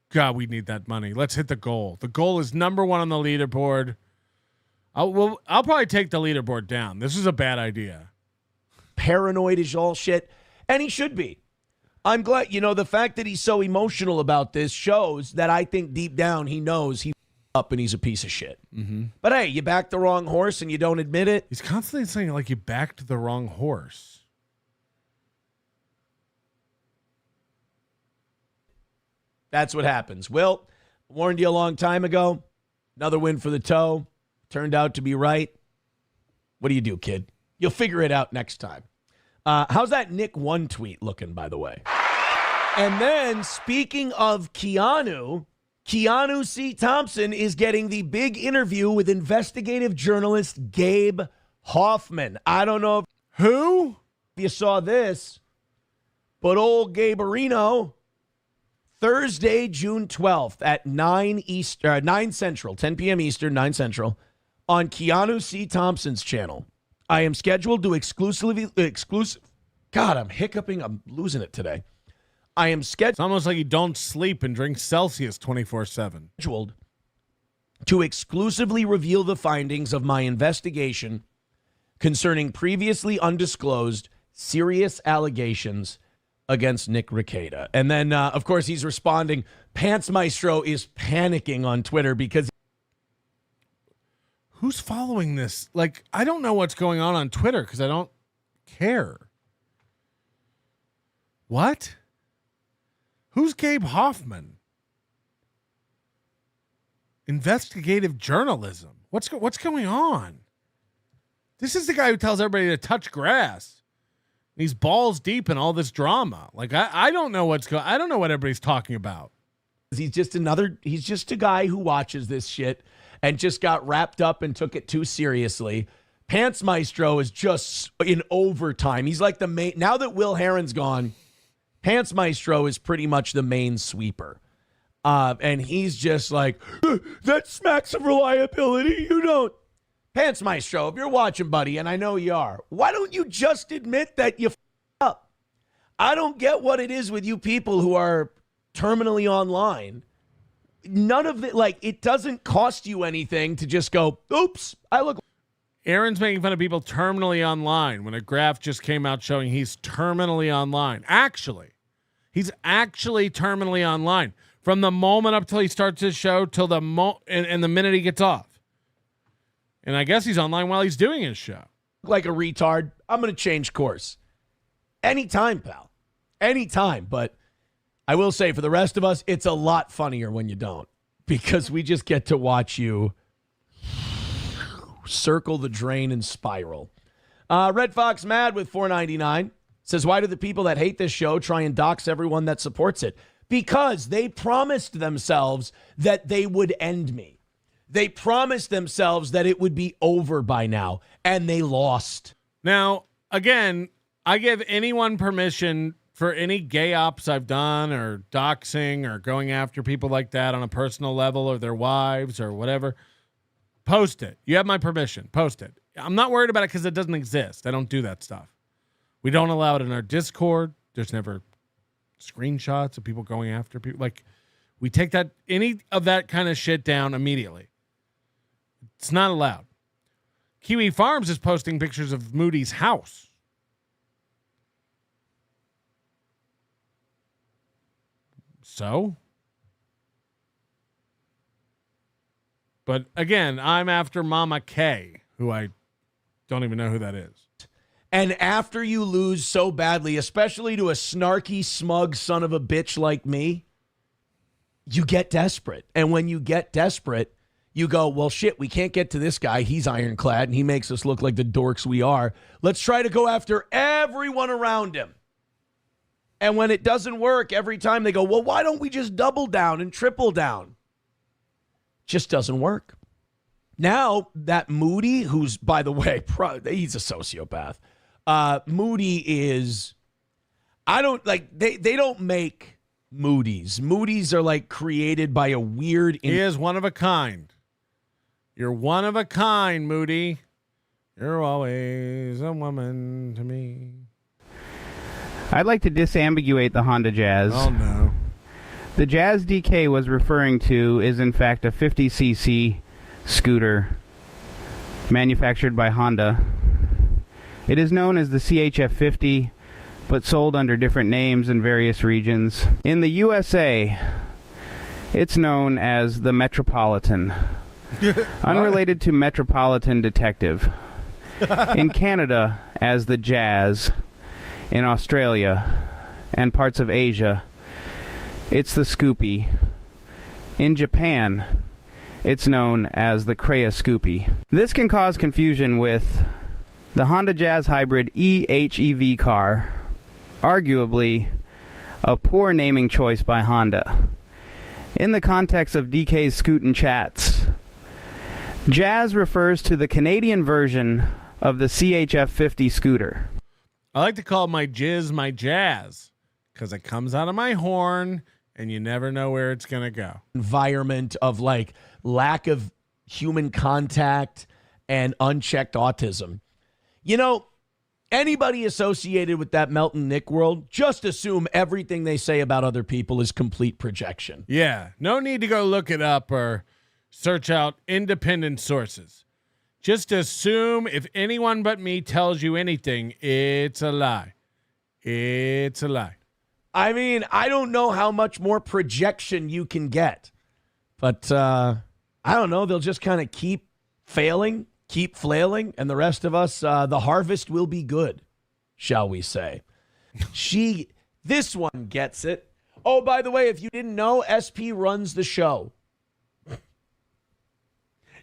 God, we need that money. Let's hit the goal. The goal is number one on the leaderboard. I'll probably take the leaderboard down. This is a bad idea. Paranoid is all shit, and he should be. I'm glad, the fact that he's so emotional about this shows that I think deep down he knows he's up and he's a piece of shit. Mm-hmm. But hey, you backed the wrong horse and you don't admit it. He's constantly saying like you backed the wrong horse. That's what happens. Will, warned you a long time ago. Another win for the toe. Turned out to be right. What do you do, kid? You'll figure it out next time. How's that Nick 1 tweet looking, by the way? And then, speaking of Keanu C. Thompson is getting the big interview with investigative journalist Gabe Hoffman. I don't know if you saw this, but old Gaberino, Thursday, June 12th at 9 Central, 10 p.m. Eastern, 9 Central, on Keanu C. Thompson's channel. I am scheduled to God, I'm hiccuping. I'm losing it today. I am scheduled. It's almost like you don't sleep and drink Celsius 24/7. Scheduled to exclusively reveal the findings of my investigation concerning previously undisclosed serious allegations against Nick Rekieta. And then, of course, he's responding. Pants Maestro is panicking on Twitter because... Who's following this? Like, I don't know what's going on Twitter because I don't care. What? Who's Gabe Hoffman? Investigative journalism. What's going on? This is the guy who tells everybody to touch grass. He's balls deep in all this drama. Like, I don't know I don't know what everybody's talking about. He's just a guy who watches this shit and just got wrapped up and took it too seriously. Pants Maestro is just in overtime. He's like the main, now that Will Heron's gone, Pants Maestro is pretty much the main sweeper. And he's just like, that smacks of reliability. You don't. Pants Maestro, if you're watching, buddy, and I know you are, why don't you just admit that you up? I don't get what it is with you people who are terminally online. None of it, like, it doesn't cost you anything to just go, oops, I look. Aaron's making fun of people terminally online when a graph just came out showing he's terminally online. He's actually terminally online from the moment up till he starts his show till the and the minute he gets off. And I guess he's online while he's doing his show. Like a retard. I'm going to change course. Anytime, pal. Anytime. But I will say for the rest of us, it's a lot funnier when you don't, because we just get to watch you circle the drain and spiral. Red Fox Mad with $4.99 says, why do the people that hate this show try and dox everyone that supports it? Because they promised themselves that they would end me. They promised themselves that it would be over by now, and they lost. Now, again, I give anyone permission for any gay ops I've done or doxing or going after people like that on a personal level or their wives or whatever. Post it. You have my permission. Post it. I'm not worried about it because it doesn't exist. I don't do that stuff. We don't allow it in our Discord. There's never screenshots of people going after people. Like, we take any of that kind of shit down immediately. It's not allowed. Kiwi Farms is posting pictures of Moody's house. So? But again, I'm after Mama K, who I don't even know who that is. And after you lose so badly, especially to a snarky, smug son of a bitch like me, you get desperate. And when you get desperate, you go, well, shit, we can't get to this guy. He's ironclad, and he makes us look like the dorks we are. Let's try to go after everyone around him. And when it doesn't work, every time they go, well, why don't we just double down and triple down? Just doesn't work. Now, that Moody, who's, by the way, he's a sociopath. Moody is, I don't, like, they don't make Moody's. Moody's are, like, created by a weird... He is one of a kind. You're one of a kind, Moody. You're always a woman to me. I'd like to disambiguate the Honda Jazz. Oh, no. The Jazz DK was referring to is, in fact, a 50cc scooter manufactured by Honda. It is known as the CHF50, but sold under different names in various regions. In the USA, it's known as the Metropolitan, unrelated to Metropolitan Detective. In Canada, as the Jazz. In Australia and parts of Asia, it's the Scoopy. In Japan, it's known as the Crea Scoopy. This can cause confusion with the Honda Jazz Hybrid EHEV car, arguably a poor naming choice by Honda. In the context of DK's Scootin' Chats, Jazz refers to the Canadian version of the CHF50 scooter. I like to call my jizz my jazz because it comes out of my horn and you never know where it's going to go. Environment of like lack of human contact and unchecked autism. You know, anybody associated with that Melton Nick world, just assume everything they say about other people is complete projection. Yeah. No need to go look it up or search out independent sources. Just assume if anyone but me tells you anything, it's a lie. It's a lie. I mean, I don't know how much more projection you can get. But I don't know. They'll just kind of keep failing, keep flailing, and the rest of us, the harvest will be good, shall we say. This one gets it. Oh, by the way, if you didn't know, SP runs the show.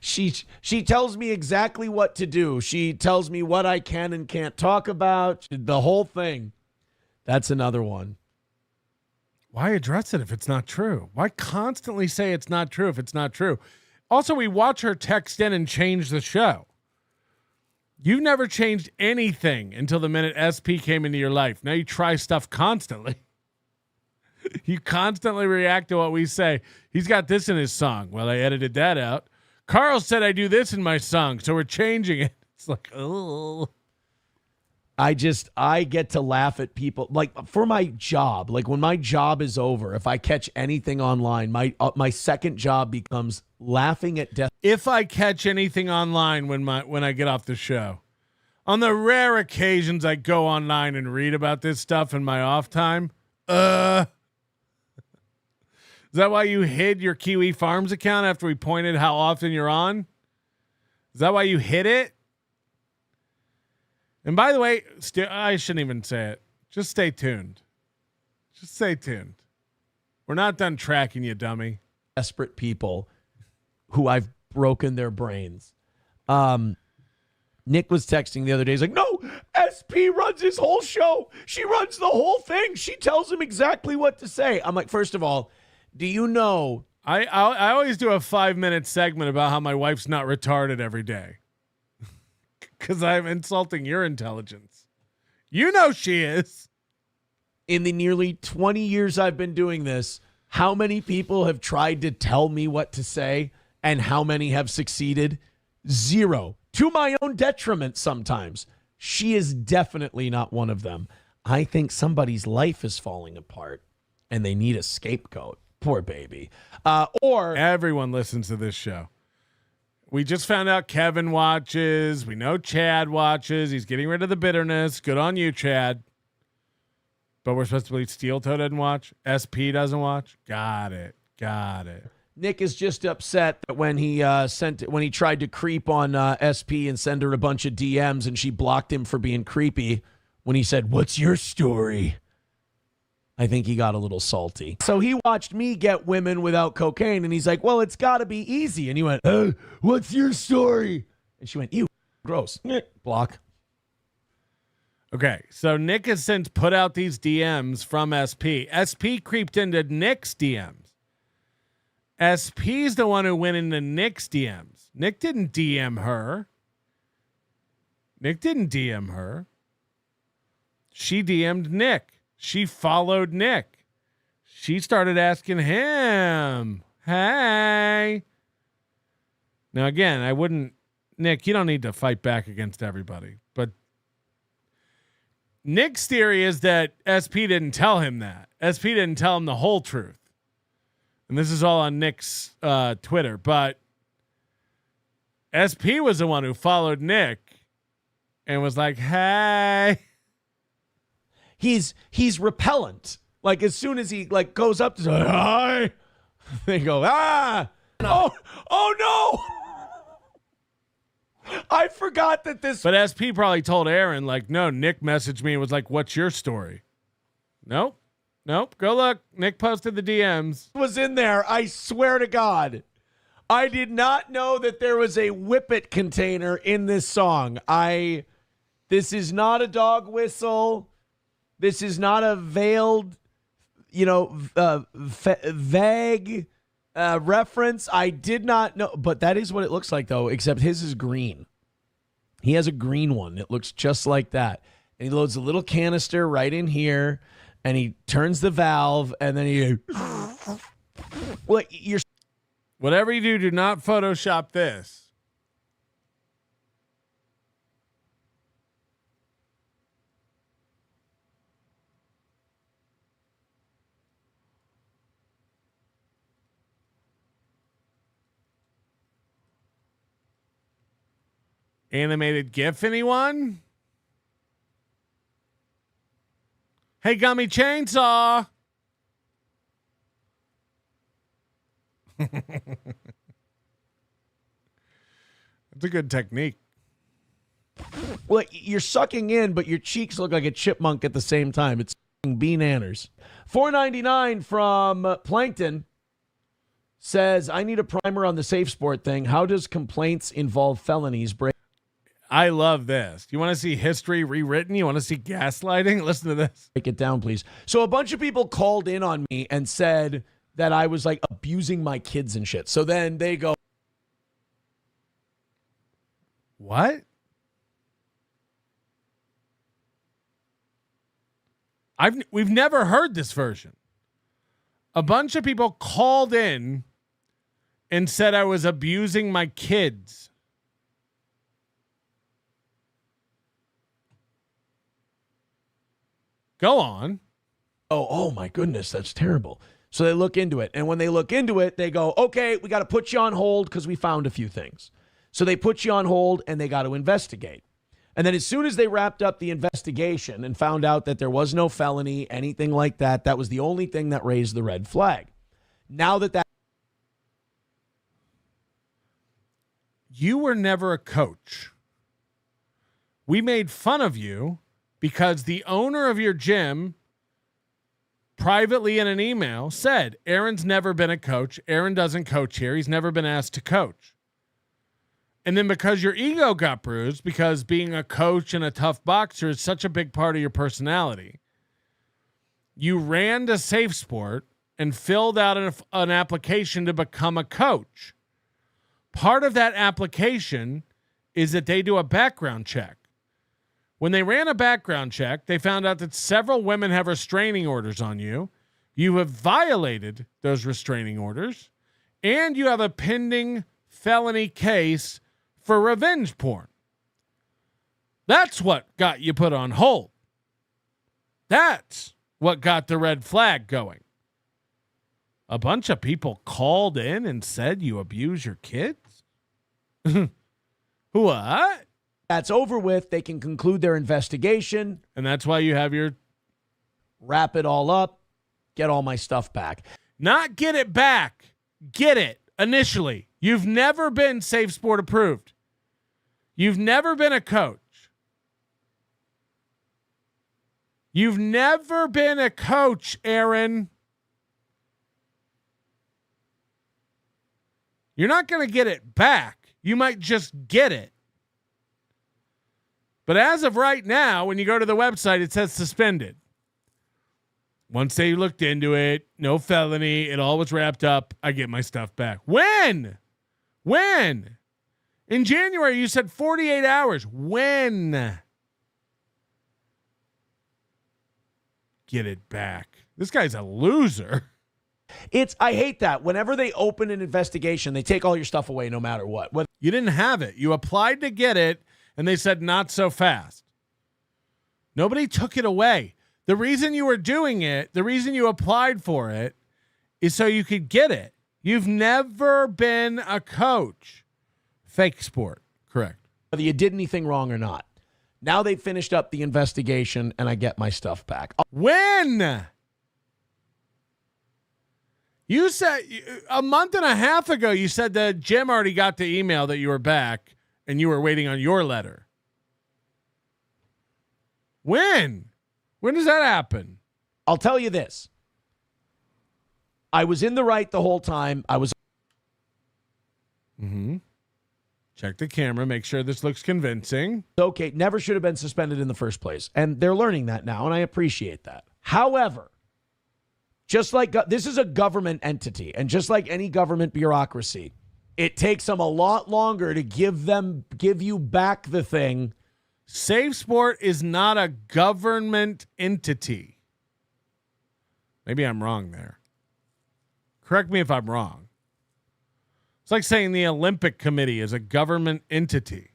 She tells me exactly what to do. She tells me what I can and can't talk about. The whole thing. That's another one. Why address it if it's not true? Why constantly say it's not true if it's not true? Also, we watch her text in and change the show. You've never changed anything until the minute SP came into your life. Now you try stuff constantly. You constantly react to what we say. He's got this in his song. Well, I edited that out. Carl said I do this in my song, so we're changing it. It's like, oh. I get to laugh at people. Like, for my job, like when my job is over, if I catch anything online, my second job becomes laughing at death. If I catch anything online when I get off the show, on the rare occasions I go online and read about this stuff in my off time, is that why you hid your Kiwi Farms account after we pointed how often you're on? Is that why you hid it? And by the way, I shouldn't even say it. Just stay tuned. Just stay tuned. We're not done tracking you, dummy. Desperate people who I've broken their brains. Nick was texting the other day. He's like, no, SP runs his whole show. She runs the whole thing. She tells him exactly what to say. I'm like, first of all, do you know? I always do a 5-minute segment about how my wife's not retarded every day. Because I'm insulting your intelligence. You know she is. In the nearly 20 years I've been doing this, how many people have tried to tell me what to say and how many have succeeded? 0. To my own detriment sometimes. She is definitely not one of them. I think somebody's life is falling apart and they need a scapegoat. Poor baby. Or everyone listens to this show. We just found out Kevin watches. We know Chad watches. He's getting rid of the bitterness. Good on you, Chad. But we're supposed to believe Steel Toe doesn't watch? SP doesn't watch? Got it. Nick is just upset that when he tried to creep on SP and send her a bunch of DMs and she blocked him for being creepy when he said, "What's your story?" I think he got a little salty. So he watched me get women without cocaine and he's like, "Well, it's got to be easy." And he went, "What's your story?" And she went, "Ew, gross." Block. Okay, so Nick has since put out these DMs from SP. SP creeped into Nick's DMs. SP's the one who went into Nick's DMs. Nick didn't DM her. She DM'd Nick. She followed Nick. She started asking him, "Hey." Now, again, Nick, you don't need to fight back against everybody. But Nick's theory is that SP didn't tell him that. SP didn't tell him the whole truth. And this is all on Nick's Twitter, but SP was the one who followed Nick and was like, "Hey." He's repellent. Like as soon as he goes up to say, "Hi," they go, "Ah, oh no." I forgot that this. But SP probably told Aaron, "No, Nick messaged me and was like, 'What's your story?'" Nope. Go look. Nick posted the DMs. Was in there. I swear to God. I did not know that there was a Whippet container in this song. This is not a dog whistle. This is not a veiled, vague reference. I did not know, but that is what it looks like though, except his is green. He has a green one. It looks just like that. And he loads a little canister right in here. And he turns the valve, and then he. Well, whatever you do not Photoshop this. Animated GIF, anyone? Hey, Gummy Chainsaw. That's a good technique. Well, you're sucking in, but your cheeks look like a chipmunk at the same time. It's beananners. $4.99 from Plankton says, "I need a primer on the safe sport thing. How does complaints involve felonies break?" I love this. You want to see history rewritten? You want to see gaslighting? Listen to this. Break it down, please. So a bunch of people called in on me and said that I was abusing my kids and shit. So then they go, "What?" We've never heard this version. A bunch of people called in and said I was abusing my kids. Go on. Oh my goodness, that's terrible. So they look into it. And when they look into it, they go, "Okay, we got to put you on hold because we found a few things." So they put you on hold and they got to investigate. And then as soon as they wrapped up the investigation and found out that there was no felony, anything like that, that was the only thing that raised the red flag. Now that you were never a coach. We made fun of you because the owner of your gym privately in an email said, "Aaron's never been a coach. Aaron doesn't coach here. He's never been asked to coach." And then because your ego got bruised, because being a coach and a tough boxer is such a big part of your personality, you ran to Safe Sport and filled out an application to become a coach. Part of that application is that they do a background check. When they ran a background check, they found out that several women have restraining orders on you. You have violated those restraining orders, and you have a pending felony case for revenge porn. That's what got you put on hold. That's what got the red flag going. A bunch of people called in and said you abuse your kids? What? that's over with, they can conclude their investigation. And that's why you have your... Wrap it all up, get all my stuff back. Not get it back. get it initially. You've never been Safe Sport approved. You've never been a coach. You've never been a coach, Aaron. You're not going to get it back. You might just get it. But as of right now, when you go to the website, it says suspended. Once they looked into it, no felony, it all was wrapped up, I get my stuff back. When? In January, you said 48 hours. When? Get it back. This guy's a loser. I hate that. Whenever they open an investigation, they take all your stuff away no matter what. You didn't have it. You applied to get it, and they said not so fast. Nobody took it away. The reason you were doing it, the reason you applied for it, is so you could get it. You've never been a coach. Fake sport. Correct. Whether you did anything wrong or not. Now they've finished up the investigation, and I get my stuff back. When? You said a month and a half ago, you said that Jim already got the email that you were back and you were waiting on your letter. When? When does that happen? I'll tell you this. I was in the right the whole time. I was. Check the camera. Make sure this looks convincing. Okay. Never should have been suspended in the first place. And they're learning that now, and I appreciate that. However, just like this is a government entity, and just like any government bureaucracy, it takes them a lot longer to give you back the thing. Safe Sport is not a government entity. Maybe I'm wrong there. Correct me if I'm wrong. It's like saying the Olympic Committee is a government entity.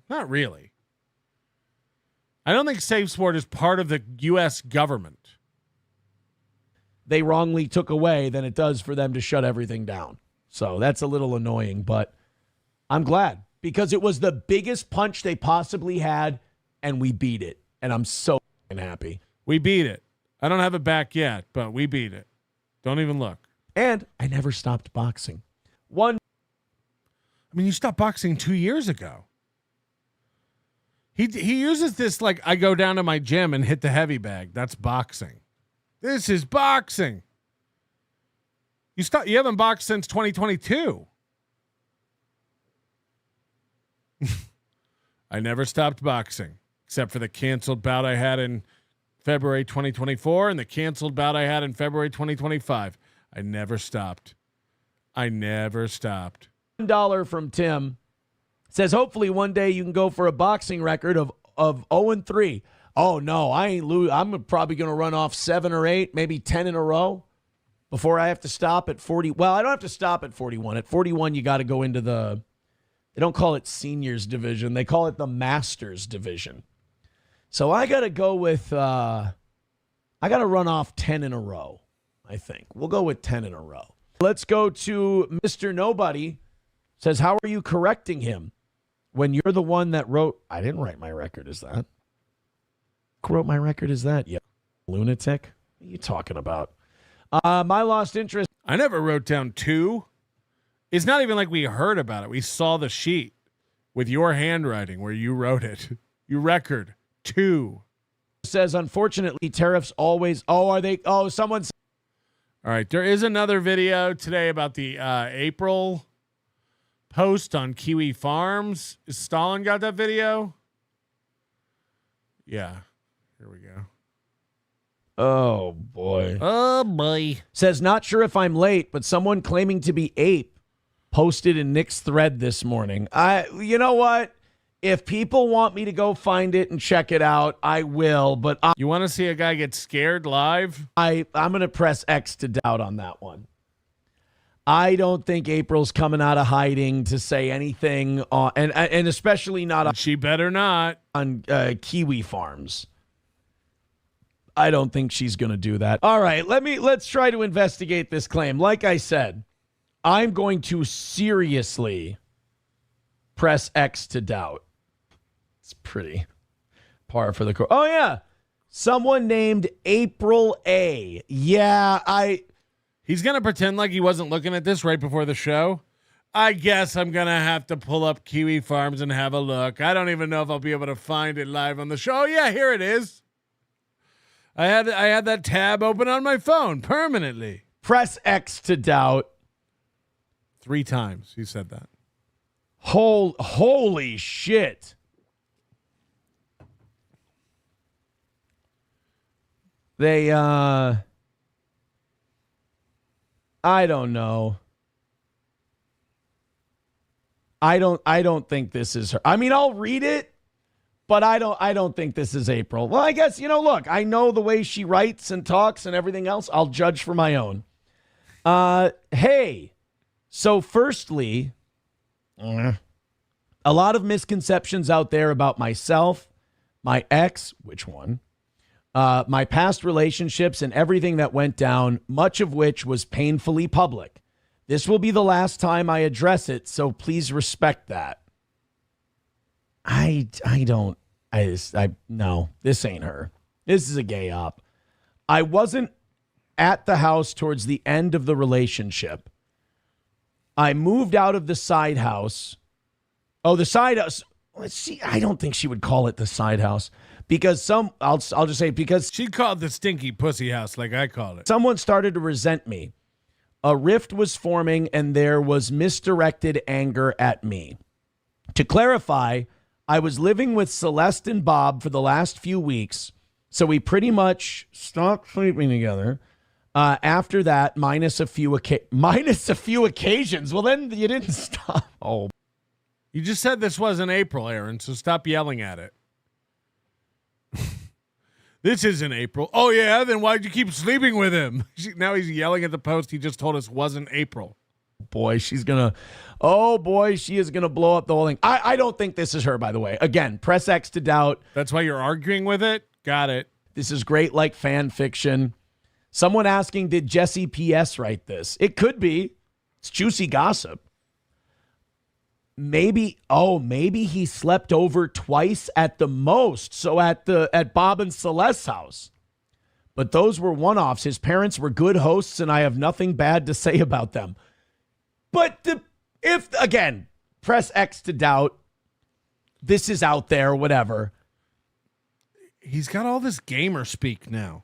Not really. I don't think Safe Sport is part of the U.S. government. They wrongly took away than it does for them to shut everything down. So that's a little annoying, but I'm glad because it was the biggest punch they possibly had, and we beat it. And I'm so happy. We beat it. I don't have it back yet, but we beat it. Don't even look. And I never stopped boxing. I mean, you stopped boxing 2 years ago. He uses this like I go down to my gym and hit the heavy bag. That's boxing. This is boxing. You haven't boxed since 2022. I never stopped boxing except for the canceled bout I had in February 2024 and the canceled bout I had in February 2025. I never stopped. $1 from Tim says, hopefully one day you can go for a boxing record of 0-3. Oh, no, I ain't lose. I'm probably going to run off 7 or 8, maybe 10 in a row before I have to stop at 40. Well, I don't have to stop at 41. At 41, you got to go into they don't call it seniors division. They call it the masters division. So I got to go with, I got to run off 10 in a row, I think. We'll go with 10 in a row. Let's go to Mr. Nobody. Says, how are you correcting him when you're the one that wrote? I didn't write my record as that. Who wrote my record as that? Yeah, lunatic. What are you talking about? My lost interest. I never wrote down 2. It's not even like we heard about it. We saw the sheet with your handwriting where you wrote it. You record 2. Says, unfortunately, tariffs always. Oh, are they? Oh, someone's. All right. There is another video today about the April post on Kiwi Farms. Is Stalin got that video? Yeah. Here we go. Oh, boy. Oh, boy. Says, not sure if I'm late, but someone claiming to be Ape posted in Nick's thread this morning. You know what? If people want me to go find it and check it out, I will. But you want to see a guy get scared live? I'm going to press X to doubt on that one. I don't think April's coming out of hiding to say anything, and especially not. She better not on Kiwi Farms. I don't think she's going to do that. All right, let's try to investigate this claim. Like I said, I'm going to seriously press X to doubt. It's pretty par for the course. Oh yeah, someone named April A. Yeah, He's going to pretend like he wasn't looking at this right before the show. I guess I'm going to have to pull up Kiwi Farms and have a look. I don't even know if I'll be able to find it live on the show. Oh, yeah, here it is. I had that tab open on my phone permanently. Press X to doubt. 3 times he said that. Holy shit. They, I don't know. I don't think this is her. I mean, I'll read it, but I don't think this is April. Well, I guess, look, I know the way she writes and talks and everything else. I'll judge for my own. Hey, so firstly, a lot of misconceptions out there about myself, my ex, which one? My past relationships and everything that went down, much of which was painfully public. This will be the last time I address it, so please respect that. No, this ain't her. This is a gay op. I wasn't at the house towards the end of the relationship. I moved out of the side house. Oh, the side house. Let's see. I don't think she would call it the side house because I'll just say because she called the stinky pussy house like I call it. Someone started to resent me. A rift was forming and there was misdirected anger at me. To clarify, I was living with Celeste and Bob for the last few weeks, so we pretty much stopped sleeping together. After that, minus a few occasions. Well, then you didn't stop. Oh, you just said this wasn't April, Aaron, so stop yelling at it. This isn't April. Oh, yeah? Then why'd you keep sleeping with him? Now he's yelling at the post he just told us wasn't April. Boy, she is going to blow up the whole thing. I don't think this is her, by the way. Again, press X to doubt. That's why you're arguing with it? Got it. This is great, like fan fiction. Someone asking, did Jesse P.S. write this? It could be. It's juicy gossip. Maybe he slept over twice at the most. So at Bob and Celeste's house. But those were one-offs. His parents were good hosts, and I have nothing bad to say about them. But if again, press X to doubt. This is out there, whatever. He's got all this gamer speak now.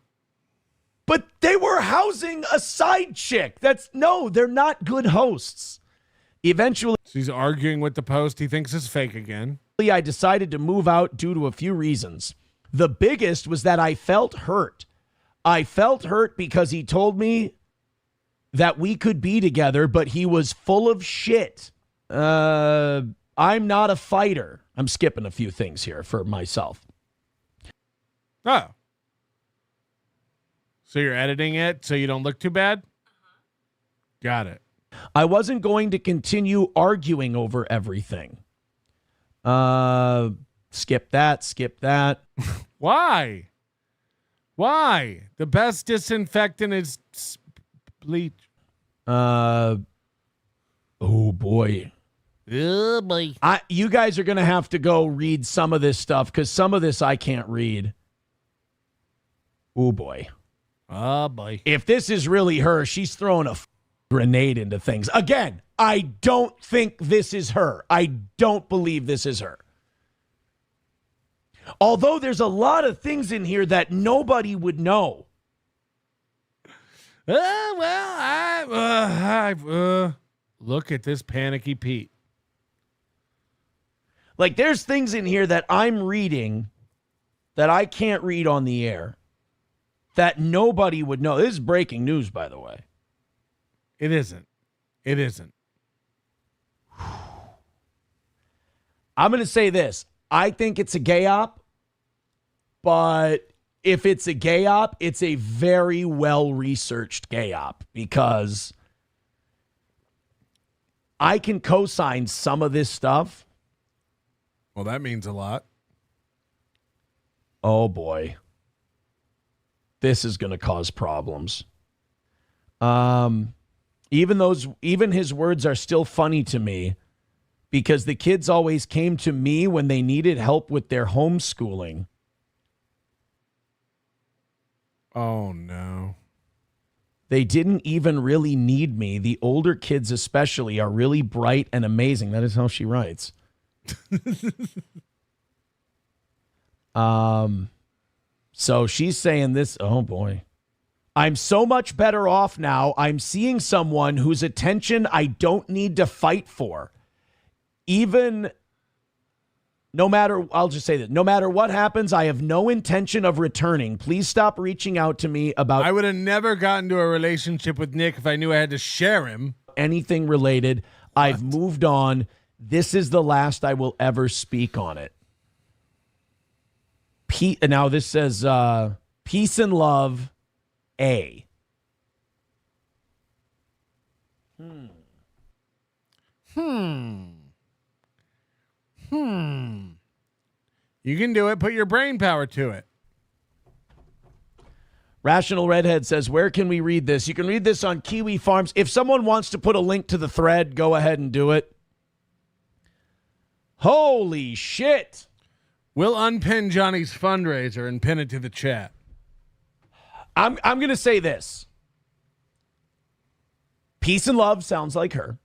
But they were housing a side chick. They're not good hosts. Eventually, so he's arguing with the post he thinks is fake again. I decided to move out due to a few reasons. The biggest was that I felt hurt. I felt hurt because he told me that we could be together, but he was full of shit. I'm not a fighter. I'm skipping a few things here for myself. Oh. So you're editing it so you don't look too bad? Got it. I wasn't going to continue arguing over everything. Skip that. Why? The best disinfectant is bleach. Oh boy. Oh boy. You guys are going to have to go read some of this stuff because some of this I can't read. Oh boy. Oh boy. If this is really her, she's throwing a grenade into things. Again, I don't think this is her. I don't believe this is her. Although there's a lot of things in here that nobody would know. Look at this panicky Pete. Like there's things in here that I'm reading that I can't read on the air that nobody would know. This is breaking news, by the way. It isn't. I'm going to say this. I think it's a gay op, but if it's a gay op, it's a very well-researched gay op because I can co-sign some of this stuff. Well, that means a lot. Oh, boy. This is going to cause problems. Even his words are still funny to me because the kids always came to me when they needed help with their homeschooling. Oh, no. They didn't even really need me. The older kids especially are really bright and amazing. That is how she writes. So she's saying this, oh boy. I'm so much better off now. I'm seeing someone whose attention I don't need to fight for. Even no matter, I'll just say this, no matter what happens, I have no intention of returning. Please stop reaching out to me about. I would have never gotten to a relationship with Nick if I knew I had to share him. Anything related. What? I've moved on. This is the last I will ever speak on it. Now this says peace and love, A. You can do it. Put your brain power to it. Rational Redhead says, where can we read this? You can read this on Kiwi Farms. If someone wants to put a link to the thread, go ahead and do it. Holy shit. We'll unpin Johnny's fundraiser and pin it to the chat. I'm going to say this. Peace and love sounds like her.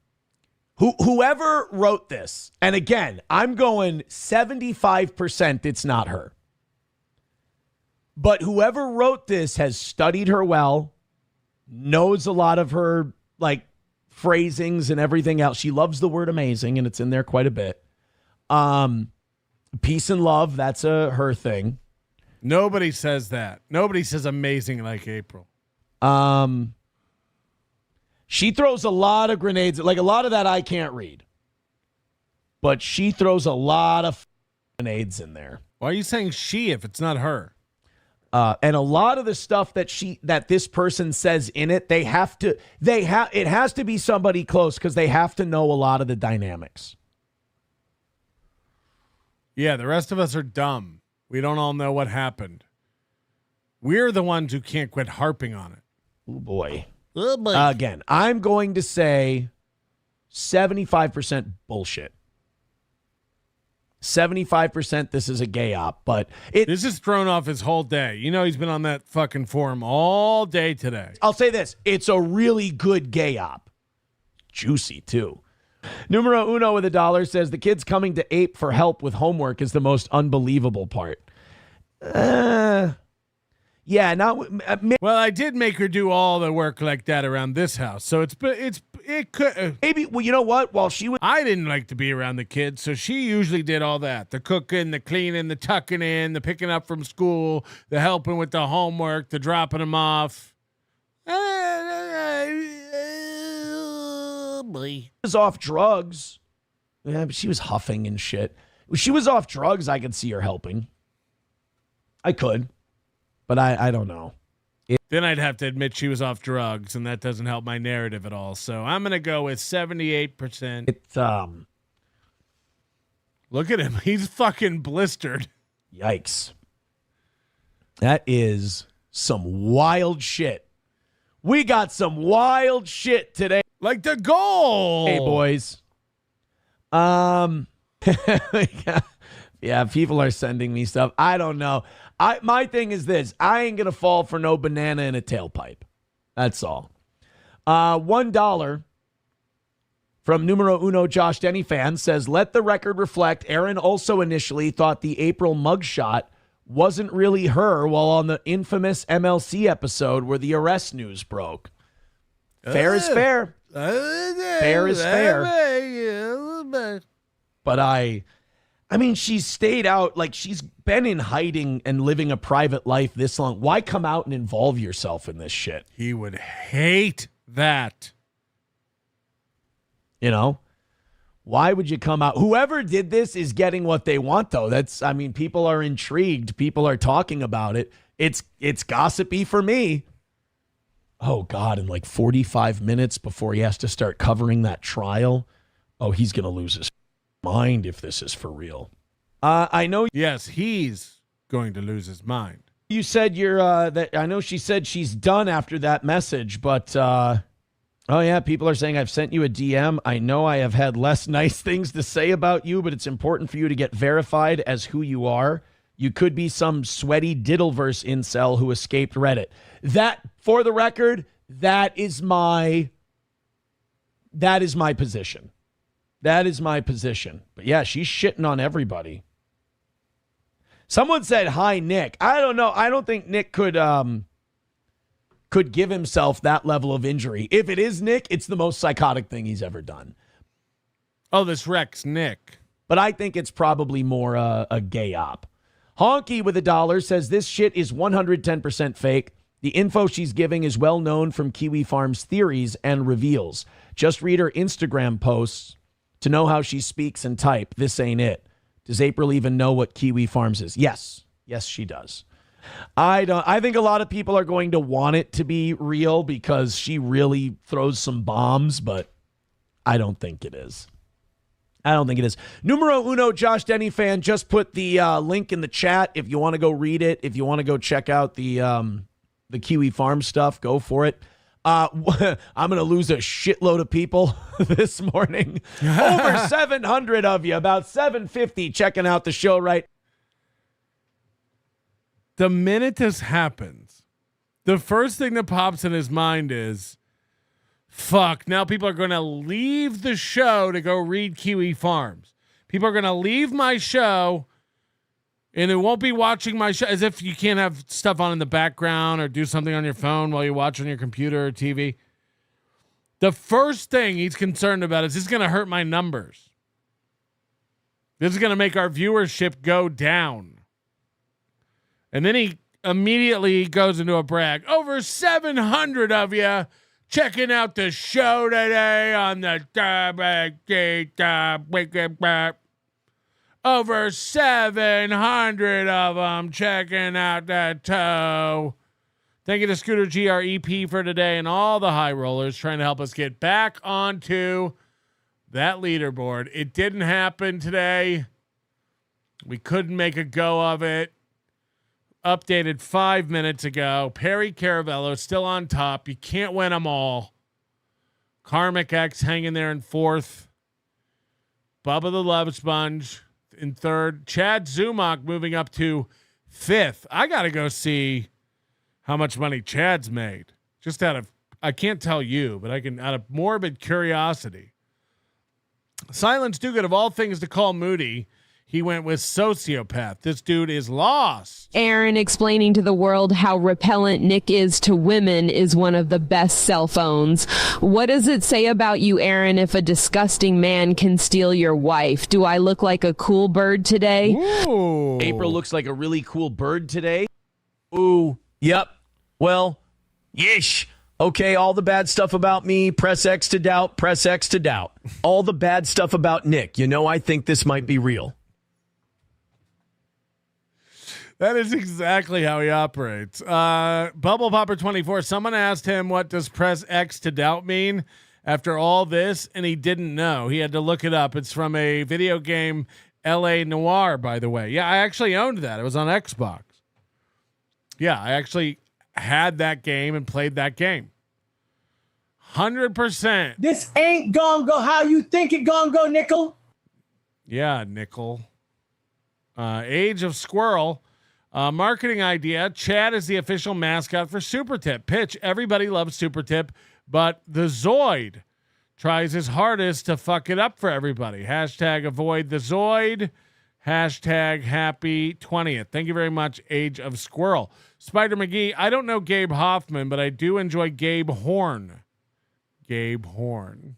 Whoever wrote this, and again, I'm going 75% it's not her. But whoever wrote this has studied her well, knows a lot of her like phrasings and everything else. She loves the word amazing, and it's in there quite a bit. Peace and love, that's her thing. Nobody says that. Nobody says amazing like April. She throws a lot of grenades. Like a lot of that I can't read. But she throws a lot of grenades in there. Why are you saying she if it's not her? And a lot of the stuff that this person says in it, it has to be somebody close because they have to know a lot of the dynamics. Yeah, the rest of us are dumb. We don't all know what happened. We're the ones who can't quit harping on it. Oh, boy. Again, I'm going to say 75% bullshit. 75% this is a gay op, but this has thrown off his whole day. You know he's been on that fucking forum all day today. I'll say this. It's a really good gay op. Juicy, too. Numero uno with $1 says the kids coming to Ape for help with homework is the most unbelievable part. Yeah, well, I did make her do all the work like that around this house, so it could maybe. Well, you know what? While she was, I didn't like to be around the kids, so she usually did all that: the cooking, the cleaning, the tucking in, the picking up from school, the helping with the homework, the dropping them off. She was off drugs. Yeah, but she was huffing and shit. If she was off drugs, I could see her helping. I could. But I don't know. Then I'd have to admit she was off drugs, and that doesn't help my narrative at all. So I'm going to go with 78%. Look at him. He's fucking blistered. Yikes. That is some wild shit. We got some wild shit today. Like the goal. Hey, boys. Yeah, people are sending me stuff. I don't know. My thing is this. I ain't going to fall for no banana in a tailpipe. That's all. $1 from numero uno Josh Denny fan says, let the record reflect Aaron also initially thought the April mugshot wasn't really her while on the infamous MLC episode where the arrest news broke. Fair is fair. Fair is fair. But I mean, she's stayed out, like she's been in hiding and living a private life this long. Why come out and involve yourself in this shit? He would hate that. You know? Why would you come out? Whoever did this is getting what they want, though. People are intrigued. People are talking about it. It's gossipy for me. Oh, God, in like 45 minutes before he has to start covering that trial. Oh, he's going to lose his mind if this is for real. I know. Yes, he's going to lose his mind. You said I know she said she's done after that message, but oh yeah, people are saying I've sent you a DM. I know I have had less nice things to say about you, but it's important for you to get verified as who you are. You could be some sweaty Diddleverse incel who escaped Reddit. That, for the record, That is my position. That is my position. But yeah, she's shitting on everybody. Someone said, hi, Nick. I don't know. I don't think Nick could give himself that level of injury. If it is Nick, it's the most psychotic thing he's ever done. Oh, this wrecks Nick. But I think it's probably more a gay op. Honky with $1 says this shit is 110% fake. The info she's giving is well known from Kiwi Farm's theories and reveals. Just read her Instagram posts to know how she speaks and type. This ain't it. Does April even know what Kiwi Farms is? Yes. Yes, she does. I think a lot of people are going to want it to be real because she really throws some bombs, but I don't think it is. I don't think it is. Numero uno, Josh Denny fan, just put the link in the chat if you want to go read it. If you want to go check out the Kiwi Farm stuff, go for it. I'm going to lose a shitload of people this morning. Over 700 of you, about 750 checking out the show right. The minute this happens, the first thing that pops in his mind is, fuck, now people are going to leave the show to go read Kiwi Farms. People are going to leave my show and they won't be watching my show, as if you can't have stuff on in the background or do something on your phone while you watch on your computer or TV. The first thing he's concerned about is this going to hurt my numbers. This is going to make our viewership go down. And then he immediately goes into a brag. Over 700 of you checking out the show today on the over 700 of them checking out that toe. Thank you to Scooter GREP for today and all the high rollers trying to help us get back onto that leaderboard. It didn't happen today. We couldn't make a go of it. Updated 5 minutes ago. Perry Caravello still on top. You can't win them all. Karmic X hanging there in fourth. Bubba the Love Sponge in third. Chad Zumock moving up to fifth. I got to go see how much money Chad's made. Just out of, I can't tell you, but I can, out of morbid curiosity. Silence Duguid, of all things to call Moody, he went with sociopath. This dude is lost. Aaron explaining to the world how repellent Nick is to women is one of the best cell phones. What does it say about you, Aaron, if a disgusting man can steal your wife? Do I look like a cool bird today? Ooh. April looks like a really cool bird today. Ooh, yep. Well, yeesh. Okay, all the bad stuff about me, press X to doubt, press X to doubt. All the bad stuff about Nick. You know, I think this might be real. That is exactly how he operates. Bubble Popper 24. Someone asked him, what does press X to doubt mean after all this? And he didn't know. He had to look it up. It's from a video game, LA Noire, by the way. Yeah, I actually owned that. It was on Xbox. Yeah, I actually had that game and played that game. 100%. This ain't gonna go how you think it gonna go, Nickel. Yeah, Nickel. Age of Squirrel. Marketing idea. Chad is the official mascot for Supertip. Pitch. Everybody loves Supertip, but the Zoid tries his hardest to fuck it up for everybody. Hashtag avoid the Zoid. Hashtag happy 20th. Thank you very much, Age of Squirrel. Spider McGee. I don't know Gabe Hoffman, but I do enjoy Gabe Horn. Gabe Horn.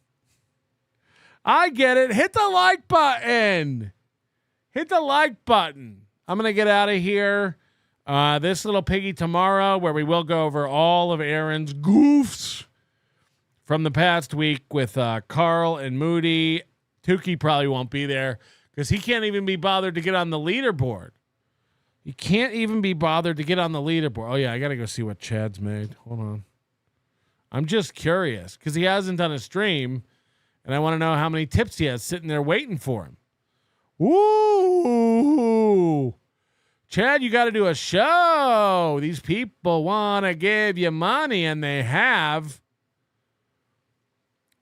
I get it. Hit the like button. Hit the like button. I'm going to get out of here. This little piggy tomorrow, where we will go over all of Aaron's goofs from the past week with Carl and Moody. Tukey probably won't be there because he can't even be bothered to get on the leaderboard. He can't even be bothered to get on the leaderboard. Oh, yeah, I got to go see what Chad's made. Hold on. I'm just curious because he hasn't done a stream, and I want to know how many tips he has sitting there waiting for him. Ooh. Chad, you got to do a show. These people want to give you money, and they have.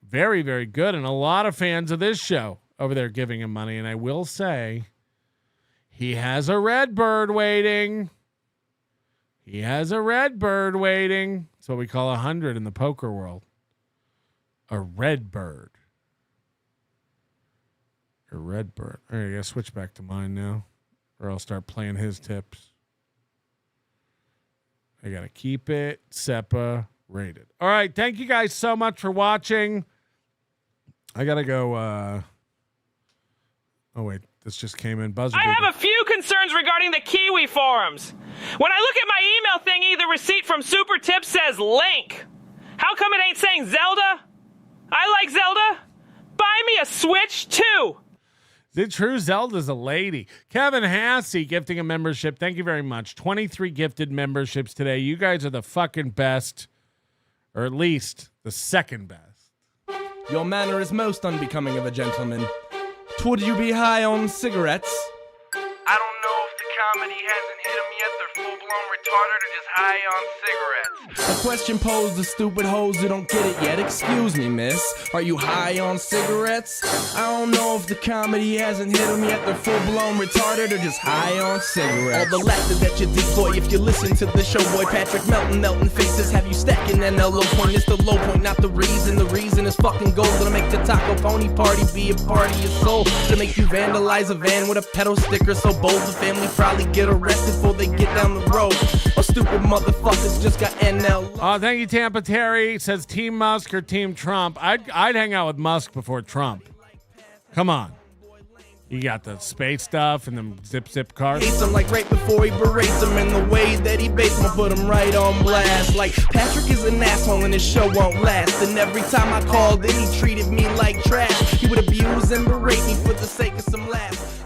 Very, very good. And a lot of fans of this show over there giving him money. And I will say, he has a red bird waiting. He has a red bird waiting. That's what we call 100 in the poker world. A red bird. A red bird. All right, I gotta switch back to mine now, or I'll start playing his tips. I gotta keep it separated. All right, thank you guys so much for watching. I gotta go. Oh wait, this just came in. Buzzer. I have a few concerns regarding the Kiwi forums. When I look at my email thingy, the receipt from Supertip says link. How come it ain't saying Zelda? I like Zelda. Buy me a Switch too. The true Zelda's a lady. Kevin Hassey gifting a membership. Thank you very much. 23 gifted memberships today. You guys are the fucking best, or at least the second best. Your manner is most unbecoming of a gentleman. Would you be high on cigarettes? I don't know if the comedy hasn't hit them yet. They're full-blown retarded or just high on cigarettes. A question posed to stupid hoes who don't get it yet. Excuse me, miss. Are you high on cigarettes? I don't know if the comedy hasn't hit them yet. They're full-blown retarded or just high on cigarettes. All the laughter that you decoy if you listen to the show, boy. Patrick Melton, Melton faces have you stacking that low point. It's the low point, not the reason. The reason is fucking gold. It'll make the taco pony party be a party of soul. To make you vandalize a van with a pedal sticker so bold the family probably get arrested before they get down the road. Or stupid motherfuckers just got NL. Oh, thank you, Tampa Terry. Says Team Musk or Team Trump. I'd hang out with Musk before Trump. Come on. You got the space stuff and them zip cars. Hates him like right before he berates him, and the way that he baits him put him right on blast. Like Patrick is an asshole and his show won't last. And every time I called in, he treated me like trash. He would abuse and berate me for the sake of some laughs.